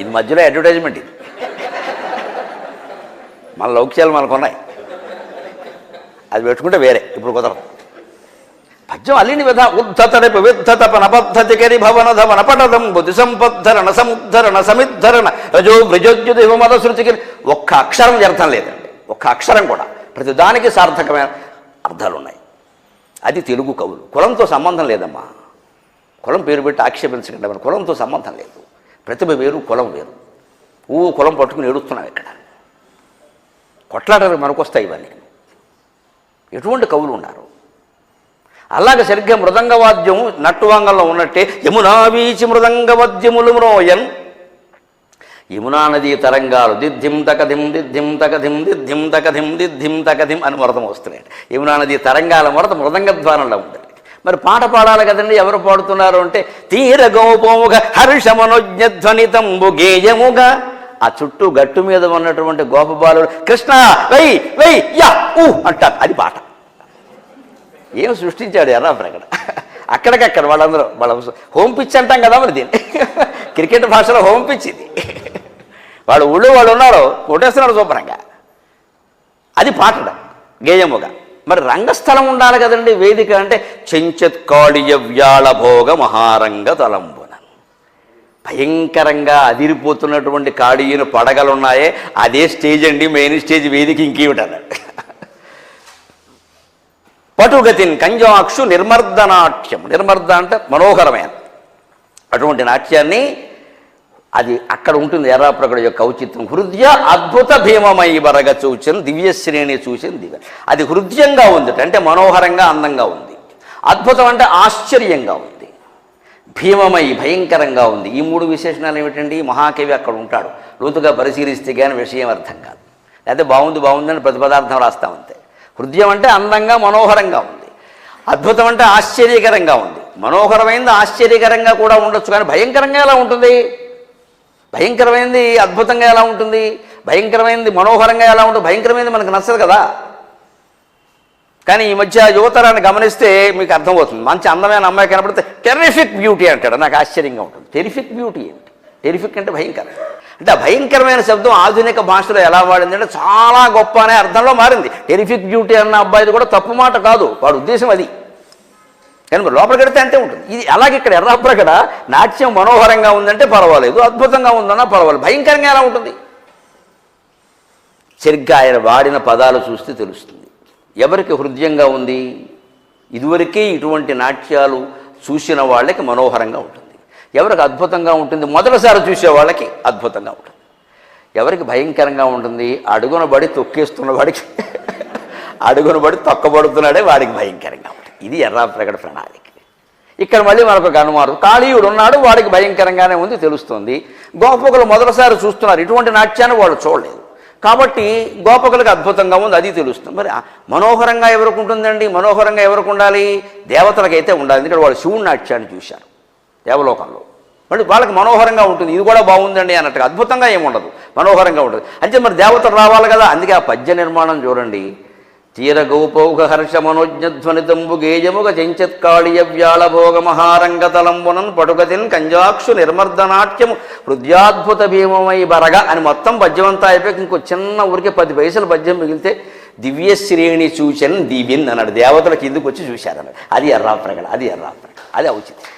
ఇది మధ్యలో అడ్వర్టైజ్మెంట్. ఇది మన లౌక్యాలు మనకున్నాయి, అది పెట్టుకుంటే వేరే. ఇప్పుడు కుదరదు. పద్యం అల్లిని విధ ఉద్ధతడిపు విద్ధతపన పద్ధతి కరి భవన ధవన పటదం బుద్ధి సంపద్ధరణ సముద్ధరణ సమిద్ధరణ రజో వ్రజోద్యుతి మద శృతికి. ఒక్క అక్షరం వ్యర్థం లేదండి, ఒక్క అక్షరం కూడా. ప్రతిదానికి సార్థకమైన అర్థాలు ఉన్నాయి. అది తెలుగు కవులు. కులంతో సంబంధం లేదమ్మా. కులం పేరు పెట్టి ఆక్షేపించకండి. మన కులంతో సంబంధం లేదు. ప్రతిభ వేరు, కులం వేరు. కులం పట్టుకుని ఏడుస్తున్నాం ఇక్కడ. కొట్లాటలు మనకొస్తాయి ఇవన్నీ. ఎటువంటి కవులు ఉన్నారు. అలాగే సరిగ్గా మృదంగవాద్యం నట్టువాంగంలో ఉన్నట్టే యమునా వీచి మృదంగవాద్యములు మ్రోయన్. యమునా నదీ తరంగాలు దిద్ధిం తకధిం దిద్ధిం తకధిం దిద్ధిం తకధిం దిద్ధిం తకధిం అని మొరతం వస్తున్నాయి. యమునా నదీ తరంగాల మొరత మృదంగధ్వానంలో ఉంటుంది. మరి పాట పాడాలి కదండి. ఎవరు పాడుతున్నారు అంటే తీర గోపముగ హర్షమనోజ్ఞధ్వనితంబు గేయముగా. ఆ చుట్టూ గట్టు మీద ఉన్నటువంటి గోపబాలుడు కృష్ణ వై వై యా ఊ అంటారు. అది పాట. ఏం సృష్టించాడు ఎర్రాప్రగడ. అక్కడికక్కడ వాళ్ళందరూ వాళ్ళ హోమ్ పిచ్ అంటాం కదా మరి దీన్ని. క్రికెట్ భాషలో హోమ్ పిచ్ ఇది. వాడు ఊళ్ళో వాడు ఉన్నాడు, కొట్టేస్తున్నాడు శుభ్రంగా. అది పాట గేయముగా. మరి రంగస్థలం ఉండాలి కదండి. వేదిక అంటే చెంచత్కాళియ వ్యాళ భోగ మహారంగ తలంబున. భయంకరంగా అదిరిపోతున్నటువంటి కాళీయుని పడగలున్నాయే, అదే స్టేజ్ అండి. మెయిన్ స్టేజ్ వేదిక ఇంకేమిటన్నాడు. పటుగతిన్ కంజాక్షు నిర్మర్దనాట్యం. నిర్మర్ద అంటే మనోహరమైన అటువంటి నాట్యాన్ని అది అక్కడ ఉంటుంది. ఎర్రాప్రగడ యొక్క ఔచిత్యం. హృదయ అద్భుత భీమమై వరగ చూచన్ దివ్యశ్రేణి చూచన్ దివ్య. అది హృదయంగా ఉంది అంటే మనోహరంగా అందంగా ఉంది. అద్భుతం అంటే ఆశ్చర్యంగా ఉంది. భీమమై భయంకరంగా ఉంది. ఈ మూడు విశేషణాలు ఏమిటండి. మహాకవి అక్కడ ఉంటాడు. లోతుగా పరిశీలిస్తే కానీ విషయం అర్థం కాదు. లేకపోతే బాగుంది బాగుందని ప్రతి పదార్థం రాస్తామంతే. హృదయం అంటే అందంగా మనోహరంగా ఉంది. అద్భుతం అంటే ఆశ్చర్యకరంగా ఉంది. మనోహరమైనది ఆశ్చర్యకరంగా కూడా ఉండొచ్చు, కానీ భయంకరంగా ఎలా ఉంటుంది. భయంకరమైనది అద్భుతంగా ఎలా ఉంటుంది. భయంకరమైనది మనోహరంగా ఎలా ఉంటుంది. భయంకరమైనది మనకు నచ్చదు కదా. కానీ ఈ మధ్య యువతరాన్ని గమనిస్తే మీకు అర్థమవుతుంది. మంచి అందమైన అమ్మాయి కనపడితే టెరిఫిక్ బ్యూటీ అంటాడు. నాకు ఆశ్చర్యంగా ఉంటుంది. టెరిఫిక్ బ్యూటీ ఏమిటి. టెరిఫిక్ అంటే భయంకరం. అంటే ఆ భయంకరమైన శబ్దం ఆధునిక భాషలో ఎలా వాడింది అంటే చాలా గొప్ప అనే అర్థంలో మారింది. టెరిఫిక్ బ్యూటీ అన్న అబ్బాయిది కూడా తప్పు మాట కాదు, వాడి ఉద్దేశం అది. కానీ మరి లోపల కడితే అంతే ఉంటుంది. ఇది అలాగే ఇక్కడ ఎర్రాప్రగడ నాట్యం మనోహరంగా ఉందంటే పర్వాలేదు, అద్భుతంగా ఉందన్నా పర్వాలేదు. భయంకరంగా ఎలా ఉంటుంది. సరిగ్గా ఆయన వాడిన పదాలు చూస్తే తెలుస్తుంది. ఎవరికి హృదయంగా ఉంది. ఇదివరకే ఇటువంటి నాట్యాలు చూసిన వాళ్ళకి మనోహరంగా ఉంటుంది, ఎవరికి అద్భుతంగా ఉంటుంది, మొదటిసారి చూసే వాళ్ళకి అద్భుతంగా ఉంటుంది. ఎవరికి భయంకరంగా ఉంటుంది, అడుగున పడి తొక్కేస్తున్న వాడికి అడుగున పడి తొక్కబడుతున్నాడే వాడికి భయంకరంగా ఉంటుంది. ఇది ఎర్రాప్రగడ ప్రణాళిక. ఇక్కడ మళ్ళీ మనకు కనుమారు కాళీయుడు ఉన్నాడు, వాడికి భయంకరంగానే ఉంది తెలుస్తుంది. గోపకులు మొదటిసారి చూస్తున్నారు, ఇటువంటి నాట్యాన్ని వాళ్ళు చూడలేదు కాబట్టి గోపకులకు అద్భుతంగా ఉంది అది తెలుస్తుంది. మరి మనోహరంగా ఎవరికి ఉంటుందండి, మనోహరంగా ఎవరికి ఉండాలి, దేవతలకైతే ఉండాలి. ఎందుకంటే వాళ్ళు శివుడి నాట్యాన్ని చూశారు దేవలోకంలో, మళ్ళీ వాళ్ళకి మనోహరంగా ఉంటుంది. ఇది కూడా బాగుందండి అన్నట్టుగా, అద్భుతంగా ఏముండదు, మనోహరంగా ఉంటుంది. అంటే మరి దేవతలు రావాలి కదా, అందుకే ఆ పద్య నిర్మాణం చూడండి. తీర గౌపౌఘ హర్ష మనోజ్ఞధ్వనితంబు గేయముగ చెంచత్కాళీయ వ్యాళభోగ మహారంగతలంబునన్ పటుగతిన్ కంజాక్షు నిర్మర్దనాట్యము హృదయాద్భుత భీమమై బరగ అని మొత్తం పద్యమంతా అయిపోయి ఇంకో చిన్న ఊరికే 10 పైసలు పద్యం మిగిలితే దివ్యశ్రేణి చూచన్ దివ్యన్ అన్నాడు. దేవతల కిందకు వచ్చి చూశారన్నాడు. అది ఎర్రాప్రగడ, అది ఎర్రాప్రగడ, అది ఔచిత్యం.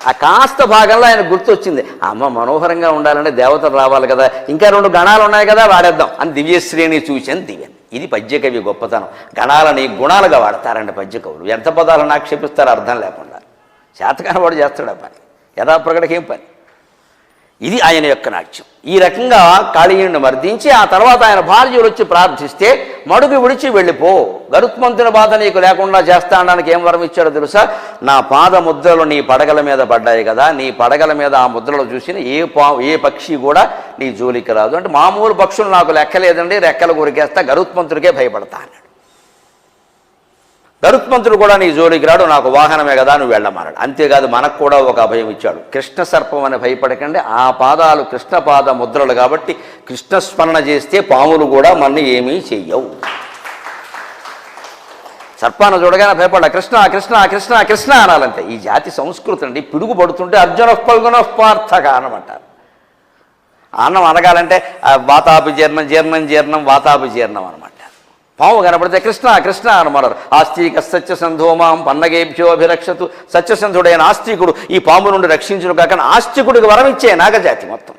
ఆ కాస్త భాగంలో ఆయన గుర్తొచ్చింది, అమ్మ మనోహరంగా ఉండాలంటే దేవతలు రావాలి కదా, ఇంకా 2 గణాలు ఉన్నాయి కదా వాడేద్దాం అని దివ్యశ్రేణి చూచన్ దివ్యన్. ఇది పద్యకవి గొప్పతనం. గణాలని గుణాలుగా వాడతారండి పద్యకవులు. ఎంత పదాలను ఆక్షేపిస్తారు అర్థం లేకుండా. శాతకాన వాడు చేస్తాడు ఆ పని, ఎర్రాప్రగడకి ఏం పని. ఇది ఆయన యొక్క నాట్యం. ఈ రకంగా కాళీయుడిని మర్దించి ఆ తర్వాత ఆయన భార్యలు వచ్చి ప్రార్థిస్తే మడుగు విడిచి వెళ్ళిపో, గరుత్మంతుని బాధ నీకు లేకుండా చేస్తాడానికి ఏం వరం ఇచ్చాడో తెలుసా, నా పాద ముద్రలు నీ పడగల మీద పడ్డాయి కదా, నీ పడగల మీద ఆ ముద్రలు చూసిన ఏ పక్షి కూడా నీ జోలికి రాదు. అంటే మామూలు పక్షులు నాకు లెక్కలేదండి, రెక్కలు కొరికేస్తా, గరుత్మంతుడికే భయపడతా అన్నాడు. గరుత్మంతుడు కూడా నీ జోలికి రాడు, నాకు వాహనమే కదా నువ్వు వెళ్ళమన్నాడు. అంతేకాదు మనకు కూడా ఒక అభయం ఇచ్చాడు, కృష్ణ సర్పం అని భయపడకండి, ఆ పాదాలు కృష్ణ పాద ముద్రలు కాబట్టి కృష్ణస్మరణ చేస్తే పాములు కూడా మన్ని ఏమీ చెయ్యవు. సర్పాన్ని చూడగానే భయపడ కృష్ణ కృష్ణ కృష్ణ కృష్ణ అనాలంటే. ఈ జాతి సంస్కృతి అండి. పిడుగు పడుతుంటే అర్జున పల్గున పార్థక అనమంటారు. అన్నం అనగాలంటే వాతాపి జీర్ణం జీర్ణం జీర్ణం వాతాపి జీర్ణం అనమాట. పాము కనపడితే కృష్ణ కృష్ణ అనమన్నారు. ఆస్తిక సత్యసంధోమాం పన్నగేభ్యోభిరక్షతు. సత్యసంధుడైన ఆస్తికుడు ఈ పాము నుండి రక్షించుడు కాకుండా ఆస్తికుడికి వరం ఇచ్చే నాగజాతి మొత్తం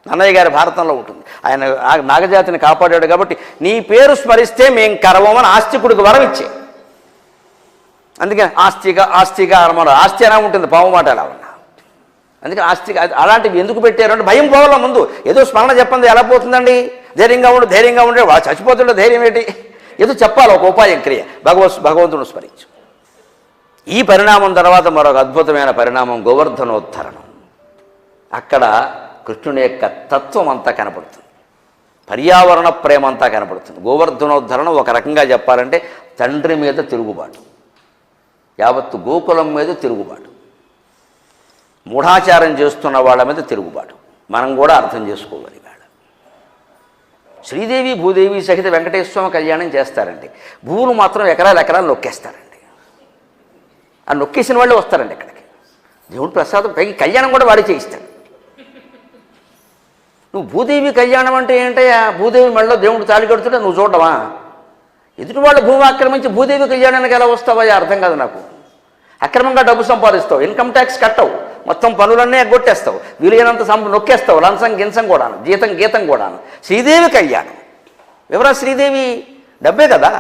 నన్నయ్య గారి భారతంలో ఉంటుంది. ఆయన నాగజాతిని కాపాడాడు కాబట్టి నీ పేరు స్మరిస్తే మేం కరవమని ఆస్తికుడికి వరం ఇచ్చే. అందుకే ఆస్తిక ఆస్తిక అనమన్నారు. ఆస్తి ఎలా ఉంటుంది, పాము మాట ఎలా ఉన్నా. అందుకే ఆస్తిక అలాంటివి ఎందుకు పెట్టారు అంటే భయం పోవాల ముందు. ఏదో స్మరణ చెప్పండి ఎలా పోతుందండి, ధైర్యంగా ఉండే వాడు చచ్చిపోతుండే ధైర్యం ఏంటి, ఏదో చెప్పాలి ఒక ఉపాయం క్రియ. భగవంతుడు స్మరించు. ఈ పరిణామం తర్వాత మరొక అద్భుతమైన పరిణామం గోవర్ధనోద్ధరణం. అక్కడ కృష్ణుని యొక్క తత్వం అంతా కనపడుతుంది, పర్యావరణ ప్రేమ అంతా కనపడుతుంది. గోవర్ధనోద్ధరణం ఒక రకంగా చెప్పాలంటే తండ్రి మీద తిరుగుబాటు, యావత్తు గోకులం మీద తిరుగుబాటు, మూఢాచారం చేస్తున్న వాళ్ళ మీద తిరుగుబాటు. మనం కూడా అర్థం చేసుకోవాలి. శ్రీదేవి భూదేవి సహిత వెంకటేశ్వర స్వామి కళ్యాణం చేస్తారండి. భూములు మాత్రం ఎకరాలు నొక్కేస్తారండి. ఆ నొక్కేసిన వాళ్ళే వస్తారండి ఇక్కడికి. దేవుడు ప్రసాదం పైకి కళ్యాణం కూడా వాడి చేయిస్తాడు. నువ్వు భూదేవి కళ్యాణం అంటే ఏంటయ్యా, భూదేవి మెడలో దేవుడు తాళి కడుతుంటే నువ్వు చూడవా? ఎదుటి వాళ్ళ భూమి ఆక్రమించి భూదేవి కళ్యాణానికి ఎలా వస్తావా? అర్థం కాదు నాకు. అక్రమంగా డబ్బు సంపాదిస్తావు, ఇన్కమ్ ట్యాక్స్ కట్టవు, మొత్తం పనులన్నీ ఎగ్గొట్టేస్తావు, వీలైనంత నొక్కేస్తావు, లంచం గించం కూడాను, గీతం కూడాను. శ్రీదేవి కళ్యాణం ఎవరా? శ్రీదేవి డబ్బే కదా.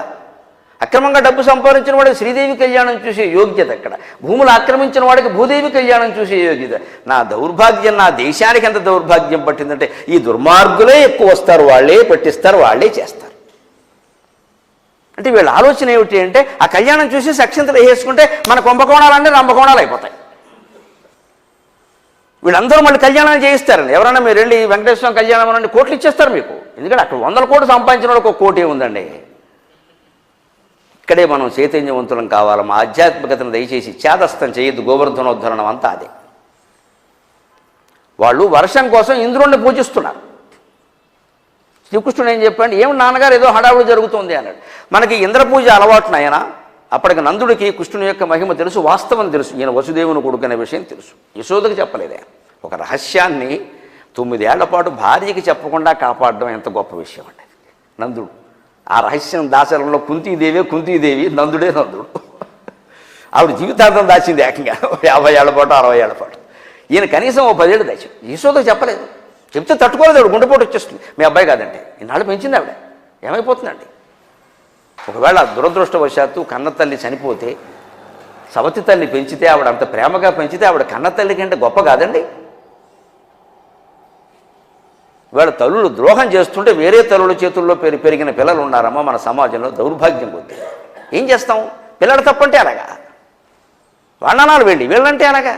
అక్రమంగా డబ్బు సంపాదించిన వాడికి శ్రీదేవి కళ్యాణం చూసే యోగ్యత ఎక్కడ? భూములు ఆక్రమించిన వాడికి భూదేవి కళ్యాణం చూసే యోగ్యత. నా దౌర్భాగ్యం, నా దేశానికి ఎంత దౌర్భాగ్యం పట్టిందంటే ఈ దుర్మార్గులే ఎక్కువ వస్తారు, వాళ్ళే పట్టిస్తారు, వాళ్ళే చేస్తారు. అంటే వీళ్ళ ఆలోచన ఏమిటి అంటే ఆ కళ్యాణం చూసి అక్షంతలు వేసుకుంటే మన కుంభకోణాలన్నీ రంభకోణాలు అయిపోతాయి. వీళ్ళందరూ మళ్ళీ కళ్యాణం చేయిస్తారండి. ఎవరైనా మీరు వెళ్ళి వెంకటేశ్వర కళ్యాణం అనండి, కోట్లు ఇచ్చేస్తారు మీకు. ఎందుకంటే అక్కడ 100 కోట్లు సంపాదించిన వాళ్ళకి ఒక కోటి ఉందండి. ఇక్కడే మనం చైతన్యవంతులం కావాలి. మా ఆధ్యాత్మికతను దయచేసి చేదస్తం చేయొద్దు. గోవర్ధనోద్ధరణం అంతా అదే. వాళ్ళు వర్షం కోసం ఇంద్రుణ్ణి పూజిస్తున్నారు. శ్రీకృష్ణుడు ఏం చెప్పండి, ఏమి నాన్నగారు ఏదో హడావుడి జరుగుతుంది అన్నాడు. మనకి ఇంద్ర పూజ అలవాటునైనా అప్పటికి నందుడికి కృష్ణుని యొక్క మహిమ తెలుసు, వాస్తవం తెలుసు, ఈయన వసుదేవుని కొడుకునే విషయం తెలుసు. యశోదకి చెప్పలేదే. ఒక రహస్యాన్ని 9 ఏళ్ల పాటు భార్యకి చెప్పకుండా కాపాడడం ఎంత గొప్ప విషయం అండి నందుడు. ఆ రహస్యం దాచడంలో కుంతీదేవి, నందుడే నందుడు. ఆవిడ జీవితాంతం దాచింది ఏకంగా 50 ఏళ్ల పాటు 60 ఏళ్ల పాటు. ఈయన కనీసం 10 ఏళ్ళు దాచి యశోదకి చెప్పలేదు. చెప్తే తట్టుకోలేదు, ఆవిడ గుండెపోటు వచ్చేస్తుంది. మీ అబ్బాయి కాదంటే ఇన్నాళ్ళు పెంచింది ఆవిడ, ఏమైపోతుందండి? ఒకవేళ దురదృష్టవశాత్తు కన్నతల్లి చనిపోతే సవతి తల్లి పెంచితే, ఆవిడ అంత ప్రేమగా పెంచితే ఆవిడ కన్న తల్లి కంటే గొప్ప కాదండి? వాళ్ళ తల్లులు ద్రోహం చేస్తుంటే వేరే తల్లుల చేతుల్లో పెరిగిన పిల్లలు ఉన్నారమ్మా మన సమాజంలో. దౌర్భాగ్యం కొద్ది ఏం చేస్తాం? పిల్లలు తప్పంటే అలాగా, వాళ్ళనాలు వెళ్ళి వీళ్ళంటే అలాగా.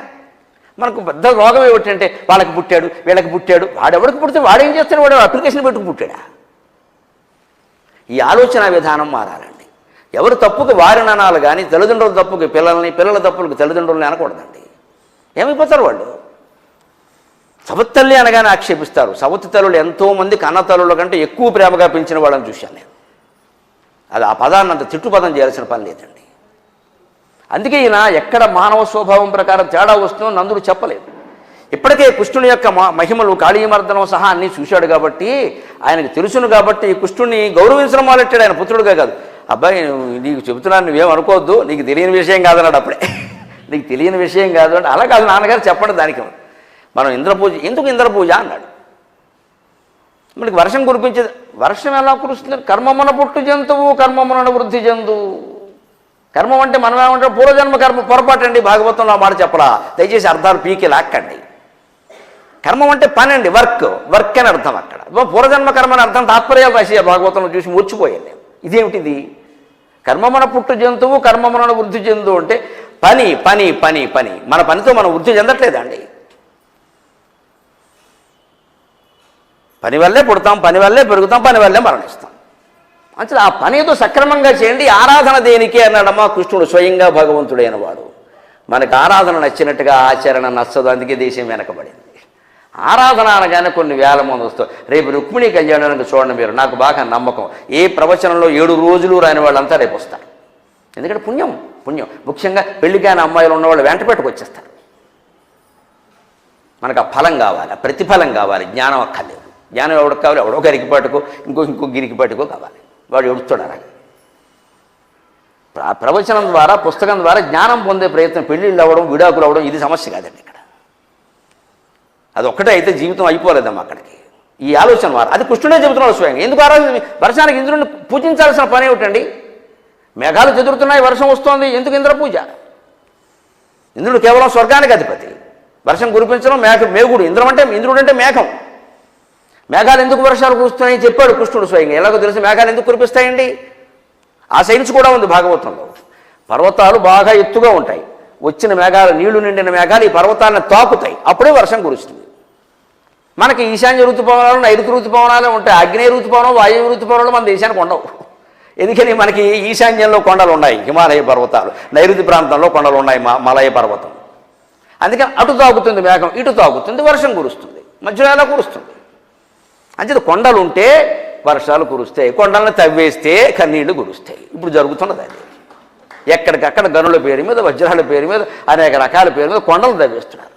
మనకు పెద్ద రోగం ఏమిటంటే వాళ్ళకి పుట్టాడు వీళ్ళకి పుట్టాడు, వాడెవడికి పుడితే వాడేం చేస్తాడు? వాడు అప్లికేషన్ పెట్టుకు పుట్టాడా? ఈ ఆలోచన విధానం మారాలండి. ఎవరు తప్పుకి వారిని అనాలి కానీ తల్లిదండ్రుల తప్పుకి పిల్లల్ని, పిల్లల తప్పులకు తల్లిదండ్రులని అనకూడదండి. ఏమైపోతారు వాళ్ళు? సవతి తల్లి అనగానే ఆక్షేపిస్తారు. సవతి తల్లులు ఎంతోమంది కన్న తల్లుల కంటే ఎక్కువ ప్రేమగా పెంచిన వాళ్ళని చూశాను నేను. అది ఆ పదాన్ని అంత తిట్టుపదం చేయాల్సిన పని లేదండి. అందుకే ఈయన ఎక్కడ మానవ స్వభావం ప్రకారం తేడా వస్తుందో నందుడు చెప్పలేదు. ఇప్పటికే కృష్ణుని యొక్క మహిమలు కాళీమర్దనం సహా అన్నీ చూశాడు కాబట్టి, ఆయనకు తెలుసును కాబట్టి కృష్ణుని గౌరవించడం మొదలెట్టాడు. ఆయన పుత్రుడుగా కాదు. అబ్బాయి నీకు చెబుతున్నాను, నువ్వేం అనుకోవద్దు, నీకు తెలియని విషయం కాదన్నాడు అప్పుడే. నీకు తెలియని విషయం కాదు అంటే, అలా కాదు నాన్నగారు చెప్పండి దానికి. మనం ఇంద్రపూజ ఎందుకు ఇంద్రపూజ అన్నాడు. మనకి వర్షం కురిపించేది. వర్షం ఎలా కురుస్తుంది? కర్మమున పుట్టు జంతువు కర్మమున వృద్ధి జంతువు. కర్మం అంటే మనం ఏమంటాం? పూర్వజన్మ కర్మ. పొరపాటు అండి, భాగవతంలో ఆ మాట చెప్పలా. దయచేసి అర్థాలు పీకి లాక్కండి. కర్మం అంటే పని అండి, వర్క్ అని అర్థం. అక్కడ పూర్వజన్మ కర్మ అని అర్థం తాత్పర్యాలు రాసి భాగవతంలో చూసి మూర్చిపోయాను నేను. ఇదేమిటిది? కర్మమున పుట్టు జంతువు కర్మమున వృద్ధి జంతువు అంటే పని పని పని పని. మన పనితో మనం వృద్ధి చెందట్లేదండి. పని వల్లే పుడతాం, పని వల్లే పెరుగుతాం, పని వల్లే మరణిస్తాం. అంటే ఆ పని ఏదో సక్రమంగా చేయండి. ఆరాధన దేనికి అన్నాడమ్మా కృష్ణుడు స్వయంగా భగవంతుడైన వాడు. మనకు ఆరాధన నచ్చినట్టుగా ఆచరణ నచ్చదు, అందుకే దేశం వెనకబడింది. ఆరాధన అనగానే కొన్ని వేల మంది వస్తారు. రేపు రుక్మిణి కళ్యాణానికి చూడండి మీరు, నాకు బాగా నమ్మకం. ఏ ప్రవచనంలో 7 రోజులు రాని వాళ్ళంతా రేపు వస్తారు. ఎందుకంటే పుణ్యం. ముఖ్యంగా పెళ్లికాని అమ్మాయిలు ఉన్నవాళ్ళు వెంట పెట్టుకొచ్చేస్తారు. మనకు ఆ ఫలం కావాలి, ఆ ప్రతిఫలం కావాలి, జ్ఞానం అక్కర్లేదు. జ్ఞానం ఎవరికి కావాలి? ఎవడో గరికిపాటుకో ఇంకో గిరికిపాటుకో కావాలి. వాడు ఎడుస్తాడు అలాగే. ప్రవచనం ద్వారా, పుస్తకం ద్వారా జ్ఞానం పొందే ప్రయత్నం, పెళ్ళిళ్ళు అవ్వడం, విడాకులు అవ్వడం ఇది సమస్య కాదండి ఇక్కడ. అది ఒక్కటే అయితే జీవితం అయిపోలేదమ్మా అక్కడికి. ఈ ఆలోచన వారు అది కృష్ణుడే చెబుతున్నాడు స్వయంగా. ఎందుకు ఆరాధన? వర్షానికి ఇంద్రుడిని పూజించాల్సిన పని ఏమిటండి? మేఘాలు చెదురుతున్నాయి, వర్షం వస్తోంది, ఎందుకు ఇంద్ర పూజ? ఇంద్రుడు కేవలం స్వర్గానికి అధిపతి. వర్షం కురిపించడం మేఘుడు. ఇంద్రుడు అంటే మేఘం. మేఘాలు ఎందుకు వర్షాలు కురుస్తున్నాయని చెప్పాడు కృష్ణుడు స్వయంగా. ఎలాగో తెలుసు మేఘాలు ఎందుకు కురిపిస్తాయండి? ఆ సైన్స్ కూడా ఉంది భాగవతంలో. పర్వతాలు బాగా ఎత్తుగా ఉంటాయి. వచ్చిన మేఘాలు, నీళ్లు నిండిన మేఘాలు ఈ పర్వతాలను తాకుతాయి, అప్పుడే వర్షం కురుస్తుంది. మనకి ఈశాన్య ఋతుపవనాలు, నైరుతి ఋతుపవనాలు ఉంటాయి. ఆగ్నేయ ఋతుపవనం, వాయువ్య ఋతుపవనాలు మన దేశానికి ఉండవు. ఎందుకని? మనకి ఈశాన్యంలో కొండలు ఉన్నాయి, హిమాలయ పర్వతాలు. నైరుతి ప్రాంతంలో కొండలు ఉన్నాయి, మలయ పర్వతం. అందుకని అటు తాగుతుంది మేఘం, ఇటు తాగుతుంది, వర్షం కురుస్తుంది. మధ్యలో ఎలా కురుస్తుంది? అంచేది కొండలు ఉంటే వర్షాలు కురుస్తాయి, కొండలను తవ్వేస్తే కన్నీళ్లు కురుస్తాయి. ఇప్పుడు జరుగుతున్నది అది. ఎక్కడికక్కడ గనుల పేరు మీద, వజ్రాల పేరు మీద, అనేక రకాల పేరు మీద కొండలు తవ్వేస్తున్నారు.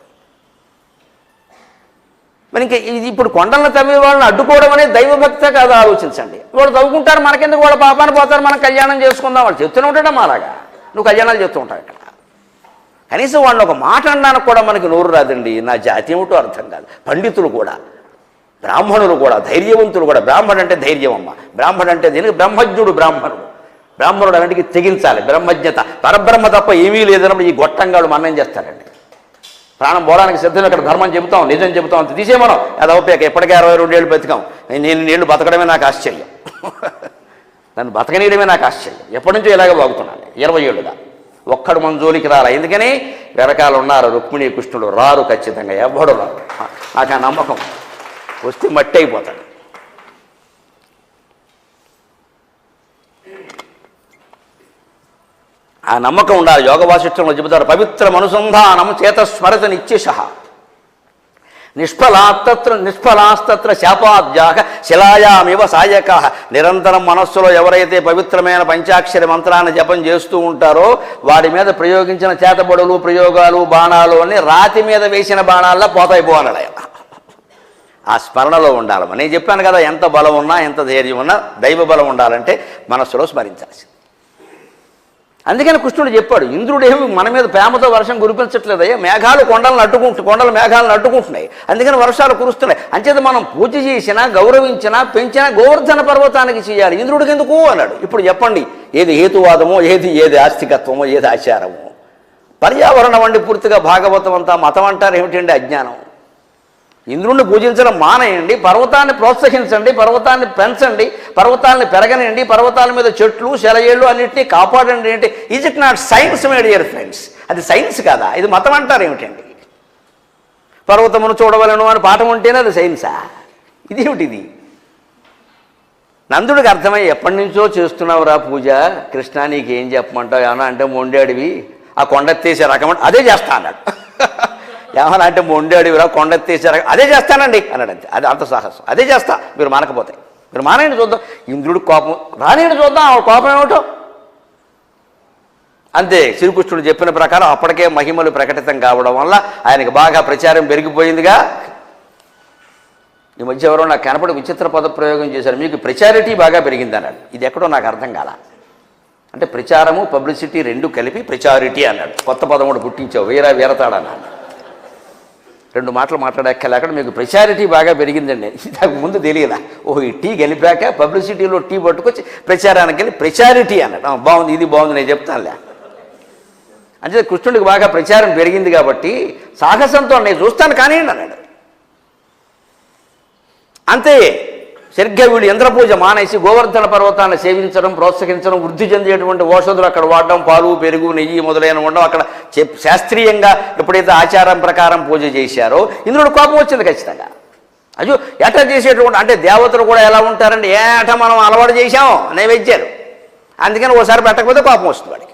మరి ఇంకా ఇప్పుడు కొండలను తవ్వే వాళ్ళని అడ్డుకోవడం అనేది దైవభక్తే కాదు, ఆలోచించండి. వాళ్ళు తవ్వుకుంటారు, మనకెందుకు? వాళ్ళ పాపాన్ని పోతారు, మనం కళ్యాణం చేసుకుందాం. వాళ్ళు చెప్తూనే ఉంటాడమ్మా అలాగా. నువ్వు కళ్యాణాలు చెప్తూ ఉంటావు ఇక్కడ. కనీసం వాళ్ళని ఒక మాట అనడానికి కూడా మనకి నోరు రాదండి. నా జాతి ఏమిటో అర్థం కాదు. పండితులు కూడా, బ్రాహ్మణులు కూడా, ధైర్యవంతులు కూడా. బ్రాహ్మణుడు అంటే ధైర్యం అమ్మ. బ్రాహ్మణుడు అంటే దీనికి బ్రహ్మజ్ఞుడు. బ్రాహ్మణుడు అన్నిటికీ తెగించాలి, బ్రహ్మజ్ఞత. పరబ్రహ్మ తప్ప ఏమీ లేదన్నప్పుడు ఈ గొట్టంగాడు మనం ఏం చేస్తారండి? ప్రాణం పోవడానికి సిద్ధం. ఇక్కడ ధర్మం చెబుతాం, నిజం చెబుతాం, అంత తీసే మనం. అది అవుతాక ఎప్పటికీ 62 ఏళ్ళు బతికాం. నేను నీళ్ళు బతకడమే నాకు ఆశ్చర్యం. నన్ను బతకనీయడమే నాకు ఆశ్చర్యం. ఎప్పటి నుంచో ఇలాగే బాగుతున్నాను 20 ఏళ్ళుగా. ఒక్కడు మన జోలికి రాలా. ఎందుకని? వెనకాల ఉన్నారు రుక్మిణీ కృష్ణుడు. రారు ఖచ్చితంగా, ఎవడు రారు. నాకు ఆ నమ్మకం. వస్తే మట్టి అయిపోతాడు. ఆ నమ్మకం ఉండాలి. యోగ వాసిష్ఠంలో చెబుతారు, పవిత్రం అనుసంధానం చేతస్మరత నిత్యశ నిష్ఫలాస్తత్ర శాపాద్యాక శిలాయామివ సాయక. నిరంతరం మనస్సులో ఎవరైతే పవిత్రమైన పంచాక్షరి మంత్రాన్ని జపం చేస్తూ ఉంటారో వాడి మీద ప్రయోగించిన చేతబడులు, ప్రయోగాలు, బాణాలు అన్నీ రాతి మీద వేసిన బాణాల్లో పోతాయిపోవాలి. ఆ స్మరణలో ఉండాలి. నేను చెప్పాను కదా, ఎంత బలం ఉన్నా, ఎంత ధైర్యం ఉన్నా దైవ బలం ఉండాలంటే మనస్సులో స్మరించాల్సింది. అందుకని కృష్ణుడు చెప్పాడు, ఇంద్రుడేమి మన మీద ప్రేమతో వర్షం కురిపించట్లేదయ్యా, మేఘాలు కొండలు మేఘాలను అడ్డుకుంటున్నాయి, అందుకని వర్షాలు కురుస్తున్నాయి. అంచేత మనం పూజ చేసినా, గౌరవించినా, పెంచినా గోవర్ధన పర్వతానికి చేయాలి, ఇంద్రుడికి ఎందుకు అన్నాడు. ఇప్పుడు చెప్పండి, ఏది హేతువాదమో, ఏది ఆస్తికత్వమో, ఏది ఆచారమో? పర్యావరణం అండి పూర్తిగా భాగవతం అంతా. మతం అంటారు ఏమిటండి? అజ్ఞానం. ఇంద్రుణ్ణి పూజించడం మానేయండి, పర్వతాన్ని ప్రోత్సహించండి, పర్వతాన్ని పెంచండి, పర్వతాన్ని పెరగనండి, పర్వతాల మీద చెట్లు సెలయేళ్ళు అన్నింటినీ కాపాడండి అంటే is it not science my dear friends? అది సైన్స్ కాదా? ఇది మతం అంటారు ఏమిటండి? పర్వతమును చూడవలను అని పాఠం ఉంటేనే అది సైన్సా? ఇదేమిటిది? నందుడికి అర్థమై ఎప్పటి నుంచో చేస్తున్నావురా పూజ, కృష్ణ నీకేం చెప్పమంటావు? ఏమన్నా అంటే మొండేడివి, ఆ కొండెత్తేసే రకం అదే చేస్తా అన్నాడు. ఏమన్నా అంటే మొండేడివిరా, కొండెత్తేసే రకం అదే చేస్తానండి అన్నాడు. అంతే, అది అంత సాహసం. అదే చేస్తా, మీరు మానకపోతే. మీరు మానేయండి చూద్దాం. ఇంద్రుడికి కోపం రానియండి చూద్దాం, ఆ కోపం ఏమిటో. అంతే, శ్రీకృష్ణుడు చెప్పిన ప్రకారం అప్పటికే మహిమలు ప్రకటితం కావడం వల్ల ఆయనకి బాగా ప్రచారం పెరిగిపోయిందిగా. ఈ మధ్య ఎవరో నాకు కనపడి విచిత్ర పదప్రయోగం చేశారు, మీకు ప్రచారిటీ బాగా పెరిగింది అన్నాడు. ఇది ఎక్కడో నాకు అర్థం కాల. అంటే ప్రచారము పబ్లిసిటీ రెండు కలిపి ప్రచారిటీ అన్నాడు. కొత్త పదం కూడా పుట్టించావు, వీరతాడన్నాడు. రెండు మాటలు మాట్లాడక్కలే, అక్కడ మీకు ప్రచారిటీ బాగా పెరిగిందండి. నాకు ముందు తెలియదా? ఓహో, ఈ టీ గెలిపాక పబ్లిసిటీలో టీ పట్టుకొచ్చి ప్రచారానికి వెళ్ళి ప్రచారిటీ అన్నాడు. బాగుంది, ఇది బాగుంది, నేను చెప్తానులే. అంటే కృష్ణుడికి బాగా ప్రచారం పెరిగింది కాబట్టి సాహసంతో నేను చూస్తాను కానివ్వండి అన్నాడు. అంతే, సరిగ్గా వీళ్ళు ఇంద్రపూజ మానేసి గోవర్ధన పర్వతాన్ని సేవించడం, ప్రోత్సహించడం, వృద్ధి చెందేటువంటి ఔషధులు అక్కడ వాడడం, పాలు పెరుగు నెయ్యి మొదలైన ఉండడం, అక్కడ శాస్త్రీయంగా ఎప్పుడైతే ఆచారం ప్రకారం పూజ చేశారో ఇంద్రుడు కోపం వచ్చింది ఖచ్చితంగా. అయ్యో ఎట చేసేటువంటి, అంటే దేవతలు కూడా ఎలా ఉంటారండి, ఏట మనం అలవాటు చేశాం నైవేద్యాలు, అందుకని ఓసారి పెట్టకపోతే కోపం వస్తుంది వాడికి.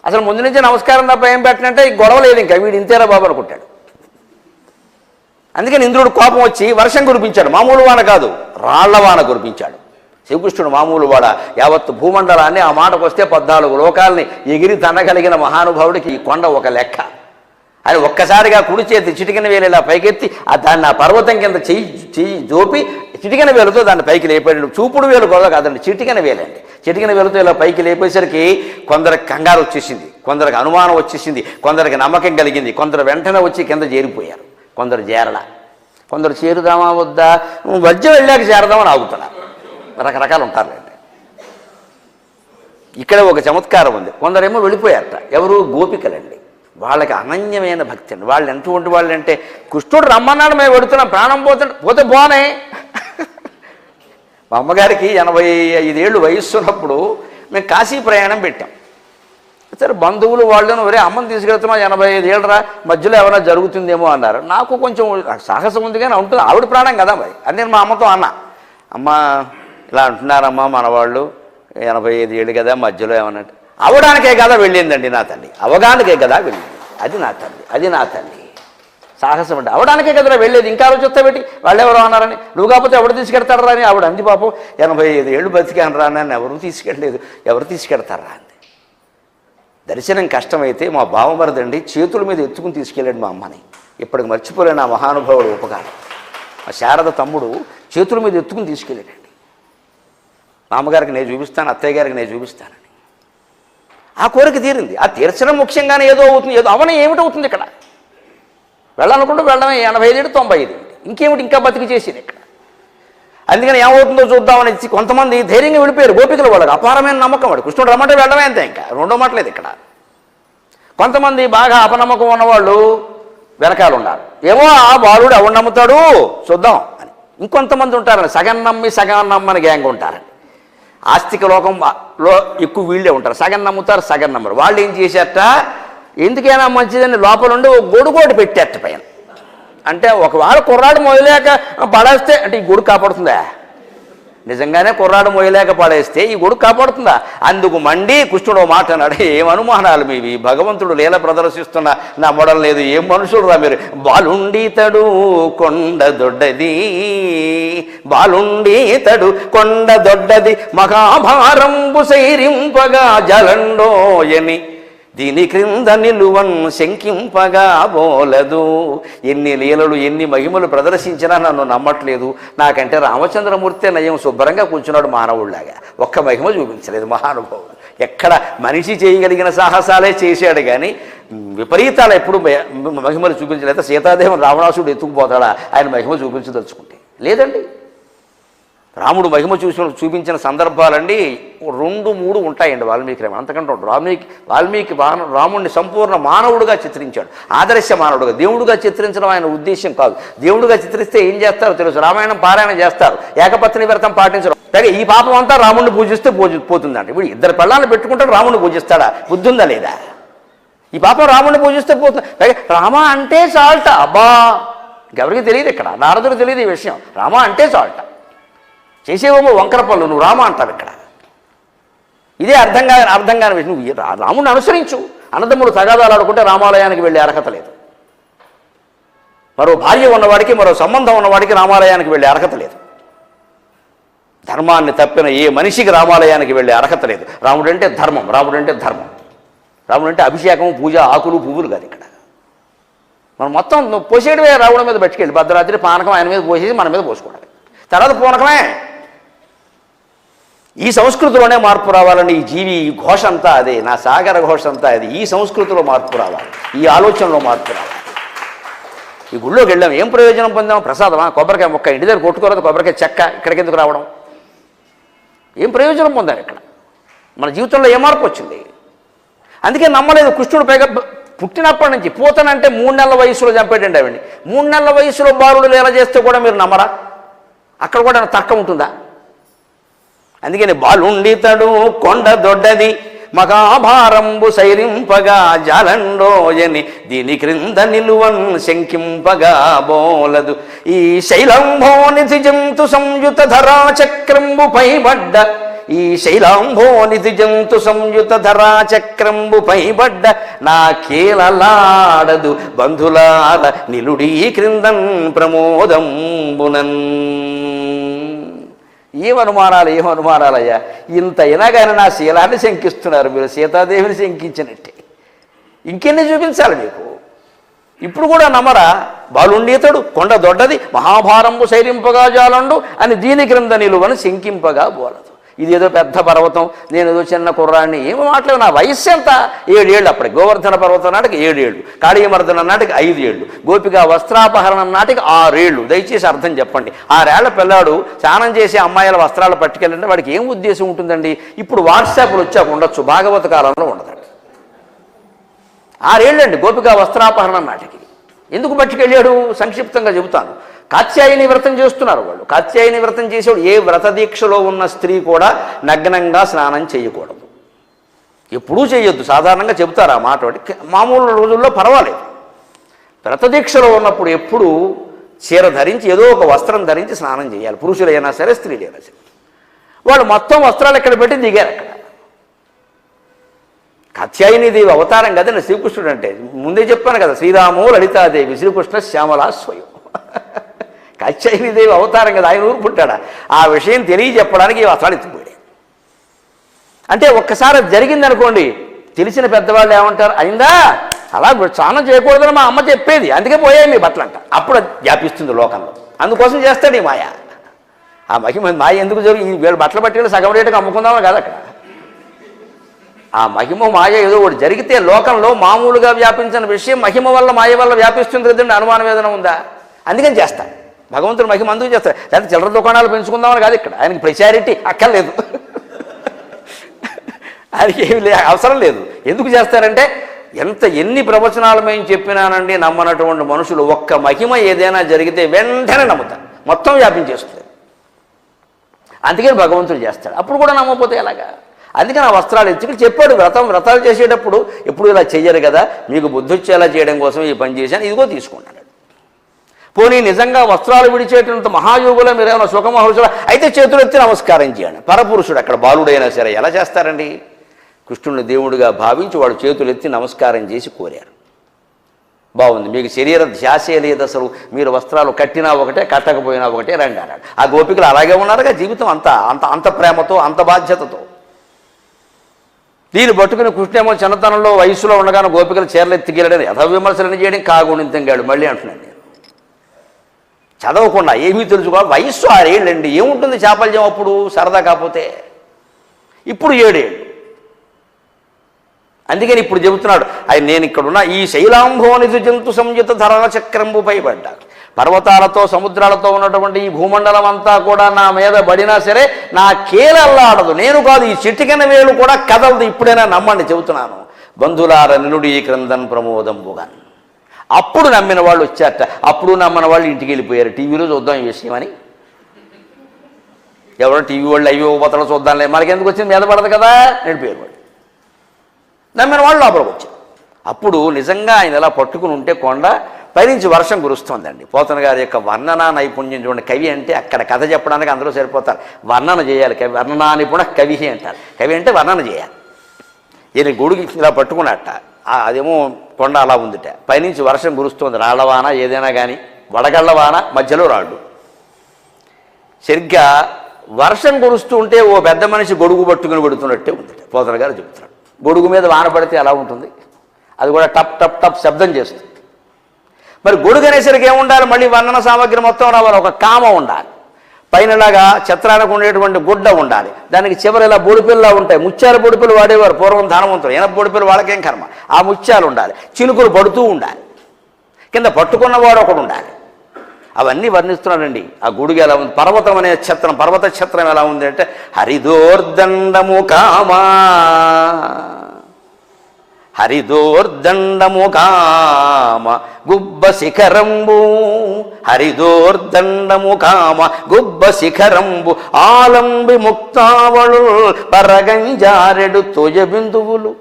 అసలు ముందు నుంచి నమస్కారం తప్ప ఏం పెట్టినంటే గొడవ లేదు, ఇంకా వీడు ఇంతేరా బాబు అనుకుంటాడు. అందుకని ఇంద్రుడు కోపం వచ్చి వర్షం కురిపించాడు. మామూలు వాన కాదు, రాళ్ల వాన కురిపించాడు. శ్రీకృష్ణుడు మామూలు వాడ, యావత్తు భూమండలాన్ని, ఆ మాటకు వస్తే 14 లోకాలని ఎగిరి తనగలిగిన మహానుభావుడికి ఈ కొండ ఒక లెక్క. అని ఒక్కసారిగా కుడి చేతి చిటికిన వేలు ఇలా పైకెత్తి దాన్ని ఆ పర్వతం కింద చెయ్యి జోపి చిటికిన వేలుతో దాన్ని పైకి లేపాడు. చూపుడు వేలు కూడా కాదండి, చిటికిన వేలండి. చిటికిన వేలుతో ఇలా పైకి లేపేసరికి కొందరికి కంగారు వచ్చేసింది, కొందరికి అనుమానం వచ్చేసింది, కొందరికి నమ్మకం కలిగింది, కొందరు వెంటనే వచ్చి కింద చేరిపోయారు, కొందరు చేరలా, కొందరు చేరుదామా వద్దా, వజ్రం వెళ్ళాక చేరదామని ఆగుతున్నారు. రకరకాలు ఉంటారులేండి. ఇక్కడ ఒక చమత్కారం ఉంది. కొందరేమో వెళ్ళిపోయారట. ఎవరు? గోపికలండి. వాళ్ళకి అనన్యమైన భక్తి అండి. వాళ్ళు ఎటువంటి వాళ్ళు అంటే, కృష్ణుడు రమ్మన్నాడు, మేము వెడుతున్నాం, ప్రాణం పోతే పోనే. మా అమ్మగారికి 85 ఏళ్ళు వయస్సు ఉన్నప్పుడు మేము కాశీ ప్రయాణం పెట్టాం. సరే బంధువులు వాళ్ళను, ఒరే అమ్మని తీసుకెళ్తున్నాం, 85 ఏళ్ళరా, మధ్యలో ఏమైనా జరుగుతుందేమో అన్నారు. నాకు కొంచెం సాహసం ఉంది కానీ ఉంటుంది, ఆవిడ ప్రాణం కదా మరి. అని నేను మా అమ్మతో అన్నా, అమ్మ ఇలా అంటున్నారమ్మా మనవాళ్ళు, 85 ఏళ్ళు కదా, మధ్యలో ఏమన్నట్టు. అవడానికే కదా వెళ్ళిందండి నా తల్లి, అవగానికే కదా వెళ్ళింది. అది నా తల్లి, అది నా తల్లి. సాహసం అంటే అవడానికే కదరా వెళ్ళేది, ఇంకా ఆలోచిస్తా పెట్టి వాళ్ళు ఎవరో అన్నారని, నువ్వు కాకపోతే ఎవరు తీసుకెడతారా అని ఆవిడ అంది. పాపం 85 ఏళ్ళు బతికాను రా, నన్ను ఎవరు తీసుకెళ్ళలేదు, ఎవరు తీసుకెడతారా అంది. దర్శనం కష్టమైతే మా బావమరదండి చేతుల మీద ఎత్తుకుని తీసుకెళ్ళాడు మా అమ్మని. ఇప్పటికి మర్చిపోలేను ఆ మహానుభావుడు ఉపకారం. మా శారద తమ్ముడు చేతుల మీద ఎత్తుకుని తీసుకెళ్ళాడండి. మా అమ్మగారికి నేను చూపిస్తాను, అత్తయ్య గారికి నేను చూపిస్తానని. ఆ కోరిక తీరింది. ఆ తీర్చడం ముఖ్యంగానే ఏదో అవుతుంది, ఏదో అవనే ఏమిటవుతుంది ఇక్కడ. వెళ్ళాలనుకుంటూ వెళ్ళడమే. 85 ఏడు 95 ఇంకేమిటి, ఇంకా బతికి చేసేది ఇక్కడ. అందుకని ఏమవుతుందో చూద్దామని కొంతమంది ధైర్యంగా వెళ్ళిపోయారు. గోపికలు వాళ్ళకి అపారమైన నమ్మకం, వాడు కృష్ణుడు రమ్మంటే వెళ్ళడమే అంతే, ఇంకా రెండో మాటలేదు ఇక్కడ. కొంతమంది బాగా అపనమ్మకం ఉన్నవాళ్ళు వెనకాల ఉన్నారు. ఏమో ఆ బాలుడు ఎవడు నమ్ముతాడు చూద్దాం అని. ఇంకొంతమంది ఉంటారని సగం నమ్మని గ్యాంగ్ ఉంటారని. ఆస్తిక లోకంలో ఎక్కువ వీళ్ళే ఉంటారు, సగం నమ్ముతారు, సగం నమ్మరు. వాళ్ళు ఏం చేశారట, ఎందుకైనా మంచిదని లోపల ఉండి ఒక గొడుగోటి పెట్టేట పైన. అంటే ఒకవేళ కుర్రాడు మోయలేక పడేస్తే, అంటే ఈ గొడుగు కాపాడుతుందా? నిజంగానే కుర్రాడు మోయలేక పడేస్తే ఈ గొడుగు కాపాడుతుందా? అందుకు మండి కృష్ణుడు మాట అన్నాడు, ఏం అనుమానాలు మీవి, భగవంతుడు లీల ప్రదర్శిస్తున్న నమ్మడం లేదు, ఏం మనుషుడు రా మీరు. బాలుండితడు కొండ దొడ్డది, బాలుండితడు కొండ దొడ్డది, మహాభారంబు సైరింపగా జలండోయని, దీని క్రింద నిలువన్ శంకింపగా బోలదు. ఎన్ని లీలలు ఎన్ని మహిమలు ప్రదర్శించినా నన్ను నమ్మట్లేదు. నాకంటే రామచంద్రమూర్తి నయం, శుభ్రంగా కూర్చున్నాడు మానవుడిలాగా, ఒక్క మహిమ చూపించలేదు మహానుభావుడు. ఎక్కడ మనిషి చేయగలిగిన సాహసాలే చేశాడు కానీ విపరీతాలు ఎప్పుడు మహిమలు చూపించలేదు. సీతాదేవం రావణాసుడు ఎత్తుకుపోతాడా ఆయన మహిమ చూపించదలుచుకుంటే? లేదండి. రాముడు మహిమ చూపించిన సందర్భాలండి 2-3 ఉంటాయండి వాల్మీకి రామాయణం, అంతకంటే వాల్మీకి రాముడిని సంపూర్ణ మానవుడుగా చిత్రించాడు, ఆదర్శ మానవుడుగా. దేవుడుగా చిత్రించడం ఆయన ఉద్దేశం కాదు. దేవుడుగా చిత్రిస్తే ఏం చేస్తారో తెలుసు, రామాయణం పారాయణ చేస్తారు, ఏకపత్ని వ్రతం పాటించరు. పైగా ఈ పాపం అంతా రాముడిని పూజిస్తే పోతుందంట. ఇప్పుడు 2 పిల్లల్ని పెట్టుకుంటాడు, రాముడిని పూజిస్తాడా? బుద్ధి ఉందా లేదా? ఈ పాపం రాముడిని పూజిస్తే పోతుంది. పైగా రామ అంటే సాల్ట, అబ్బా ఇంకెవరికి తెలియదు, ఇక్కడ నారదుడు తెలియదు ఈ విషయం. రామ అంటే సాల్ట, చేసేవేమో వంకర పనులు, నువ్వు రామ అంటావు ఇక్కడ. ఇదే అర్థం కాని విషయం. నువ్వు రాముడిని అనుసరించు. అన్నదమ్ముడు తగాదాలు ఆడుకుంటే రామాలయానికి వెళ్ళే అర్హత లేదు. మరో భార్య ఉన్నవాడికి, మరో సంబంధం ఉన్నవాడికి రామాలయానికి వెళ్ళే అర్హత లేదు. ధర్మాన్ని తప్పిన ఏ మనిషికి రామాలయానికి వెళ్ళే అర్హత లేదు. రాముడంటే ధర్మం, రాముడంటే ధర్మం, రాముడంటే అభిషేకం, పూజ, ఆకులు పువ్వులు కాదు ఇక్కడ. మనం మొత్తం పోసేయడమే రావడం మీద పట్టుకెళ్ళి భద్రాద్రి పానకం ఆయన మీద పోసేసి మన మీద పోసుకోవడం, తర్వాత పూనకమే. ఈ సంస్కృతిలోనే మార్పు రావాలని ఈ జీవి ఈ ఘోష అంతా అదే, నా సాగర ఘోష అంతా అది. ఈ సంస్కృతిలో మార్పు రావాలి, ఈ ఆలోచనలో మార్పు రావాలి. ఈ గుళ్ళోకి వెళ్ళాం, ఏం ప్రయోజనం పొందాం? ప్రసాదమా? కొబ్బరికాయ మొక్క ఇంటి దగ్గర కొట్టుకోలేదు, కొబ్బరికాయ చెక్క ఇక్కడికి ఎందుకు రావడం? ఏం ప్రయోజనం పొందాం ఇక్కడ? మన జీవితంలో ఏ మార్పు వచ్చింది? అందుకే నమ్మలేదు కృష్ణుడు. పైగా పుట్టినప్పటి నుంచి పూతనంటే 3 నెలల వయసులో చంపేటండి ఆవిడ్ని. 3 నెలల వయసులో బాలుడు ఎలా చేస్తే కూడా మీరు నమ్మరా? అక్కడ కూడా తర్కం ఉంటుందా? అందుకని బాలుండితడు కొండ దొడ్డది మహాభారంబు సైరింపగా జాలండోయని దీని క్రింద నిలువన్ శంకింపగా బోలదు ఈ శైలంభోనిధి జంతు సంయుత ధరా చక్రంబు పైబడ్డ ఈ శైలాంభోనిధి జంతు సంయుత ధరా చక్రంబు పైబడ్డ నా కేలలాడదు బంధులాల నిలుడీ క్రిందన్ ప్రమోదంబునన్. ఏమనుమానాలయ్యా, ఇంత అయినా కానీ నా శీలాన్ని శంకిస్తున్నారు మీరు, సీతాదేవిని శంకించినట్టే. ఇంకెన్ని చూపించాలి మీకు? ఇప్పుడు కూడా నమ్మరా? బాలుండీతడు కొండ దొడ్డది మహాభారంబు సైరింపగా జాలండు అని దీని క్రింద నిలువను శంకింపగా బోలదు. ఇదేదో పెద్ద పర్వతం, నేను ఏదో చిన్న కుర్రాన్ని, ఏమో మాట్లాడు. నా వయస్సు ఎంత? 7 ఏళ్ళు. అప్పటికి గోవర్ధన పర్వతం నాటికి 7 ఏళ్ళు, కాళీయమర్దనం నాటికి 5 ఏళ్ళు, గోపిక వస్త్రాపహరణం నాటికి 6 ఏళ్ళు. దయచేసి అర్థం చెప్పండి. 6 ఏళ్ల పిల్లాడు స్నానం చేసి అమ్మాయిల వస్త్రాలు పట్టుకెళ్ళంటే వాడికి ఏం ఉద్దేశం ఉంటుందండి? ఇప్పుడు వాట్సాప్లు వచ్చాక ఉండొచ్చు, భాగవత కాలంలో ఉండదండి. 6 ఏళ్ళండి గోపిక వస్త్రాపహరణం నాటికి. ఎందుకు పట్టుకెళ్ళాడు? సంక్షిప్తంగా చెబుతాను. కాత్యాయని వ్రతం చేస్తున్నారు వాళ్ళు. కాత్యాయని వ్రతం చేసేవాడు, ఏ వ్రత దీక్షలో ఉన్న స్త్రీ కూడా నగ్నంగా స్నానం చేయకూడదు, ఎప్పుడూ చేయొద్దు. సాధారణంగా చెబుతారు ఆ మాట. మామూలు రోజుల్లో పర్వాలేదు. వ్రత దీక్షలో ఉన్నప్పుడు ఎప్పుడు చీర ధరించి ఏదో ఒక వస్త్రం ధరించి స్నానం చేయాలి, పురుషులైనా సరే స్త్రీలైనా సరే. వాళ్ళు మొత్తం వస్త్రాలు ఎక్కడ పెట్టి దిగారు అక్కడ. కాత్యాయనిదేవి అవతారం కదండి శ్రీకృష్ణుడు అంటే. ముందే చెప్పాను కదా, శ్రీరామో లలితాదేవి శ్రీకృష్ణ శ్యామలా స్వయం. కాత్యాయనిదేవి అవతారం కదా, ఆయన ఊరు పుట్టాడా? ఆ విషయం తెలియజెప్పడానికి ఈ వస్త్రాలు ఎత్తిపోయాడు. అంటే ఒక్కసారి జరిగిందనుకోండి, తెలిసిన పెద్దవాళ్ళు ఏమంటారు? అయిందా, అలా స్నానం చేయకూడదని మా అమ్మ చెప్పేది, అందుకే పోయాయి మీ బట్టలు అంట. అప్పుడు వ్యాపిస్తుంది లోకంలో. అందుకోసం చేస్తాడు ఈ మాయ. ఆ మహిమ మాయ ఎందుకు జరిగి వీళ్ళు బట్టలు పట్టుకెళ్ళి సగం రేటుగా అమ్ముకుందామో కాదు అక్కడ. ఆ మహిమ మాయ ఏదో ఒకటి జరిగితే లోకంలో మామూలుగా వ్యాపించిన విషయం మహిమ వల్ల మాయ వల్ల వ్యాపిస్తుంది కదండి. అనుమాన వేదన ఉందా? అందుకని చేస్తాడు భగవంతుడు. మహిమ అందుకు చేస్తాడు. లేకపోతే చిల్లర దుకాణాలు పెంచుకుందామని కాదు ఇక్కడ. ఆయనకి ప్రచారిటీ అక్కర్లేదు, ఆయనకి ఏమి అవసరం లేదు. ఎందుకు చేస్తారంటే, ఎన్ని ప్రవచనాలు మేము చెప్పినానండి, నమ్మనటువంటి మనుషులు ఒక్క మహిమ ఏదైనా జరిగితే వెంటనే నమ్ముతారు, మొత్తం వ్యాపించేస్తుంది. అందుకని భగవంతుడు చేస్తాడు. అప్పుడు కూడా నమ్మకపోతే ఎలాగా? అందుకని ఆ వస్త్రాలు ఎత్తుకుని చెప్పాడు. వ్రతాలు చేసేటప్పుడు ఎప్పుడు ఇలా చెయ్యరు కదా, మీకు బుద్ధి వచ్చేలా చేయడం కోసం ఈ పని చేశాను, ఇదిగో తీసుకుంటాడు. పోనీ నిజంగా వస్త్రాలు విడిచేటంత మహాయోగులో మీరు ఏమైనా సుఖమహర్షులు అయితే చేతులు ఎత్తి నమస్కారం చేయండి. పరపురుషుడు అక్కడ బాలుడైనా సరే ఎలా చేస్తారండి? కృష్ణుడిని దేవుడిగా భావించి వాడు చేతులు ఎత్తి నమస్కారం చేసి కోరారు. బాగుంది, మీకు శరీర ధ్యాసే లేదు అసలు, మీరు వస్త్రాలు కట్టినా ఒకటే కట్టకపోయినా ఒకటే రండి అన్నాడు. ఆ గోపికలు అలాగే ఉన్నారుగా, జీవితం అంత ప్రేమతో, అంత బాధ్యతతో. దీన్ని పట్టుకుని కృష్ణేమో చిన్నతనంలో వయసులో ఉండగానే గోపికలు చీరలు ఎత్తికెళ్ళడం, యథవిమర్శలను చేయడం, కాగుణితంగాడు. మళ్ళీ అంటున్నాను, నేను చదవకుండా ఏమీ తెలుసుకోవాలి. వయస్సు 6 ఏళ్ళండి, ఏముంటుంది చాపల్యం అప్పుడు సరదా కాకపోతే. ఇప్పుడు 7 ఏళ్ళు. అందుకని ఇప్పుడు చెబుతున్నాడు ఆయన, నేను ఇక్కడున్న ఈ శైలాంభోనిధి జంతు సంయుత ధరా చక్రంబు పైబడ్డా. పర్వతాలతో సముద్రాలతో ఉన్నటువంటి ఈ భూమండలం అంతా కూడా నా మీద పడినా సరే నా కేలల్లాడదు, నేను కాదు, ఈ చిటికెన వేలు కూడా కదలదు. ఇప్పుడైనా నమ్మండి, చెబుతున్నాను. బంధులార నిలుడి క్రిందన్ ప్రమోదంబుగా. అప్పుడు నమ్మిన వాళ్ళు వచ్చారట. అప్పుడు నమ్మిన వాళ్ళు ఇంటికి వెళ్ళిపోయారు. టీవీలో చూద్దాం ఈ విషయం అని. ఎవరో టీవీ వాళ్ళు అయ్యో పోతలు చూద్దాంలే, మనకెందుకు వచ్చింది, మీద పడదు కదా, నడిపోయారు వాళ్ళు. నమ్మిన వాళ్ళు లోపలికి వచ్చారు. అప్పుడు నిజంగా ఆయన ఇలా పట్టుకుని ఉంటే కొండ పైనుంచి వర్షం కురుస్తోందండి. పోతన గారి యొక్క వర్ణనా నైపుణ్యం చూడండి. కవి అంటే అక్కడ కథ చెప్పడానికి అందరూ సరిపోతారు, వర్ణన చేయాలి. కవి వర్ణనా నిపుణ కవి అంటారు. కవి అంటే వర్ణన చేయాలి. ఈయన గొడుగు ఇలా పట్టుకున్నట్ట, అదేమో కొండ అలా ఉందిట, పైనుంచి వర్షం కురుస్తోంది. రాళ్లవాన ఏదైనా కానీ, వడగళ్లవాన, మధ్యలో రాళ్ళు. సరిగ్గా వర్షం కురుస్తూ ఉంటే ఓ పెద్ద మనిషి గొడుగు పట్టుకుని పెడుతున్నట్టే ఉందిట. పోతన గారు చెబుతున్నాడు. గొడుగు మీద వాన పడితే ఎలా ఉంటుంది, అది కూడా టప్ టప్ టప్ శబ్దం చేస్తుంది. మరి గొడుగు అనేసరికి ఏముండాలి, మళ్ళీ వర్ణన సామగ్రి మొత్తం రావాలి. ఒక కామ ఉండాలి, పైనలాగా చిత్రానికి ఉండేటువంటి గుడ్డ ఉండాలి, దానికి చివరి ఇలా బొడిపిల్లా ఉంటాయి. ముత్యాల బొడిపిల్లు వాడేవారు పూర్వం ధనవంతులు. ఎనప బొడిపిల్లు వాళ్ళకేం కర్మ, ఆ ముత్యాలు ఉండాలి. చిలుకలు పడుతూ ఉండాలి, కింద పట్టుకున్నవాడు ఒకడు ఉండాలి. అవన్నీ వర్ణిస్తున్నాడండి. ఆ గొడుగు ఎలా ఉంది, పర్వతం అనే ఛత్రం, పర్వత ఛత్రం ఎలా ఉంది అంటే, హరిదోర్దండము కామా, హరిదోర్దండము కామ గుబ్బ శిఖరంబు, హరిదోర్దండము కామ గుబ్బ శిఖరంబు, ఆలంబి ముక్తావళు పరగంజారెడు తొయ బిందువులు,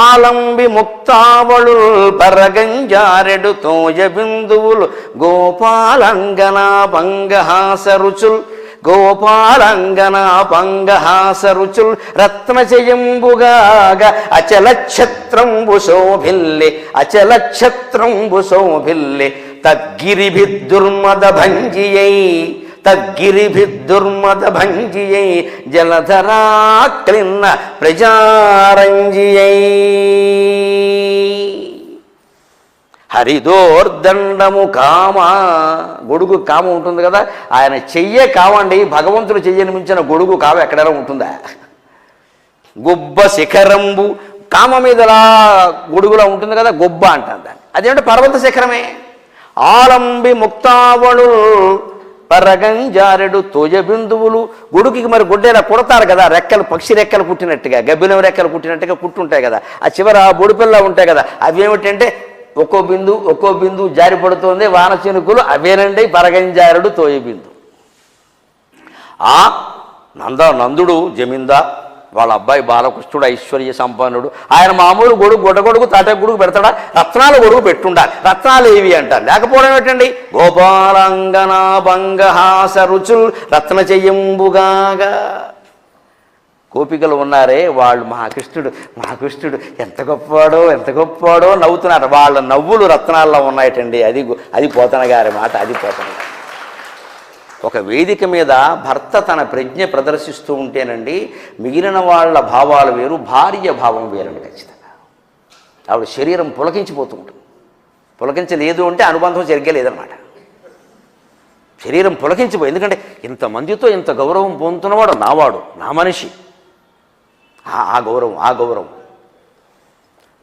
ఆలంబి ముక్తావళు పరగంజారెడు తోయ బిందువులు, గోపాలంగనా పంగహాస రుచుల్, గోపాలంగనా పంగహాస రుచుల్, రత్నచయంబుగాగ అచలక్షత్రంబు శోభిల్లె, అచలక్షత్రంబు శోభిల్లె, తద్గిరిభిద్దుర్మద భంజియై, తద్గిరిభిద్దుర్మద భంజియై, జలధరాక్లిన్న ప్రజారంజియై. హరిదోర్దండము కామ, గొడుగు కామ ఉంటుంది కదా, ఆయన చెయ్యే కావండి. భగవంతుడు చెయ్యని మించిన గొడుగు కావ ఎక్కడైనా ఉంటుందా? గుబ్బ శిఖరంబు, కామ మీదలా గొడుగులా ఉంటుంది కదా, గుబ్బ అంటారు దాన్ని. అదేంటే పర్వత శిఖరమే. ఆలంబి ముక్తావళు పరగంజారెడు తోయ బిందువులు, గొడుగుకి మరి గుడ్డేలా కుడతారు కదా, రెక్కలు, పక్షి రెక్కలు కుట్టినట్టుగా, గబ్బిలం రెక్కలు కుట్టినట్టుగా కుట్టుంటాయి కదా, ఆ చివర బొడిపిల్ల ఉంటాయి కదా, అవి ఏమిటంటే ఒక్కో బిందు జారి పడుతోంది, వాన చినుకులు అవేనండి పరగంజారుడు తోయ బిందు. ఆ నందుడు జమీందార్, వాళ్ళ అబ్బాయి బాలకృష్ణుడు ఐశ్వర్య సంపన్నుడు. ఆయన మామూలు గొడుగు తాట గొడుగు పెడతాడా, రత్నాల గొడుగు పెట్టుండాలి. రత్నాలు ఏవి అంటారు, లేకపోవడం ఏమిటండి, గోపాలంగనా భంగహాస రుచుల్ రత్న చెయ్యంబుగాగా. గోపికలు ఉన్నారే, వాళ్ళు మహాకృష్ణుడు ఎంత గొప్పవాడో నవ్వుతున్నారు. వాళ్ళ నవ్వులు రత్నాల్లో ఉన్నాయటండి. అది పోతన గారి మాట, అది పోతన గారి. ఒక వేదిక మీద భర్త తన ప్రజ్ఞ ప్రదర్శిస్తూ ఉంటేనండి, మిగిలిన వాళ్ళ భావాలు వేరు, భార్య భావం వేరండి ఖచ్చితంగా. ఆవిడ శరీరం పులకించిపోతూ ఉంటుంది. పులకించలేదు అంటే అనుబంధం సరిగ్గా లేదనమాట. శరీరం పులకించిపోయి, ఎందుకంటే ఇంతమందితో ఇంత గౌరవం పొందుతున్నవాడు నావాడు, నా మనిషి, ఆ గౌరవం.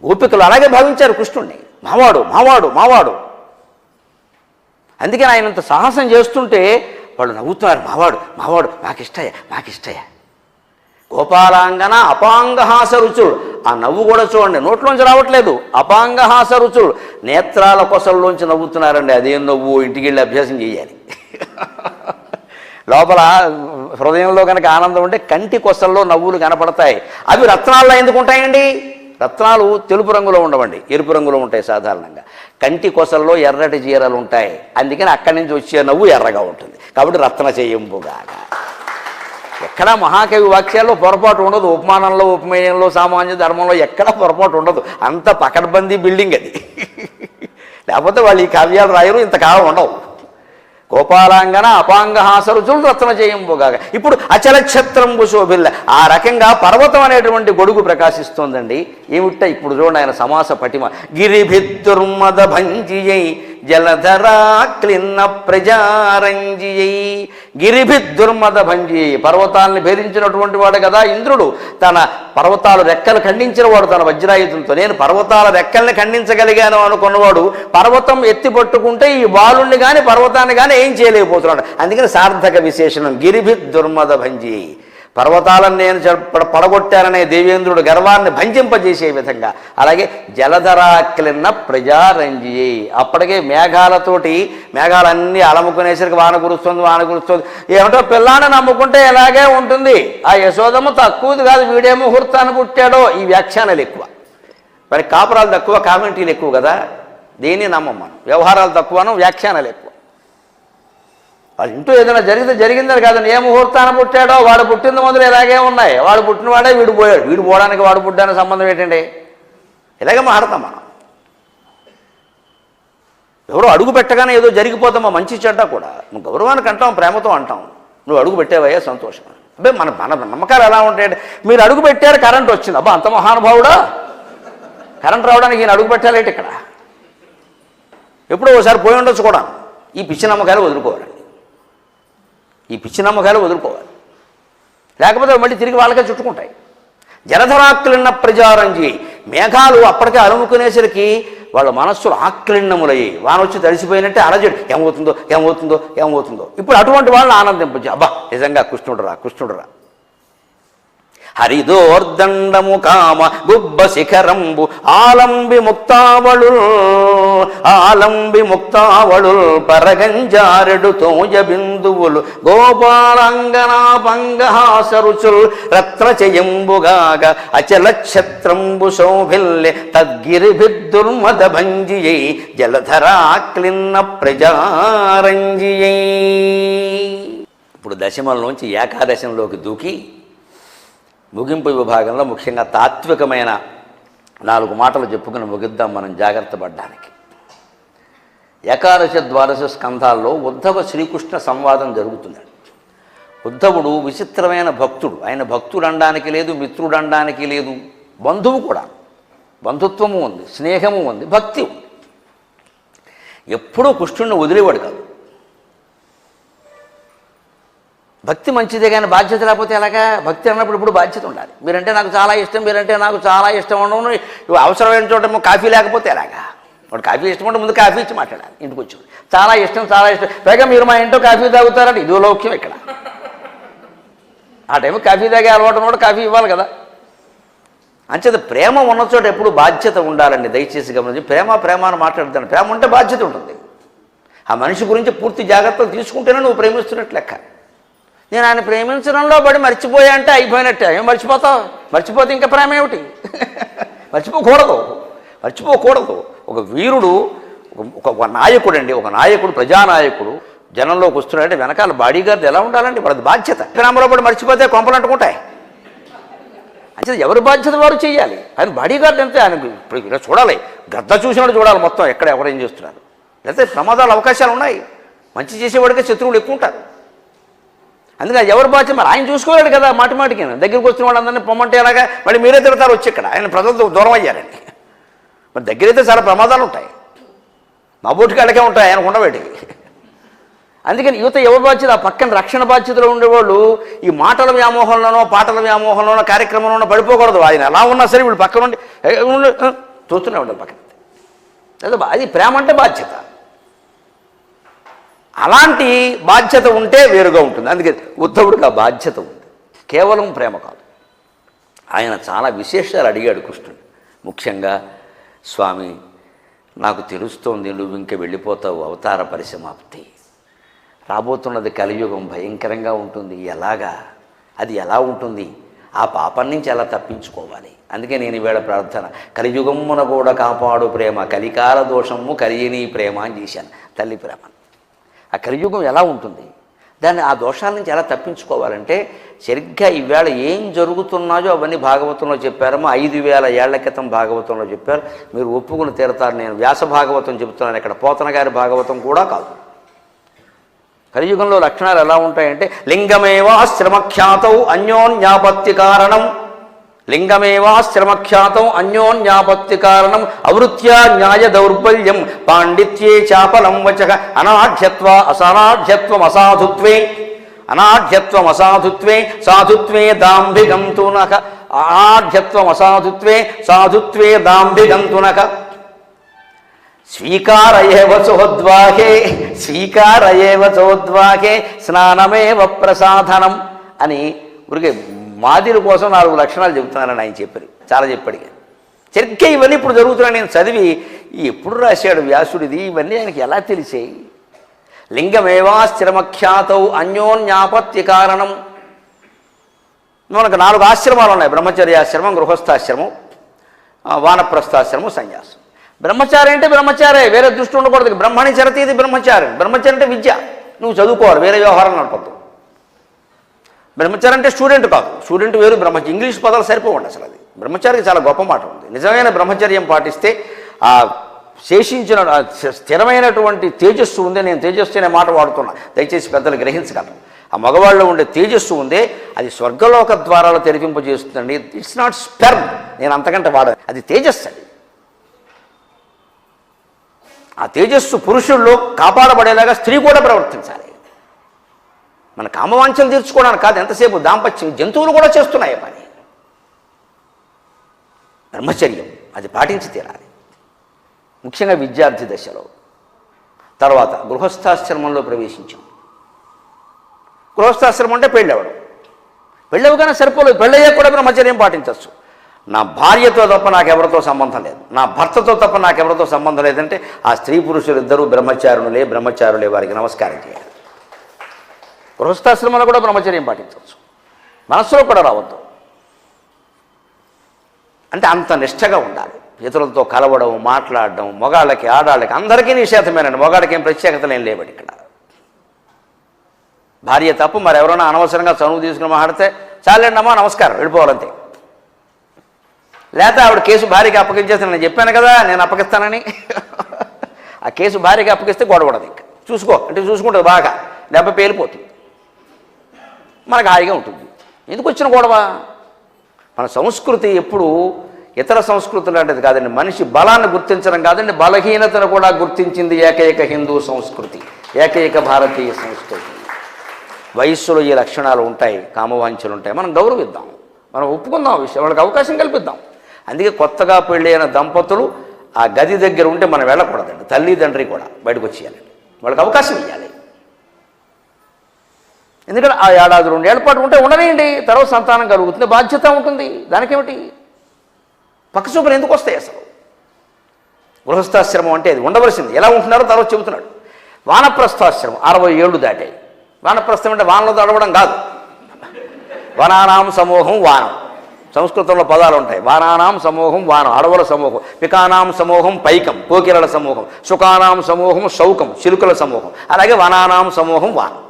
గోపికలు అలాగే భావించారు కృష్ణుణ్ణి, మావాడు. అందుకని ఆయన ఇంత సాహసం చేస్తుంటే వాళ్ళు నవ్వుతున్నారు. మావాడు మాకిష్టయ్య. గోపాలాంగన అపాంగహాస రుచులు, ఆ నవ్వు కూడా చూడండి, నోట్లోంచి రావట్లేదు. అపాంగహాస రుచులు, నేత్రాల కొసల్లోంచి నవ్వుతున్నారండి. అదేం నవ్వు, ఇంటికి వెళ్ళి అభ్యాసం చేయాలి. లోపల హృదయంలో కనుక ఆనందం ఉంటే కంటి కొసల్లో నవ్వులు కనపడతాయి. అవి రత్నాల్లో ఎందుకు ఉంటాయండి? రత్నాలు తెలుపు రంగులో ఉండవండి, ఎరుపు రంగులో ఉంటాయి సాధారణంగా. కంటి కొసల్లో ఎర్రటి జీరలు ఉంటాయి, అందుకని అక్కడి నుంచి వచ్చే నవ్వు ఎర్రగా ఉంటుంది. కాబట్టి రత్న చేయంబుగాగా. ఎక్కడా మహాకవి వాక్యాల్లో పొరపాటు ఉండదు. ఉపమానంలో, ఉపమేయంలో, సామాన్య ధర్మంలో ఎక్కడా పొరపాటు ఉండదు. అంత పకడ్బందీ బిల్డింగ్ అది. లేకపోతే వాళ్ళు ఈ కావ్యాలు రాయరు, ఇంతకాలం ఉండవు. గోపాలాంగన అపాంగహాస రుచులు రత్న చేయంబుగాగా. ఇప్పుడు అచలక్షత్రంబు శోభిల్ల, ఆ రకంగా పర్వతం అనేటువంటి గొడుగు ప్రకాశిస్తోందండి. ఏమిట ఇప్పుడు చూడండి ఆయన సమాస పటిమ. గిరిభిద్దుర్మద భంజియై, జలధరా క్లిన్న ప్రజారంజియై గిరిభిద్దుర్మద భంజి. పర్వతాలను భేదించినటువంటి వాడు కదా ఇంద్రుడు. తన పర్వతాలు రెక్కలు ఖండించిన వాడు తన వజ్రాయుధంతో. నేను పర్వతాల రెక్కల్ని ఖండించగలిగాను అనుకున్నవాడు పర్వతం ఎత్తి పట్టుకుంటే ఈ బాలుణ్ణి కానీ పర్వతాన్ని కానీ ఏం చేయలేకపోతున్నాడు. అందుకని సార్థక విశేషణం గిరిభిద్దుర్మద భంజి. పర్వతాలను నేను పడగొట్టాననే దేవేంద్రుడు గర్వాన్ని భంజింపజేసే విధంగా. అలాగే జలధరాక్లిన్న ప్రజారంజి. అప్పటికే మేఘాలతోటి మేఘాలన్నీ అలముకునేసరికి వాన కురుస్తుంది వాన కురుస్తుంది. ఏమిటో పిల్లాన్ని నమ్ముకుంటే ఎలాగే ఉంటుంది. ఆ యశోదమ్మ తక్కువది కాదు, వీడే ముహూర్తాన్ని పుట్టాడో. ఈ వ్యాఖ్యానాలు ఎక్కువ, మరి కాపురాలు తక్కువ, కామెంటీలు ఎక్కువ కదా. దేన్ని నమ్మమ్మను. వ్యవహారాలు తక్కువను, వ్యాఖ్యానాలు ఎక్కువ. వాళ్ళ ఇంటూ ఏదైనా జరిగిందని కాదు. ఏ ముహూర్తాన పుట్టాడో వాడు పుట్టిన మొదలు ఇలాగే ఉన్నాయి. వాడు పుట్టినవాడే వీడు పోయాడు. వీడు పోవడానికి వాడు పుట్టానికి సంబంధం ఏంటండి? ఇలాగే మాట్లాడతాం మనం. ఎవరో అడుగు పెట్టగానే ఏదో జరిగిపోతామా మంచి చెడ్డ కూడా. నువ్వు గౌరవానికి అంటాం, ప్రేమతో అంటాం. నువ్వు అడుగు పెట్టేవయ్యా సంతోషం. అబ్బే మన మన నమ్మకాలు ఎలా ఉంటాయంటే, మీరు అడుగు పెట్టారు కరెంట్ వచ్చింది, అబ్బా అంత మహానుభావుడా, కరెంట్ రావడానికి ఈయన అడుగు పెట్టాలేంటి ఇక్కడ. ఎప్పుడో ఒకసారి పోయి ఉండొచ్చు కూడా. ఈ పిచ్చి నమ్మకాలు వదులుకోవాలండి. ఈ పిచ్చి నమ్మకాలు వదులుకోవాలి. లేకపోతే మళ్ళీ తిరిగి వాళ్ళకే చుట్టుకుంటాయి. జలధరాక్లిన్న ప్రజారంజి. మేఘాలు అప్పటికే అలుముకునేసరికి వాళ్ళ మనస్సులు ఆక్లిన్నములయ్యి వానొచ్చి తడిసిపోయినట్టే అలజడి. ఏమవుతుందో ఏమవుతుందో ఏమవుతుందో. ఇప్పుడు అటువంటి వాళ్ళని ఆనందింపచ్చు. అబ్బా నిజంగా కృష్ణుడురా కృష్ణుడురా. హరిదోర్దండము కామ గుబ్బ శిఖరంబు ఆలంబి ముక్తావళుల్ పరగంజారెడు తోజ బిందువులు గోపాలంగనా పంగహాసరుచుల్ రత్నచయంబుగాగ అచల క్షత్రంబు శోభిల్లె తద్గిరిభిద్దుర్మద భంజియై జలధరాక్లిన్న ప్రజారంజియై. ఇప్పుడు దశమంలోంచి ఏకాదశంలోకి దూకి ముగింపు విభాగంలో ముఖ్యంగా తాత్వికమైన 4 మాటలు చెప్పుకుని ముగిద్దాం మనం జాగ్రత్త పడ్డానికి. ఏకాదశ ద్వాదశ స్కంధాల్లో ఉద్ధవ శ్రీకృష్ణ సంవాదం జరుగుతుందండి. ఉద్ధవుడు విచిత్రమైన భక్తుడు. ఆయన భక్తుడు అనడానికి లేదు, మిత్రుడు అనడానికి లేదు, బంధువు కూడా. బంధుత్వము ఉంది, స్నేహము ఉంది, భక్తి ఉంది. ఎప్పుడూ కృష్ణుడిని వదిలేవాడు కాదు. భక్తి మంచిదే కానీ బాధ్యత లేకపోతే ఎలాగా? భక్తి అన్నప్పుడు ఇప్పుడు బాధ్యత ఉండాలి. మీరంటే నాకు చాలా ఇష్టం, మీరంటే నాకు చాలా ఇష్టం ఉండవు. అవసరమైన చోట కాఫీ లేకపోతే ఎలాగా? వాడు కాఫీ ఇష్టం ఉంటే ముందు కాఫీ ఇచ్చి మాట్లాడాలి. ఇంటికి వచ్చి చాలా ఇష్టం చాలా ఇష్టం, పైగా మీరు మా ఇంట్లో కాఫీ తాగుతారంటే ఇదో లౌక్యం ఇక్కడ. ఆ టైంకి కాఫీ తాగే అలవాటు కూడా కాఫీ ఇవ్వాలి కదా. అంచేత ప్రేమ ఉన్న చోట ఎప్పుడు బాధ్యత ఉండాలండి. దయచేసి గమనించి ప్రేమ అని మాట్లాడుతాను. ప్రేమ ఉంటే బాధ్యత ఉంటుంది. ఆ మనిషి గురించి పూర్తి జాగ్రత్తలు తీసుకుంటేనే నువ్వు ప్రేమిస్తున్నట్లు లెక్క. నేను ఆయన ప్రేమించడంలో పడి మర్చిపోయా అంటే అయిపోయినట్టే. ఏం మర్చిపోతావు? మర్చిపోతే ఇంకా ప్రేమ ఏమిటి? మర్చిపోకూడదు. ఒక వీరుడు, ఒక నాయకుడు అండి. ఒక నాయకుడు, ప్రజానాయకుడు జనంలోకి వస్తున్నాడంటే వెనకాల బాడీగార్డ్ ఎలా ఉండాలండి? వాళ్ళది బాధ్యత. ప్రేమలో పడి మర్చిపోతే కొంపలు అంటుకుంటాయి. అంటే ఎవరి బాధ్యత వారు చేయాలి. ఆయన బాడీగార్డ్ అంతే. ఆయన ఇలా చూడాలి, గద్ద చూసినట్టు చూడాలి మొత్తం ఎక్కడ ఎవరేం చేస్తున్నారు. లేకపోతే ప్రమాదాలు అవకాశాలు ఉన్నాయి. మంచి చేసేవాడికే శత్రువులు ఎక్కువ ఉంటారు. అందుకని ఎవరు బాధ్యత? మరి ఆయన చూసుకోలేడు కదా. మాటికి దగ్గరికి వచ్చిన వాళ్ళందరినీ పొమ్మంటే ఎలాగా? మళ్ళీ మీరే తిడతారు వచ్చి ఇక్కడ. ఆయన ప్రజలతో దూరం అయ్యారండి. మరి దగ్గరైతే చాలా ప్రమాదాలు ఉంటాయి. మా బోటికి అడగే ఉంటాయి, ఆయన ఉండబెట్టి. అందుకని యువత ఎవరి బాధ్యత? ఆ పక్కన రక్షణ బాధ్యతలో ఉండేవాళ్ళు ఈ మాటల వ్యామోహంలోనో పాటల వ్యామోహంలోనో కార్యక్రమంలోనో పడిపోకూడదు. ఆయన ఎలా ఉన్నా సరే వీళ్ళు పక్కన ఉండి చూస్తూనే ఉండాలి పక్కన. అది ప్రేమ అంటే బాధ్యత. అలాంటి బాధ్యత ఉంటే వేరుగా ఉంటుంది. అందుకే ఉద్ధవుడికి ఆ బాధ్యత ఉంది. కేవలం ప్రేమ కాదు. ఆయన చాలా విశేషాలు అడిగాడు కృష్ణుడు. ముఖ్యంగా, స్వామి నాకు తెలుస్తోంది నువ్వు ఇంక వెళ్ళిపోతావు, అవతార పరిసమాప్తి, రాబోతున్నది కలియుగం భయంకరంగా ఉంటుంది. ఎలాగా? అది ఎలా ఉంటుంది? ఆ పాపం నుంచి ఎలా తప్పించుకోవాలి? అందుకే నేను ఈవేళ ప్రార్థన, కలియుగమ్మున కూడా కాపాడు ప్రేమ, కలికాల దోషము కలియని ప్రేమ అని చేశాను. తల్లి ప్రేమ. ఆ కలియుగం ఎలా ఉంటుంది? దాన్ని ఆ దోషాల నుంచి ఎలా తప్పించుకోవాలంటే సరిగ్గా ఈవేళ ఏం జరుగుతున్నాయో అవన్నీ భాగవతంలో చెప్పారమ్మా. 5000 ఏళ్ల క్రితం భాగవతంలో చెప్పారు. మీరు ఒప్పుకుని తీరతారు. నేను వ్యాస భాగవతం చెబుతున్నాను ఇక్కడ, పోతన గారి భాగవతం కూడా కాదు. కలియుగంలో లక్షణాలు ఎలా ఉంటాయంటే లింగమేవాశ్రమఖ్యాతౌ అన్యోన్యాపత్తి కారణం. లింగమేవాశ్రమఖ్యాతం అన్యోన్యాపత్తి కారణం అవృత్యా న్యాయ దౌర్బల్యం పాండిత్యే చాపలం వచః అసాధ్యత్వం అసాధుత్వే అనాఢ్యత్వం అసాధుత్వే సాధుత్వే దాంభిగంతునక అనాఢ్యత్వం అసాధుత్వే సాధుత్వే దాంభిగంతునక స్వీకారయేవ చోద్వాహే స్నానమేవ ప్రసాధనం అని ఊరికే మాదిరి కోసం 4 లక్షణాలు చెబుతున్నానని ఆయన చెప్పారు. చాలా చెప్పాడు. సరిగ్గా ఇవన్నీ ఇప్పుడు జరుగుతున్నాయి. నేను చదివి ఎప్పుడు రాశాడు వ్యాసుడిది, ఇవన్నీ ఆయనకి ఎలా తెలిసాయి? లింగమేవాశ్రమఖ్యాతౌ అన్యోన్యాపత్తి కారణం. మనకు 4 ఆశ్రమాలు ఉన్నాయి: బ్రహ్మచర్యాశ్రమం, గృహస్థాశ్రమం, వానప్రస్థాశ్రమం, సన్యాసం. బ్రహ్మచారి అంటే బ్రహ్మచారే, వేరే దృష్టి ఉండకూడదు. బ్రహ్మణి చరతి ఇది బ్రహ్మచారి. బ్రహ్మచారి అంటే విద్య, నువ్వు చదువుకోవాలి, వేరే వ్యవహారం నడపద్దు. బ్రహ్మచారి అంటే స్టూడెంట్ కాదు, స్టూడెంట్ వేరు, బ్రహ్మచారి ఇంగ్లీష్ పదాలు సరిపోవండి. అసలు అది బ్రహ్మచారికి చాలా గొప్ప మాట ఉంది. నిజమైన బ్రహ్మచర్యం పాటిస్తే ఆ శేషించిన స్థిరమైనటువంటి తేజస్సు ఉందే, నేను తేజస్సు అనే మాట వాడుతున్నా, దయచేసి పెద్దలు గ్రహించగలరు. ఆ మగవాళ్ళలో ఉండే తేజస్సు ఉందే, అది స్వర్గలోక ద్వారాలు తెరిపింపజేస్తుందండి. ఇట్స్ నాట్ స్పెర్మ్, నేను అంతకంటే వాడాను, అది తేజస్సు. అది ఆ తేజస్సు పురుషుల్లో కాపాడబడేలాగా స్త్రీ కూడా ప్రవర్తించాలి. మన కామవాంఛలు తీర్చుకోవడానికి కాదు, ఎంతసేపు దాంపత్యం. జంతువులు కూడా చేస్తున్నాయి పని. బ్రహ్మచర్యం అది పాటించి తీరాలి, ముఖ్యంగా విద్యార్థి దశలో. తర్వాత గృహస్థాశ్రమంలో ప్రవేశించాం. గృహస్థాశ్రమం అంటే పెళ్ళవడం. పెళ్ళవగానే సరిపోలేదు, పెళ్ళయ్యాక కూడా బ్రహ్మచర్యం పాటించవచ్చు. నా భార్యతో తప్ప నాకెవరితో సంబంధం లేదు, నా భర్తతో తప్ప నాకెవరితో సంబంధం లేదంటే ఆ స్త్రీ పురుషులు ఇద్దరూ బ్రహ్మచారులే, వారికి నమస్కారం చేయాలి. గృహస్థాశ్రమంలో కూడా బ్రహ్మచర్యం పాటించవచ్చు, మనస్సులో కూడా రావద్దు. అంటే అంత నిష్ఠగా ఉండాలి. ఇతరులతో కలవడం, మాట్లాడడం, మగాళ్ళకి ఆడాళ్ళకి అందరికీ నిషేధమేనండి. మగాళ్ళకి ఏం ప్రత్యేకతలు ఏం లేవండి ఇక్కడ. భార్య తప్పు, మరి ఎవరైనా అనవసరంగా చనువు తీసుకుని మాట్లాడితే చాలండి అమ్మా నమస్కారం, వెళ్ళిపోవాలంతే. లేకపోతే ఆవిడ కేసు భార్యకి అప్పగించేస్తే, నేను చెప్పాను కదా నేను అప్పగిస్తానని, ఆ కేసు భార్యకి అప్పగిస్తే గొడవడదు. ఇంకా చూసుకో అంటే చూసుకుంటుంది బాగా, దెబ్బ పేలిపోతుంది, మనకు హాయిగా ఉంటుంది. ఎందుకు వచ్చిన గొడవ? మన సంస్కృతి ఎప్పుడు ఇతర సంస్కృతులు లాంటిది కాదండి. మనిషి బలాన్ని గుర్తించడం కాదండి, బలహీనతను కూడా గుర్తించింది ఏకైక హిందూ సంస్కృతి, ఏకైక భారతీయ సంస్కృతి. వయస్సులో ఈ లక్షణాలు ఉంటాయి, కామవాంఛలు ఉంటాయి, మనం గౌరవిద్దాం, మనం ఒప్పుకుందాం, విషయం వాళ్ళకి అవకాశం కల్పిద్దాం. అందుకే కొత్తగా పెళ్ళైన దంపతులు ఆ గది దగ్గర ఉంటే మనం వెళ్ళకూడదండి. తల్లిదండ్రి కూడా బయటకు వచ్చేయాలండి, వాళ్ళకి అవకాశం ఇవ్వాలి. ఎందుకంటే ఆ 1 ఏడాది 2 ఏళ్ల పాటు ఉంటే ఉండనేయండి, తర్వాత సంతానం కలుగుతుంది, బాధ్యత ఉంటుంది, దానికేమిటి? పక్కచూపులు ఎందుకు వస్తాయి అసలు? గృహస్థాశ్రమం అంటే అది ఉండవలసింది. ఎలా ఉంటున్నారో తర్వాత చెబుతున్నాడు. వానప్రస్థాశ్రమం 60 ఏళ్ళు దాటాయి. వానప్రస్థం అంటే వానలో తడవడం కాదు. వనానాం సమూహం వానం, సంస్కృతంలో పదాలు ఉంటాయి. వానానాం సమూహం వానం, అడవుల సమూహం. పికానాం సమూహం పైకం, కోకిలల సమూహం. శుకానాం సమూహం శౌకం, చిలుకల సమూహం. అలాగే వనానాం సమూహం వానం.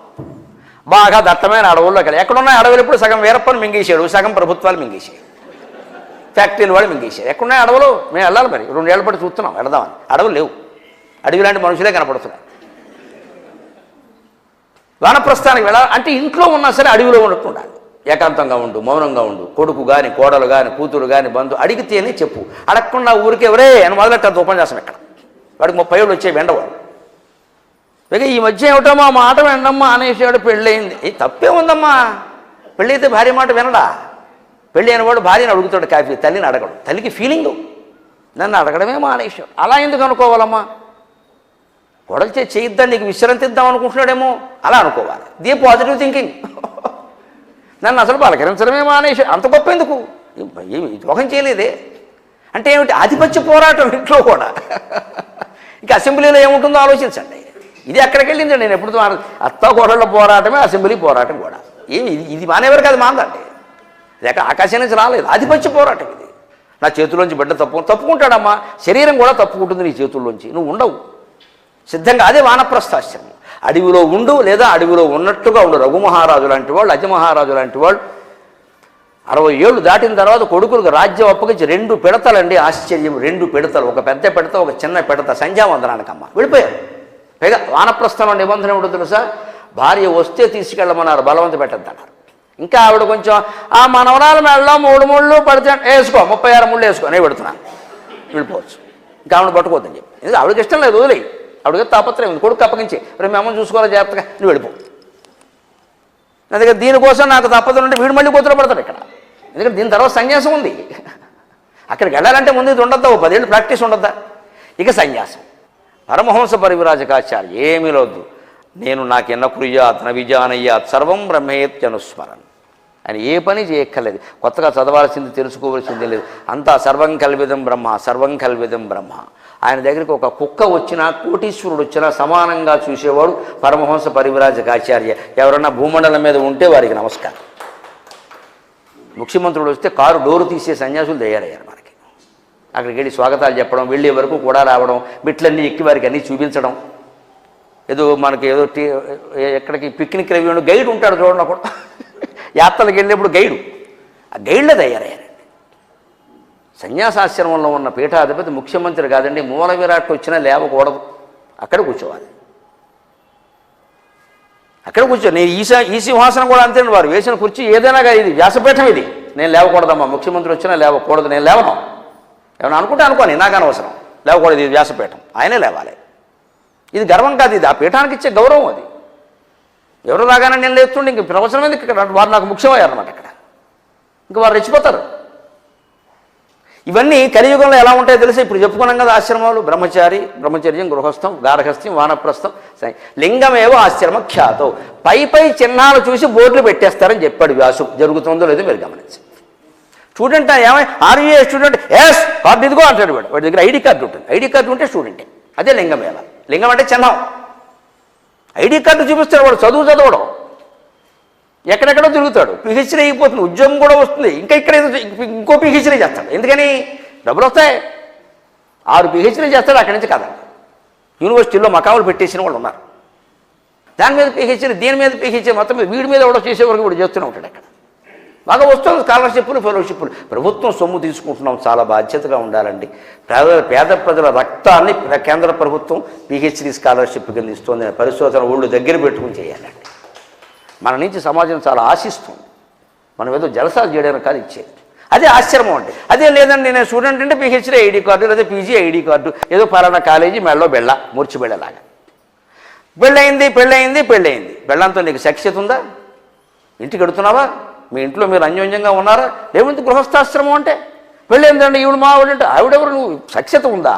బాగా దట్టమైన అడవుల్లోకి వెళ్ళి, ఎక్కడున్నాయి అడవులు? ఇప్పుడు సగం వీరప్పని మింగేసాడు, సగం ప్రభుత్వాలు మింగేసాడు, ఫ్యాక్టరీలు వాళ్ళు మింగేసారు. ఎక్కడున్నాయి అడవులు? మేము వెళ్ళాలి, మరి 2 ఏళ్ల పాటు చూస్తున్నాం వెళదామని. అడవులు లేవు, అడవి లాంటి మనుషులే కనపడుతున్నాయి. వానప్రస్థానికి వెళ్ళాలి అంటే ఇంట్లో ఉన్నా సరే అడవిలో ఉండాలి, ఏకాంతంగా ఉండు, మౌనంగా ఉండు. కొడుకు కానీ, కోడలు కానీ, కూతురు కానీ, బంధు అడిగితేనే చెప్పు, అడగకుండా ఊరికే ఎవరే అని మొదలెట్టారు ఉపన్యాసం. ఎక్కడ వాడికి 30 ఏళ్ళు వచ్చే వెండవాడు. ఇక ఈ మధ్య ఏమిటమ్మా మాట వినమ్మా అనేసాడు, పెళ్ళయింది. తప్పే ఉందమ్మా, పెళ్ళి అయితే భార్య మాట వినడా? పెళ్ళి అయిన వాడు భార్యను అడుగుతాడు కాఫీ, తల్లిని అడగడు. తల్లికి ఫీలింగు, నన్ను అడగడమే మానేశాడు. అలా ఎందుకు అనుకోవాలమ్మా? గొడవ చేయొద్దని నీకు విశ్రాంతి ఇద్దాం అనుకుంటున్నాడేమో, అలా అనుకోవాలి. The positive thinking. నన్ను అసలు పలకరించడమే మానేశాడు, అంత గొప్ప ఎందుకు? ఏమి ద్రోహం చేయలేదే అంటే ఏమిటి? ఆధిపత్య పోరాటం ఇంట్లో కూడా. ఇంకా అసెంబ్లీలో ఏముంటుందో ఆలోచించండి. ఇది ఎక్కడికి వెళ్ళింది? నేను ఎప్పుడు అత్త కోడళ్ళ పోరాటమే అసెంబ్లీ పోరాటం కూడా. ఏమి ఇది మానేవారు కాదు, మాందండి. లేక ఆకాశం నుంచి రాలేదు, ఆధిపత్య పోరాటం ఇది. నా చేతుల్లోంచి బిడ్డ తప్పుకుంటాడమ్మా, శరీరం కూడా తప్పుకుంటుంది నీ చేతుల్లోంచి, నువ్వు ఉండవు సిద్ధంగా. అదే వానప్రస్థాశ్రమం. అడవిలో ఉండు, లేదా అడవిలో ఉన్నట్టుగా ఉండు. రఘుమహారాజు లాంటి వాళ్ళు, అజమహారాజు లాంటి వాళ్ళు 60 ఏళ్ళు దాటిన తర్వాత కొడుకులకు రాజ్యం అప్పగించి 2 పిడతలండి. ఆశ్చర్యం, 2 పిడతలు, ఒక పెద్ద పిడత, ఒక చిన్న పిడత. సంధ్యావందనానికమ్మ వెళ్ళిపోయారు. పైగా వానప్రస్థంలో నిబంధన ఏమిటో తెలుసా? భార్య వస్తే తీసుకెళ్ళమన్నారు, బలవంత పెట్టద్దన్నారు. ఇంకా ఆవిడ కొంచెం ఆ మనవరాల మెడలో 3 ముళ్ళు పడితే వేసుకో 36 ముళ్ళు వేసుకో నేను పెడుతున్నాను వెళ్ళిపోవచ్చు. ఇంకా ఆవిడ పట్టుకోవద్దని చెప్పి, ఎందుకంటే ఆవిడకి ఇష్టం లేదు, వదిలేయి. ఆవిడకి తాపత్రయం ఉంది, కొడుకు అప్పగించి రేపు మేమని చూసుకోవాలి జాగ్రత్తగా, నువ్వు వెళ్ళిపో. అందుకే దీనికోసం నాకు తప్పదు అంటే వీడు మళ్ళీ కూతురు పడతాడు ఇక్కడ. ఎందుకంటే దీని తర్వాత సన్యాసం ఉంది. అక్కడికి వెళ్ళాలంటే ముందు ఇది ఉండద్దా, 10 ఏళ్ళు ప్రాక్టీస్ ఉండద్దా. ఇక సన్యాసం. పరమహంస పరివ్రాజకాచార్య ఏమీ లేదు, నేను నాకెన్న కుర్యాత్ న విజానయ్యాత్ సర్వం బ్రహ్మేత్యనుస్మరన్. ఆయన ఏ పని చేయక్కర్లేదు, కొత్తగా చదవాల్సింది తెలుసుకోవాల్సింది లేదు, అంతా సర్వం కల్విదం బ్రహ్మ, సర్వం కల్విదం బ్రహ్మ. ఆయన దగ్గరికి ఒక కుక్క వచ్చినా కోటీశ్వరుడు వచ్చినా సమానంగా చూసేవాడు పరమహంస పరివ్రాజకాచార్య. ఎవరన్నా భూమండలం మీద ఉంటే వారికి నమస్కారం. ముఖ్యమంత్రుడు వస్తే కారు డోరు తీసే సన్యాసులు తయారయ్యారు మనకి. అక్కడికి వెళ్ళి స్వాగతాలు చెప్పడం, వెళ్ళే వరకు కూడా రావడం, బిట్లన్నీ ఎక్కి వారికి అన్నీ చూపించడం. ఏదో మనకి ఏదో ఎక్కడికి పిక్నిక్ రవి గైడ్ ఉంటాడు చూడండి, అప్పుడు యాత్రలకు వెళ్ళేప్పుడు గైడు, ఆ గైడ్లే తయారయ్యారండి. సన్యాసాశ్రమంలో ఉన్న పీఠాధిపతి ముఖ్యమంత్రి కాదండి, మూల విరాట్ వచ్చినా లేవకూడదు, అక్కడ కూర్చోవాలి. అక్కడ కూర్చో. నేను ఈ సింహాసనం కూడా అంతే, వారు వేసిన కుర్చీ ఏదైనా కానీ ఇది వ్యాసపీఠం, ఇది నేను లేవకూడదమ్మా, ముఖ్యమంత్రి వచ్చినా లేవకూడదు, నేను లేవను. ఏమన్నా అనుకుంటే అనుకోని, నాకు అనవసరం, లేవకూడదు, ఇది వ్యాసపీఠం, ఆయనే లేవాలి. ఇది గర్వం కాదు, ఇది ఆ పీఠానికి ఇచ్చే గౌరవం. అది ఎవరు రాగానే నేను లేస్తుండే ఇంక ప్రవచనం ఎందుకు, ఇక్కడ వారు నాకు ముఖ్యమయ్యారన్నమాట. ఇక్కడ ఇంక వారు రెచ్చిపోతారు. ఇవన్నీ కలియుగంలో ఎలా ఉంటాయో తెలిసి ఇప్పుడు చెప్పుకున్నాం కదా. ఆశ్రమాలు బ్రహ్మచారి, బ్రహ్మచర్యం, గృహస్థం, గార్హస్థ్యం, వానప్రస్థం, లింగమేవో ఆశ్రమ ఖ్యాతం. పై చిహ్నాలు చూసి బోర్డులు పెట్టేస్తారని చెప్పాడు వ్యాసు. జరుగుతుందో లేదో మీరు గమనించండి. స్టూడెంట్ ఏమై ఆర్యూ స్టూడెంట్, ఎస్ కార్డు ఇదిగో అంటాడు వాడు. వాడి దగ్గర ఐడి కార్డు ఉంటుంది, ఐడి కార్డు ఉంటే స్టూడెంటే. అదే లింగమేవ. లింగం అంటే చిహ్నం. ఐడి కార్డు చూపిస్తాడు వాడు, చదవడం ఎక్కడెక్కడో తిరుగుతాడు, పిహెచ్డీ అయిపోతుంది, ఉద్యోగం కూడా వస్తుంది, ఇంకా ఇక్కడ ఇంకో పిహెచ్డీ చేస్తాడు. ఎందుకని డబ్బులు వస్తాయి. 6 పిహెచ్డీ చేస్తాడు, అక్కడి నుంచి కదా యూనివర్సిటీలో మకాములు పెట్టేసిన వాళ్ళు ఉన్నారు. దాని మీద పిహెచ్డీ, దీని మీద పిహెచ్డీ, మొత్తం మీద వీడి మీద కూడా చేసే వరకు వీడు చేస్తూనే ఉంటాడు. అక్కడ బాగా వస్తుంది స్కాలర్షిప్లు, ఫెలోషిప్లు. ప్రభుత్వం సొమ్ము తీసుకుంటున్నాం, చాలా బాధ్యతగా ఉండాలండి. పేద ప్రజల రక్తాన్ని కేంద్ర ప్రభుత్వం పిహెచ్డీ స్కాలర్షిప్ కింద ఇస్తుంది. పరిశోధన ఊళ్ళు దగ్గర పెట్టుకుని చేయాలండి. మన నుంచి సమాజం చాలా ఆశిస్తుంది. మనం ఏదో జలసాలు చేయడానికి కాదు ఇచ్చేది. అదే ఆశ్రమం అంటే. అదే లేదండి నేను స్టూడెంట్ అంటే పిహెచ్డీ ఐడి కార్డు లేదా పీజీ ఐడి కార్డు, ఏదో పలానా కాలేజీ మెడలో బెళ్ళ, మూర్చి బెళ్ళలాగా. పెళ్ళయింది. బెళ్ళంతో నీకు సఖ్యత ఉందా? ఇంటికి వెడుతున్నావా? మీ ఇంట్లో మీరు అన్యోన్యంగా ఉన్నారా? లేకపోతే గృహస్థాశ్రమం అంటే పెళ్ళైందండి ఈవిడ మా ఆవిడ అంటే ఆవిడెవరు, నువ్వు సఖ్యత ఉందా?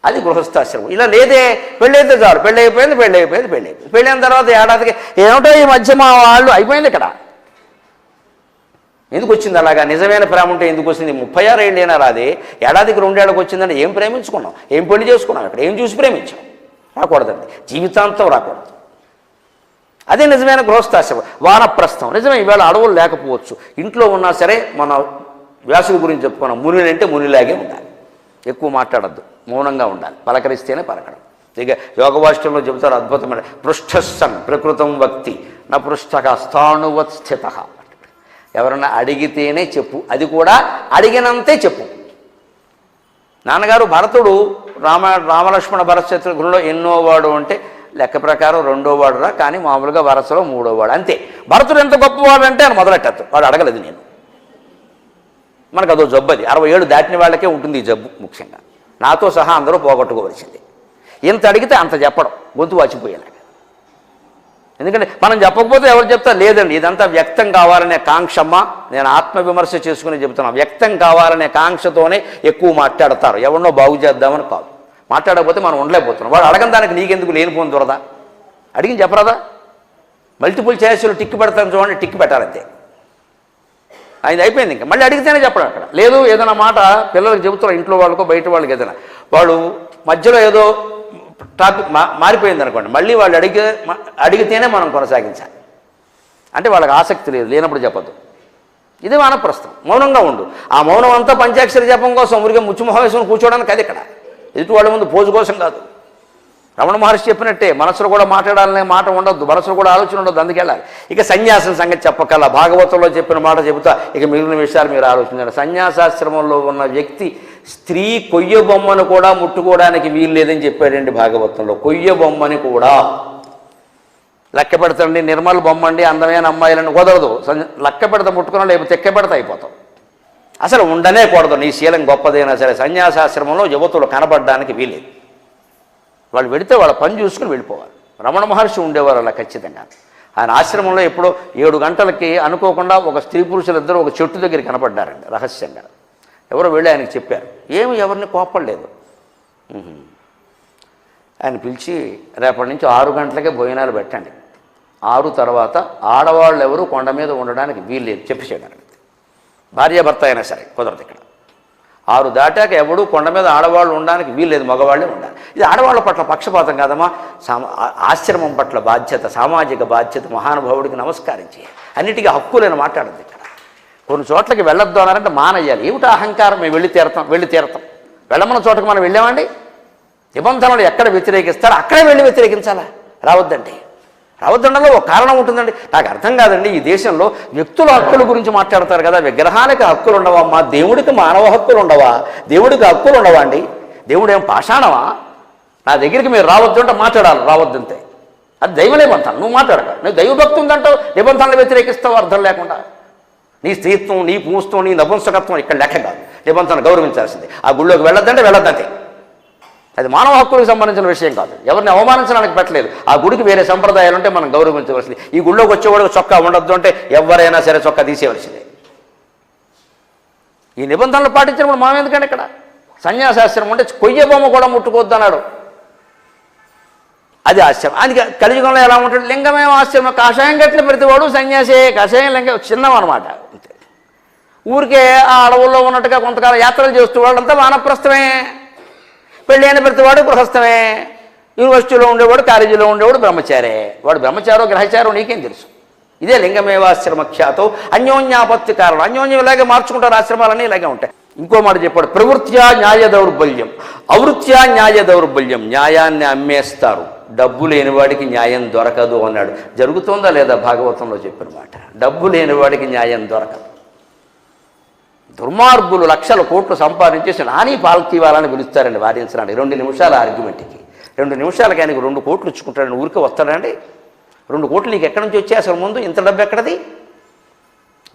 అది గృహస్థాశ్రమం. ఇలా లేదే, పెళ్ళైతే చాలు, పెళ్ళైపోయింది. పెళ్ళైన తర్వాత ఏడాదికి ఏమిటో ఈ మధ్య మా వాళ్ళు అయిపోయింది. ఇక్కడ ఎందుకు వచ్చింది అలాగా? నిజమైన ప్రేమ ఉంటే ఎందుకు వచ్చింది? 36 ఏళ్ళైనా రాదే, ఏడాదికి 2 ఏళ్ళకి వచ్చిందంటే ఏం ప్రేమించుకున్నాం, ఏం పెళ్లి చేసుకున్నాం, ఇక్కడ ఏం చూసి ప్రేమించాం? రాకూడదండి, జీవితాంతం రాకూడదు. అదే నిజమైన గృహస్థాశ్రమం. వానప్రస్థం నిజమే. ఈవేళ అడవులు లేకపోవచ్చు, ఇంట్లో ఉన్నా సరే మన వ్యాసుడి గురించి చెప్పుకున్నాం, ముని అంటే మునిలాగే ఉండాలి, ఎక్కువ మాట్లాడద్దు, మౌనంగా ఉండాలి, పలకరిస్తేనే పలకడం. ఇక యోగ భాష్యంలో చెబుతారు అద్భుతమైన, పృష్ఠస్సన్ ప్రకృతం వక్తి నా పృష్ఠక స్థాణువత్ స్థిత. ఎవరన్నా అడిగితేనే చెప్పు, అది కూడా అడిగినంతే చెప్పు. నాన్నగారు భరతుడు రామలక్ష్మణ భరత శత్రుఘ్నులో ఎన్నోవాడు అంటే లెక్క ప్రకారం 2వ వాడురా, కానీ మామూలుగా వరసలో 3వ వాడు అంతే. భరతుడు ఎంత గొప్పవాడు అంటే ఆయన మొదలెట్టద్దు, వాడు అడగలేదు. నేను మనకు అదో జబ్బు, అది 60 ఏళ్ళు దాటిన వాళ్ళకే ఉంటుంది ఈ జబ్బు. ముఖ్యంగా నాతో సహా అందరూ పోగొట్టుకోవలసింది. ఎంత అడిగితే అంత చెప్పడం, గొంతు వాచిపోయేలాగా. ఎందుకంటే మనం చెప్పకపోతే ఎవరు చెప్తారు? లేదండి ఇదంతా వ్యక్తం కావాలనే కాంక్షమ్మ. నేను ఆత్మవిమర్శ చేసుకుని చెబుతున్నాను, వ్యక్తం కావాలనే కాంక్షతోనే ఎక్కువ మాట్లాడతారు. ఎవరినో బాగు చేద్దామని కాదు. మాట్లాడకపోతే మనం ఉండలేకపోతున్నాం. వాడు అడగని దానికి నీకెందుకు లేనిపోని దొరదా? అడిగిన చెప్పరాదా? మల్టిపుల్ ఛాయిస్లు టిక్ పెడతాను చూడండి, టిక్ పెట్టాలంతే. అది అయిపోయింది. ఇంకా మళ్ళీ అడిగితేనే చెప్పడం. అక్కడ లేదు, ఏదైనా మాట పిల్లలకు చెబుతున్నారు, ఇంట్లో వాళ్ళకో బయట వాళ్ళకి ఏదైనా, వాడు మధ్యలో ఏదో టాపిక్ మారిపోయింది అనుకోండి, మళ్ళీ వాళ్ళు అడిగితేనే మనం కొనసాగించాలి. అంటే వాళ్ళకి ఆసక్తి లేదు, లేనప్పుడు చెప్పద్దు. ఇది వానప్రస్థం. మౌనంగా ఉండు. ఆ మౌనం అంతా పంచాక్షర జపం కోసం, ఊరికే ముచ్చుమొహం వేసుకుని కూర్చోవడానికి అది. ఇక్కడ ఎదుటి వాళ్ళ ముందు పోజు కోసం కాదు. రమణ మహర్షి చెప్పినట్టే మనసులో కూడా మాట్లాడాలనే మాట ఉండొద్దు, మనసులో కూడా ఆలోచన ఉండొద్దు, అందుకెళ్ళాలి. ఇక సన్యాసం సంగతి చెప్పకల్లా, భాగవతంలో చెప్పిన మాట చెబుతా, ఇక మిగిలిన విషయాలు మీరు ఆలోచించండి. సన్యాసాశ్రమంలో ఉన్న వ్యక్తి స్త్రీ కొయ్య బొమ్మను కూడా ముట్టుకోవడానికి వీలు లేదని చెప్పాడండి భాగవతంలో. కొయ్య బొమ్మని కూడా లెక్క పెడతండి, నిర్మల్ బొమ్మండి, అందమైన అమ్మాయిలను కుదరదు. లెక్క పెడత ముట్టుకున్నా లేకపోతే తెక్క పెడత అయిపోతాం. అసలు ఉండనే కూడదు. నీ శీలం గొప్పదైనా సరే సన్యాసాశ్రమంలో యువతులు కనబడడానికి వీలేదు. వాళ్ళు వెడితే వాళ్ళ పని చూసుకుని వెళ్ళిపోవాలి. రమణ మహర్షి ఉండేవారు అలా ఖచ్చితంగా. ఆయన ఆశ్రమంలో ఎప్పుడో 7 గంటలకి అనుకోకుండా ఒక స్త్రీ పురుషులిద్దరూ ఒక చెట్టు దగ్గర కనపడ్డారండి రహస్యంగా. ఎవరో వెళ్ళి ఆయనకి చెప్పారు. ఎవరిని కోపడలేదు. ఆయన పిలిచి రేపటి నుంచి 6 గంటలకే భోజనాలు పెట్టండి, 6 తర్వాత ఆడవాళ్ళు ఎవరు కొండ మీద ఉండడానికి వీల్లేదు చెప్పేసాడు. భార్యాభర్త అయినా సరే కుదరదు ఇక్కడ. 6 దాటాక ఎవడు కొండ మీద ఆడవాళ్ళు ఉండడానికి వీల్లేదు, మగవాళ్ళే ఉండాలి. ఇది ఆడవాళ్ళ పట్ల పక్షపాతం కాదమ్మా, ఆశ్రమం పట్ల బాధ్యత, సామాజిక బాధ్యత. మహానుభావుడికి నమస్కరించి అన్నిటికీ హక్కులేని మాట్లాడద్దు ఇక్కడ. కొన్ని చోట్లకి వెళ్ళొద్దు అన్నారంటే మానయ్యాలి. ఏమిటా అహంకారం? మేము వెళ్ళి తీరతాం. వెళ్ళమన్న చోటకి మనం వెళ్ళామండి. నిబంధనలు ఎక్కడ వ్యతిరేకిస్తారో అక్కడే వెళ్ళి వ్యతిరేకించాలా? రావద్దండలో ఒక కారణం ఉంటుందండి. నాకు అర్థం కాదండి, ఈ దేశంలో వ్యక్తుల హక్కుల గురించి మాట్లాడతారు కదా, విగ్రహానికి హక్కులు ఉండవమ్మా, దేవుడికి మానవ హక్కులు ఉండవా? దేవుడికి హక్కులు ఉండవా అండి? దేవుడు ఏం పాషాణమా? నా దగ్గరికి మీరు రావద్దు అంటే మాట్లాడాలి, రావద్దంతే. అది దైవ నిబంధన. నువ్వు మాట్లాడక, నువ్వు దైవభక్తి ఉందంటావు, నిబంధనలు వ్యతిరేకిస్తావు అర్థం లేకుండా. నీ స్త్రీత్వం, నీ పూస్తం, నీ నపుంసకత్వం ఇక్కడ లెక్క కాదు. నిబంధన గౌరవించాల్సిందే. ఆ గుళ్ళోకి వెళ్ళొద్దంటే వెళ్ళొద్దంతే. అది మానవ హక్కులకు సంబంధించిన విషయం కాదు. ఎవరిని అవమానించడానికి పెట్టలేదు. ఆ గుడికి వేరే సంప్రదాయాలు ఉంటే మనం గౌరవించవలసింది. ఈ గుళ్ళోకి వచ్చేవాడికి చొక్కా ఉండొద్దు అంటే ఎవరైనా సరే చొక్కా తీసేవలసిందే. ఈ నిబంధనలు పాటించినప్పుడు మనం ఎందుకంటే ఇక్కడ సన్యాసాశ్రమం అంటే కొయ్య బొమ్మ కూడా ముట్టుకోవద్దు అన్నాడు. అది ఆశ్రమం. అది కలియుగంలో ఎలా ఉంటుంది? లింగమేమో ఆశ్రమం. కాషాయం గట్ల ప్రతివాడు సన్యాసే. కాషాయం లింగం చిన్నం అనమాట. అంతే. ఊరికే ఆ అడవుల్లో ఉన్నట్టుగా కొంతకాలం యాత్రలు చేస్తూ వాళ్ళంతా వానప్రస్థమే. పెళ్ళి అయిన ప్రతివాడు గృహస్థమే. యూనివర్సిటీలో ఉండేవాడు, కాలేజీలో ఉండేవాడు బ్రహ్మచారే. వాడు బ్రహ్మచారో గ్రహచారో నీకేం తెలుసు? ఇదే లింగమేవాశ్రమ ఖ్యాతో అన్యోన్యాపత్తి కారణం. అన్యోన్యం ఇలాగే మార్చుకుంటారు, ఆశ్రమాలన్నీ ఇలాగే ఉంటాయి. ఇంకో మాట చెప్పాడు, ప్రవృత్యా న్యాయ దౌర్బల్యం, అవృత్యా న్యాయ దౌర్బల్యం. న్యాయాన్ని అమ్మేస్తారు, డబ్బు లేనివాడికి న్యాయం దొరకదు అన్నాడు. జరుగుతోందా లేదా? భాగవతంలో చెప్పిన మాట. డబ్బు లేనివాడికి న్యాయం దొరకదు. దుర్మార్గులు లక్షల కోట్లు సంపాదించేసి నాని పాల్తీ వాళ్ళని పిలుస్తారండి వాదించడానికి. 2 నిమిషాల ఆర్గ్యుమెంట్కి 2 నిమిషాలకి ఆయనకు 2 కోట్లు ఇచ్చుకుంటాడని ఊరికే వస్తాడండి. 2 కోట్లు నీకు ఎక్కడి నుంచి వచ్చాయి? అసలు ముందు ఇంత డబ్బు ఎక్కడది?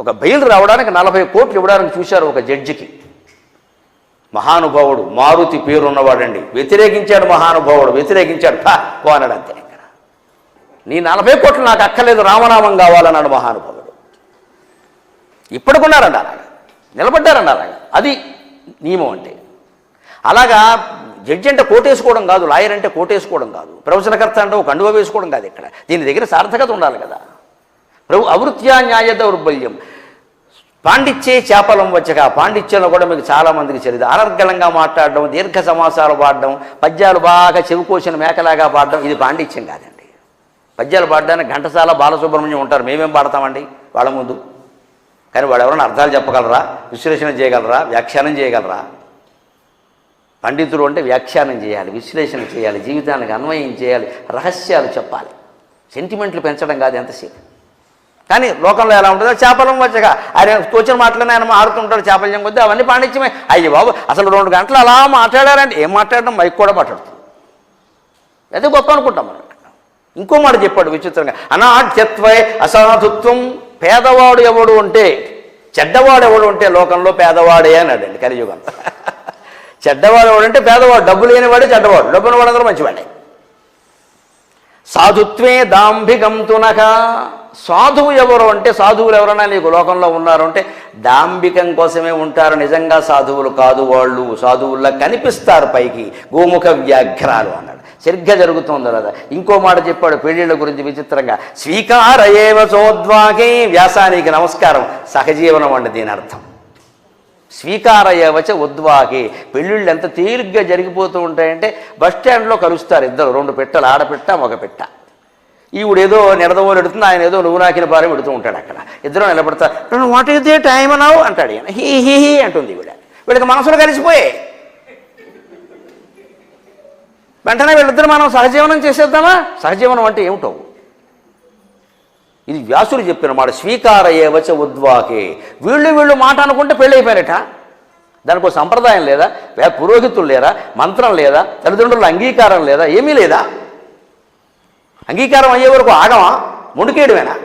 ఒక బెయిల్ రావడానికి 40 కోట్లు ఇవ్వడానికి చూశారు ఒక జడ్జికి. మహానుభావుడు, మారుతి పేరున్నవాడండి. వ్యతిరేకించాడు మహానుభావుడు, వ్యతిరేకించాడు. పోనాడు అంతే. ఇక్కడ నీ 40 కోట్లు నాకు అక్కర్లేదు, రామనామం కావాలన్నాడు మహానుభావుడు. ఇప్పటికున్నారండి అలాగా, నిలబడ్డారండి అలాగా. అది నియమం అంటే. అలాగా జడ్జి అంటే కోటేసుకోవడం కాదు, లాయర్ అంటే కోటేసుకోవడం కాదు, ప్రవచనకర్త అంటే ఒక కండువ వేసుకోవడం కాదు. ఇక్కడ దీని దగ్గర సార్థకత ఉండాలి కదా. అవృత్యా న్యాయ దౌర్బల్యం. పాండిత్యే చేపలం వచ్చక. పాండిత్యంలో కూడా మీకు చాలామందికి చరిత్ర. అనర్గళంగా మాట్లాడడం, దీర్ఘ సమాసాలు పాడడం, పద్యాలు బాగా చెవికోసిన మేకలాగా పాడడం, ఇది పాండిత్యం కాదండి. పద్యాలు పాడడానికి ఘంటసాల, బాలసుబ్రహ్మణ్యం ఉంటారు. మేమేం పాడతామండి వాళ్ళ ముందు? కానీ వాళ్ళు ఎవరైనా అర్థాలు చెప్పగలరా? విశ్లేషణ చేయగలరా? వ్యాఖ్యానం చేయగలరా? పండితుడు అంటే వ్యాఖ్యానం చేయాలి, విశ్లేషణ చేయాలి, జీవితానికి అన్వయం చేయాలి, రహస్యాలు చెప్పాలి. సెంటిమెంట్లు పెంచడం కాదు ఎంతసేపు. కానీ లోకంలో ఎలా ఉంటుందో చేపలం వచ్చగా ఆయన తోచిన మాటలనే ఆయన ఆడుతుంటాడు, చేపల్యం కొద్దీ అవన్నీ పాండిత్యమే. అయ్యి బాబు, అసలు 2 గంటలు అలా మాట్లాడారంటే ఏం మాట్లాడడం? మైక్ కూడా మాట్లాడుతుంది. అదే గొప్ప అనుకుంటాం మనం. ఇంకో మాట చెప్పాడు విచిత్రంగా, అనాఢ్యత్వే అసాధుత్వం. పేదవాడు ఎవడు ఉంటే, చెడ్డవాడు ఎవడు ఉంటే లోకంలో పేదవాడే అన్నాడండి కలియుగం. చెడ్డవాడు ఎవడంటే పేదవాడు, డబ్బు లేనివాడే చెడ్డవాడు, డబ్బున వాడందరూ మంచివాడే. సాధుత్వే దాంభికం తునక. సాధువు ఎవరు అంటే, సాధువులు ఎవరైనా నీకు లోకంలో ఉన్నారు అంటే డాంబికం కోసమే ఉంటారు, నిజంగా సాధువులు కాదు వాళ్ళు. సాధువుల్లా కనిపిస్తారు పైకి, గోముఖ వ్యాఘ్రాలు అన్నాడు. సరిగ్గా జరుగుతుంది కదా. ఇంకో మాట చెప్పాడు పెళ్ళిళ్ళ గురించి విచిత్రంగా, స్వీకార ఏవ చోద్వాకే. వ్యాసానికి నమస్కారం, సహజీవనం అండి దీని అర్థం. స్వీకార ఏవచ ఉద్వాకే. పెళ్ళిళ్ళు ఎంత తేలిగ్గా జరిగిపోతూ ఉంటాయంటే, బస్టాండ్లో కలుస్తారు ఇద్దరు, 2 పెట్టలు, ఆడపిట్ట మగ పిట్ట. ఈవిడేదో నిడదవోలు ఎడుతుంది, ఆయన ఏదో నువ్వు నాకిన భార్య పెడుతూ ఉంటాడు. అక్కడ ఇద్దరు నిలబడతారు. వాట్ ఈజ్ దే టైం అన్నావు అంటాడు ఈయన. హీ హీ హీ అంటుంది ఈవిడ. వీళ్ళకి మనసులు కలిసిపోయే వెంటనే వీళ్ళిద్దరు మనం సహజీవనం చేసేద్దామా? సహజీవనం అంటే ఏమిటో ఇది వ్యాసుడు చెప్పిన మాట. స్వీకార ఏవచ ఉద్వాకే. వీళ్ళు మాట అనుకుంటే పెళ్ళి అయిపోయారట. దానికి ఒక సంప్రదాయం లేదా? పురోహితులు లేరా? మంత్రం లేదా? తల్లిదండ్రుల అంగీకారం లేదా? ఏమీ లేదా? అంగీకారం అయ్యే వరకు ఆగమా, ముడికేయడమేనా?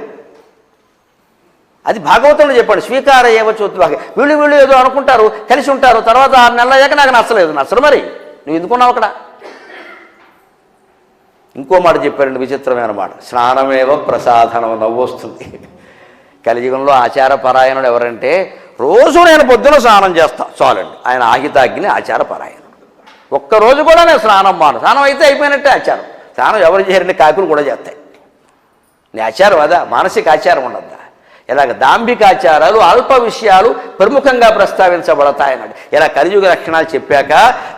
అది భాగవతంలో చెప్పాడు, స్వీకార ఏవ చోత్వాహి. వీళ్ళు ఏదో అనుకుంటారు, కలిసి ఉంటారు, తర్వాత 6 నెలలు అయ్యాక నాకు నచ్చదు మరి నువ్వు ఎందుకున్నావు అక్కడ? ఇంకో మాట చెప్పారండి, విచిత్రమైన మాట, స్నానమేవ ప్రసాదనం. నవ్వొస్తుంది. కలియుగంలో ఆచారపరాయణుడు ఎవరంటే, రోజు నేను పొద్దున స్నానం చేస్తా చాలండి, ఆయన ఆహితాగ్ని ఆచారపరాయణుడు. ఒక్కరోజు కూడా నేను స్నానం మాను. స్నానం అయితే అయిపోయినట్టే ఆచారం. స్నానం ఎవరు చేయారంటే కాకులు కూడా చేస్తాయి. నీ ఆచారం అదా, మానసిక ఆచారం ఉండద్దా? ఇలాగ దాంభికాచారాలు అల్ప విషయాలు ప్రముఖంగా ప్రస్తావించబడతాయన్నాడు. ఇలా కలియుగ లక్షణాలు చెప్పాక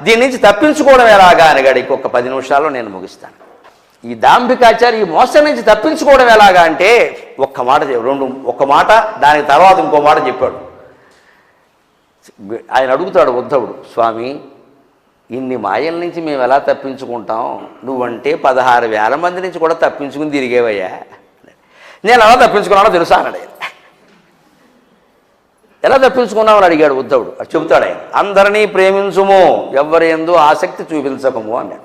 దీని నుంచి తప్పించుకోవడం ఎలాగా అనగాడు. ఇంకొక 10 నిమిషాల్లో నేను ముగిస్తాను. ఈ దాంభికాచారం, ఈ మోసం నుంచి తప్పించుకోవడం ఎలాగా అంటే ఒక్క మాట దానికి తర్వాత ఇంకో మాట చెప్పాడు. ఆయన అడుగుతాడు ఉద్ధవుడు, స్వామి ఇన్ని మాయల నుంచి మేము ఎలా తప్పించుకుంటాం? నువ్వంటే 16,000 మంది నుంచి కూడా తప్పించుకుని తిరిగేవయ్యా. నేను ఎలా తప్పించుకున్నానో తెలుసా అన్నాడు. ఎలా తప్పించుకున్నామని అడిగాడు ఉద్ధవుడు. అది చెబుతాడు ఆయన, అందరినీ ప్రేమించుము, ఎవరి యందు ఆసక్తి చూపించకము అన్నాడు.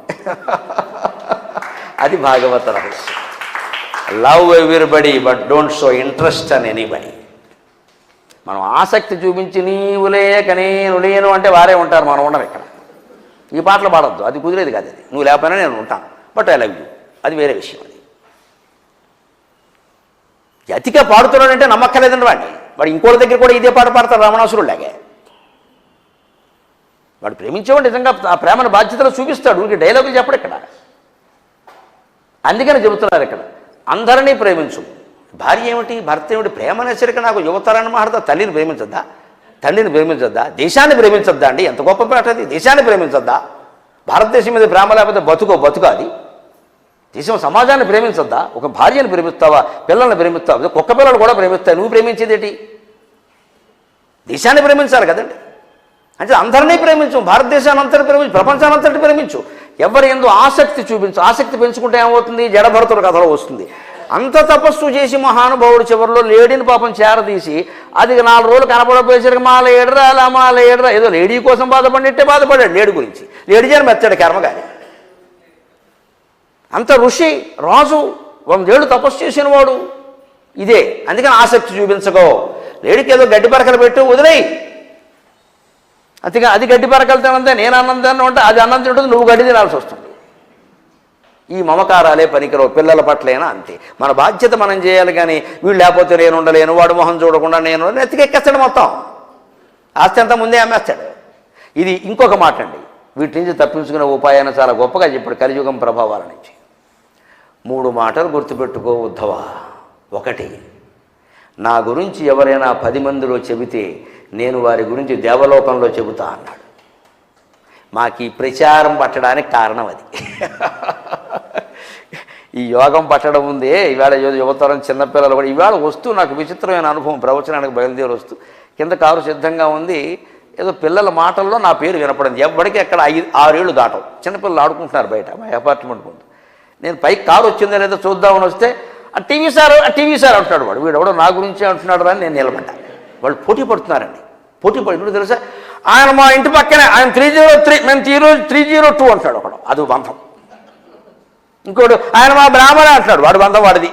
అది భాగవత రహస్యం. Love everybody but don't show interest an anybody. మనం ఆసక్తి చూపించి నీవు లేక నేను లేను అంటే వారే ఉంటారు, మనం ఉండరు. ఇక్కడ ఈ పాటలు పాడద్దు, అది కుదిరేది కాదు. అది నువ్వు లేకపోయినా నేను ఉంటాను, బట్ ఐ లవ్ యూ, అది వేరే విషయం. అది అతిగా పాడుతున్నాడంటే నమ్మక్కలేదండి వాడు ఇంకోటి దగ్గర కూడా ఇదే పాట పాడతాడు, రావణాసురులాగే. వాడు ప్రేమించేవాడు నిజంగా ఆ ప్రేమను బాధ్యతలు చూపిస్తాడు, ఇంక డైలాగులు చెప్పడు ఇక్కడ. అందుకని చెబుతున్నారు ఇక్కడ, అందరినీ ప్రేమించు. భార్య ఏమిటి, భర్త ఏమిటి? ప్రేమ అనేసరికి నాకు యువతరాన్ని మాట్లాడతా, తల్లిని ప్రేమించద్దా, తండ్రిని ప్రేమించద్దా, దేశాన్ని ప్రేమించద్దా అండి? ఎంత గొప్ప పాట అది. దేశాన్ని ప్రేమించద్దా? భారతదేశం మీద ప్రేమ లేకపోతే బతుకు అది. దేశం సమాజాన్ని ప్రేమించద్దా? ఒక భార్యను ప్రేమిస్తావా, పిల్లల్ని ప్రేమిస్తావా? కుక్క పిల్లలు కూడా ప్రేమిస్తాయి, నువ్వు ప్రేమించేదేటి? దేశాన్ని ప్రేమించాలి కదండి. అంటే అందరినీ ప్రేమించు, భారతదేశాన్ని అంతటి ప్రేమించు, ప్రపంచాన్ని అంతటి ప్రేమించు. ఎవరి ఎందు ఆసక్తి చూపించు. ఆసక్తి పెంచుకుంటే ఏమవుతుంది? జడభరతుల కథలో వస్తుంది. అంత తపస్సు చేసి మహానుభావుడు చివరిలో లేడీని పాపం చేరదీసి అది 4 రోజులు కనపడపోయేసరికి మా లేడరా ఏదో లేడీ కోసం బాధపడ్డాడు. లేడీ గురించి లేడీ జనం మెచ్చాడు కర్మగారి. అంత ఋషి రాజు 100 ఏళ్ళు తపస్సు చేసిన వాడు ఇదే. అందుకని ఆసక్తి చూపించకో. లేడీకి ఏదో గడ్డి పరకలు పెట్టు, వదిలేయి. అది గడ్డి పరకలు తినందే, నేను అన్నం తిన్నా ఉంటే అది అన్నం తింటుంది, నువ్వు గడ్డి తినాల్సి వస్తుంది. ఈ మమకారాలే పనికిరావు. పిల్లల పట్లైనా అంతే. మన బాధ్యత మనం చేయాలి. కానీ వీళ్ళు లేకపోతే నేను ఉండలేను, వాడు మొహం చూడకుండా నేను ఎత్తికెక్కేస్తాడు, మొత్తం ఆస్తి అంతా ముందే అమ్మేస్తాడు. ఇది ఇంకొక మాట అండి. వీటి నుంచి తప్పించుకునే ఉపాయాన్ని చాలా గొప్పగా చెప్పాడు కలియుగం ప్రభావాల నుంచి. 3 మాటలు గుర్తుపెట్టుకో ఉద్ధవ. 1, నా గురించి ఎవరైనా 10 మందిలో చెబితే నేను వారి గురించి దేవలోకంలో చెబుతా అన్నాడు. మాకు ఈ ప్రచారం పట్టడానికి కారణం అది. ఈ యోగం పట్టడం ఉందే, ఈవేళ యువతరం చిన్నపిల్లలు కూడా ఈవేళ వస్తూ నాకు విచిత్రమైన అనుభవం. ప్రవచనానికి బయలుదేరి వస్తూ కింద కారు సిద్ధంగా ఉంది, ఏదో పిల్లల మాటల్లో నా పేరు వినపడింది. ఎవరికి అక్కడ 5-6 ఏళ్ళు దాటం. చిన్నపిల్లలు ఆడుకుంటున్నారు బయట మా అపార్ట్మెంట్ ముందు. నేను పైకి కారు వచ్చిందా లేదా చూద్దామని వస్తే ఆ టీవీ సార్ అంటున్నాడు. వీడు ఎవడో నా గురించే అంటున్నాడు అని నేను నిలబడ్డా. వాళ్ళు పోటీ పడుతున్నారండి. పోటీ పడి తెలుసా, ఆయన మా ఇంటి పక్కనే, ఆయన 303, మేము 302 అంటాడు ఒకడు, అది బంధం. ఇంకోటి ఆయన మా బ్రాహ్మణ అంటున్నాడు, వాడు బంధం వాడిది,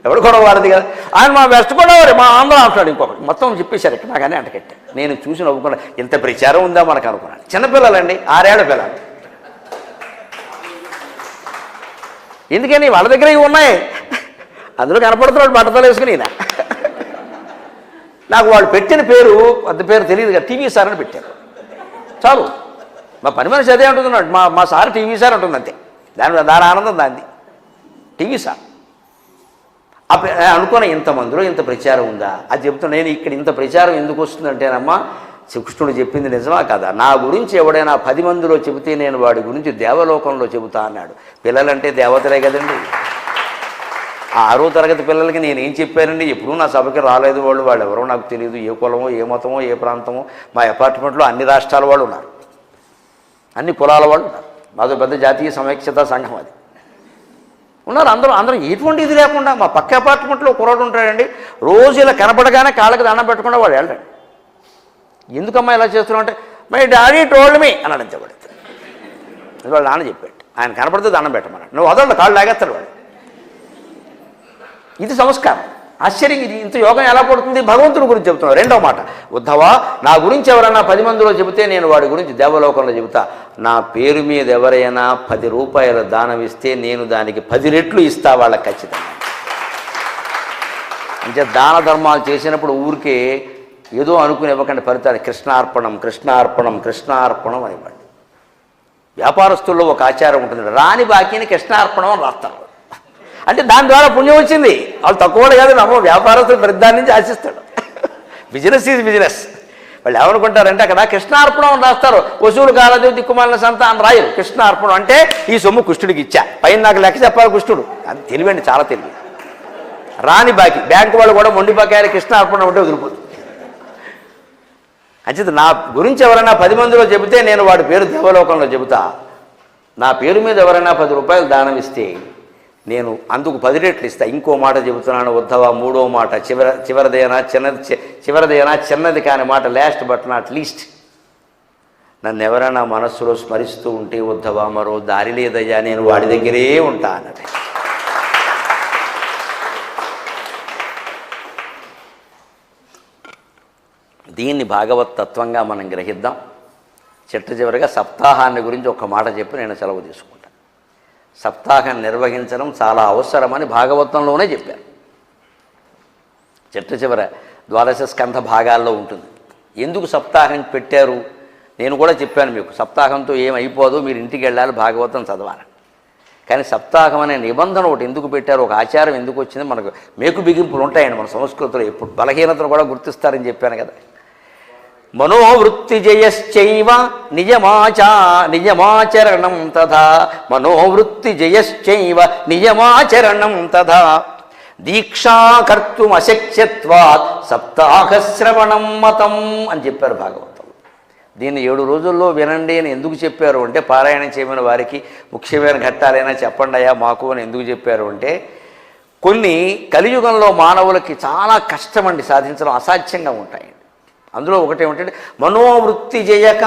ఎవడు కూడా వాడిది కదా. ఆయన మా వెస్ట్ గోదావరి, మా ఆంధ్ర అంటున్నాడు ఇంకొకటి. మొత్తం చెప్పేశారు ఇక్కడ. నాకనే అంటకెట్టా. నేను చూసి నవ్వుకున్నా, ఇంత ప్రచారం ఉందా మనకు అనుకున్నాను. చిన్నపిల్లలండి, 6 ఏళ్ల పిల్లలు. ఎందుకని వాళ్ళ దగ్గర ఇవి ఉన్నాయి, అందులో కనపడుతున్నాడు బట్టతలు వేసుకుని. నాకు వాళ్ళు పెట్టిన పేరు అంత పేరు తెలియదు కదా, టీవీ సార్ అని పెట్టారు. చాలు, మా పని మనిషి అదే అంటున్నాడు, మా సార్ టీవీ సార్ అంటుంది అంతే. దాని ఆనందం దాన్ని. టీవీ సార్ అనుకున్న ఇంతమందిలో ఇంత ప్రచారం ఉందా అది చెప్తున్నా. నేను ఇక్కడ ఇంత ప్రచారం ఎందుకు వస్తుందంటేనమ్మా, కృష్ణుడు చెప్పింది నిజమా కదా. నా గురించి ఎవడైనా 10 మందిలో చెబితే నేను వాడి గురించి దేవలోకంలో చెబుతా అన్నాడు. పిల్లలంటే దేవతలే కదండి. 6వ తరగతి పిల్లలకి నేనేం చెప్పానండి, ఎప్పుడూ నా సభకి రాలేదు వాళ్ళు ఎవరో నాకు తెలియదు, ఏ కులమో ఏ మతమో ఏ ప్రాంతమో. మా అపార్ట్మెంట్లో అన్ని రాష్ట్రాల వాళ్ళు ఉన్నారు, అన్ని కులాల వాళ్ళు ఉన్నారు. మాతో పెద్ద జాతీయ సమైక్యతా సంఘం అది ఉన్నారు. అందరూ ఎటువంటి ఇది లేకుండా. మా పక్క అపార్ట్మెంట్లో కుర్రాడు ఉంటాడండి, రోజు ఇలా కనపడగానే కాళ్ళకి దండం పెట్టకుండా వాడు వెళ్ళండి. ఎందుకమ్మా ఇలా చేస్తున్నావు అంటే, మై డాడీ టోల్డ్ మీ అని అంతేవాడు. వాళ్ళ నాన్న చెప్పాడు. ఆయన కనపడితే దండం పెట్టమన్నాడు. నువ్వు వదలడు, కాళ్ళు లాగేస్తాడు వాడు. ఇది సంస్కారం. ఆశ్చర్యం. ఇది ఇంత యోగం ఎలా పడుతుంది? భగవంతుడి గురించి చెబుతున్నాడు. రెండవ మాట, ఉద్ధవ, నా గురించి ఎవరైనా 10 మందిలో చెబితే నేను వాడి గురించి దేవలోకంలో చెబుతా. నా పేరు మీద ఎవరైనా 10 రూపాయల దానం ఇస్తే నేను దానికి 10 రెట్లు ఇస్తా వాళ్ళకి ఖచ్చితంగా. అంటే దాన ధర్మాలు చేసినప్పుడు ఊరికే ఏదో అనుకుని ఇవ్వకండి. ఫలితాన్ని కృష్ణార్పణం కృష్ణార్పణం కృష్ణార్పణం అనివ్వండి. వ్యాపారస్తుల్లో ఒక ఆచారం ఉంటుంది, రాని బాకీని కృష్ణార్పణం అని రాస్తారు. అంటే దాని ద్వారా పుణ్యం వచ్చింది. వాళ్ళు తక్కువ కాదు, నమ్మో వ్యాపారస్తులు ప్రతిదాని నుంచి ఆశిస్తాడు. Business is business. వాళ్ళు ఏమనుకుంటారంటే అక్కడ కృష్ణార్పణం అని రాస్తారు. వసూలు కాలదు దిక్కుమాలిన సంత అని రాయరు. కృష్ణార్పణం అంటే ఈ సొమ్ము కృష్ణుడికి ఇచ్చా, పైన నాకు లెక్క చెప్పాలి కృష్ణుడు. అది తెలివండి, చాలా తెలివి. రాని బాకీ బ్యాంకు వాళ్ళు కూడా మొండి బకాయిలు కృష్ణార్పణం అంటే వదిలిపోతుంది. అంచేత నా గురించి ఎవరైనా 10 మందిలో చెబితే నేను వాడి పేరు దేవలోకంలో చెబుతా. నా పేరు మీద ఎవరైనా 10 రూపాయలు దానం ఇస్తే నేను అందుకు 10 రెట్లు ఇస్తా. ఇంకో మాట చెబుతున్నాను ఉద్ధవ, మూడో మాట, చివరిదైనా చిన్నది కాని మాట, లాస్ట్ బట్ నాట్ లీస్ట్. నన్ను ఎవరైనా మనస్సులో స్మరిస్తూ ఉంటే ఉద్ధవ, మరో దారి లేదయ్యా, నేను వాడి దగ్గరే ఉంటా అన్నది. దీన్ని భాగవత్ తత్వంగా మనం గ్రహిద్దాం. చివరిగా సప్తాహాన్ని గురించి ఒక మాట చెప్పి నేను సెలవు తీసుకుంటాను. సప్తాహం నిర్వహించడం చాలా అవసరమని భాగవతంలోనే చెప్పారు. చివర 12 స్కంధ భాగాల్లో ఉంటుంది. ఎందుకు సప్తాహం పెట్టారు నేను కూడా చెప్పాను మీకు. సప్తాహంతో ఏమైపోదు, మీరు ఇంటికి వెళ్ళాలి, భాగవతం చదవాలి. కానీ సప్తాహం అనే నిబంధన ఒకటి ఎందుకు పెట్టారు, ఒక ఆచారం ఎందుకు వచ్చింది, మనకు మేకు బిగింపులు ఉంటాయండి మన సంస్కృతిలో. ఎప్పుడు బలహీనతను కూడా గుర్తిస్తారని చెప్పాను కదా. మనోవృత్తి జయశ్చైవ నిజమాచరణం తథా, మనోవృత్తి జయశ్చైవ నిజమాచరణం తథా, దీక్షాకర్తుమశక్యత్వాత్ సప్తాహశ్రవణం మతం అని చెప్పారు భాగవతంలో. దీన్ని 7 రోజుల్లో వినండి అని ఎందుకు చెప్పారు అంటే, పారాయణం చేయమని వారికి ముఖ్యమైన ఘట్టాలైనా చెప్పండి అయ్యా మాకు అని ఎందుకు చెప్పారు అంటే, కొన్ని కలియుగంలో మానవులకి చాలా కష్టమండి సాధించడం, అసాధ్యంగా ఉంటాయి. అందులో ఒకటి ఏమిటంటే మనోవృత్తి చేయక,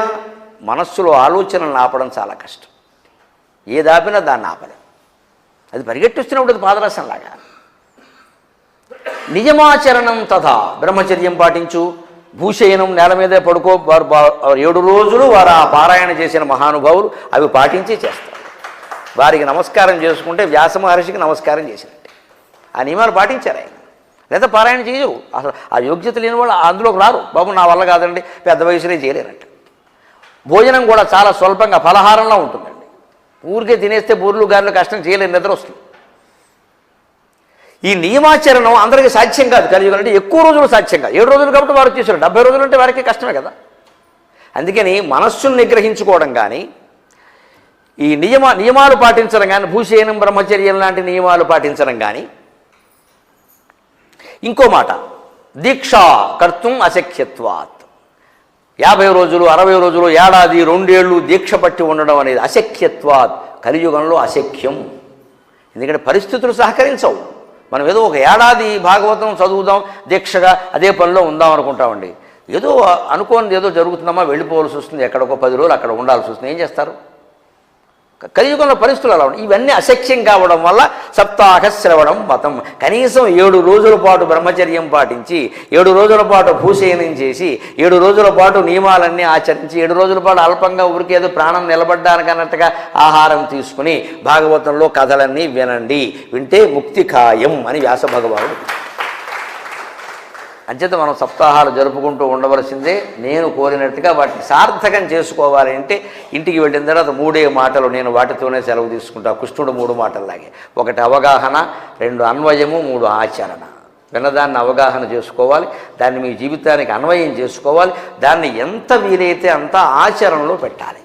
మనస్సులో ఆలోచనలు ఆపడం చాలా కష్టం. ఏదాపినా దాన్ని ఆపలేం. అది పరిగెట్టిస్తున్నప్పుడు అది పాదరసంలాగా. నిజమాచరణం తథా, బ్రహ్మచర్యం పాటించు, భూషయనం నేల మీదే పడుకో. 7 రోజులు వారు ఆ పారాయణ చేసిన మహానుభావులు అవి పాటించి చేస్తారు. వారికి నమస్కారం చేసుకుంటే వ్యాస మహర్షికి నమస్కారం చేసినట్టే. ఆ నియమాలు పాటించారు ఆయన. లేదా పారాయణ చేయరు. అసలు ఆ యోగ్యత లేని వాళ్ళు అందులోకి రారు. బాబు నా వల్ల కాదండి, పెద్ద వయసునే చేయలేరంట. భోజనం కూడా చాలా స్వల్పంగా ఫలహారంలో ఉంటుందండి. ఊరికే తినేస్తే బూర్లు గారెలు కష్టం చేయలేరు, నిద్ర వస్తుంది. ఈ నియమాచరణం అందరికీ సాధ్యం కాదు. కలియుగం అంటే ఎక్కువ రోజులు సాధ్యం కాదు. 7 రోజులు కాబట్టి వారు చేశారు. 70 రోజులు అంటే వారికి కష్టమే కదా. అందుకని మనస్సును నిగ్రహించుకోవడం కానీ, ఈ నియమాలు పాటించడం కానీ, భూషయనం బ్రహ్మచర్యం లాంటి నియమాలు పాటించడం కానీ, ఇంకో మాట దీక్షా కర్తం అశక్యత్వాత్, 50 రోజులు 60 రోజులు ఏడాది 2 ఏళ్ళు దీక్ష పట్టి ఉండడం అనేది అశక్యత్వాత్, కలియుగంలో అశక్యం. ఎందుకంటే పరిస్థితులు సహకరించవు. మనం ఏదో ఒక ఏడాది భాగవతం చదువుదాం, దీక్షగా అదే పనిలో ఉందాం అనుకుంటామండి. ఏదో అనుకోని ఏదో జరుగుతుందమ్మా, వెళ్ళిపోవాల్సి వస్తుంది, ఎక్కడికో 10 రోజులు అక్కడ ఉండాల్సి వస్తుంది. ఏం చేస్తారు? కలియుగంలో పరిస్థితులు అలా ఉన్నాయి. ఇవన్నీ అశక్యం కావడం వల్ల సప్తాహ శ్రవణం మతం. కనీసం 7 రోజుల పాటు బ్రహ్మచర్యం పాటించి, 7 రోజుల పాటు భూషయనం చేసి, 7 రోజుల పాటు నియమాలన్నీ ఆచరించి, 7 రోజుల పాటు అల్పంగా ఊరికేదో ప్రాణం నిలబడ్డానికన్నట్టుగా ఆహారం తీసుకుని భాగవతంలో కథలన్నీ వినండి. వింటే ముక్తి ఖాయం అని వ్యాస భగవానుడు. అంచేత మనం సప్తాహాలు జరుపుకుంటూ ఉండవలసిందే. నేను కోరినట్టుగా వాటిని సార్థకం చేసుకోవాలి అంటే ఇంటికి వెళ్ళిన తర్వాత 3 మాటలు, నేను వాటితోనే సెలవు తీసుకుంటా. కృష్ణుడు 3 మాటల్లాగే, 1 అవగాహన, 2 అన్వయము, 3 ఆచరణ. విన్నదాన్ని అవగాహన చేసుకోవాలి, దాన్ని మీ జీవితానికి అన్వయం చేసుకోవాలి, దాన్ని ఎంత వీలైతే అంత ఆచరణలో పెట్టాలి.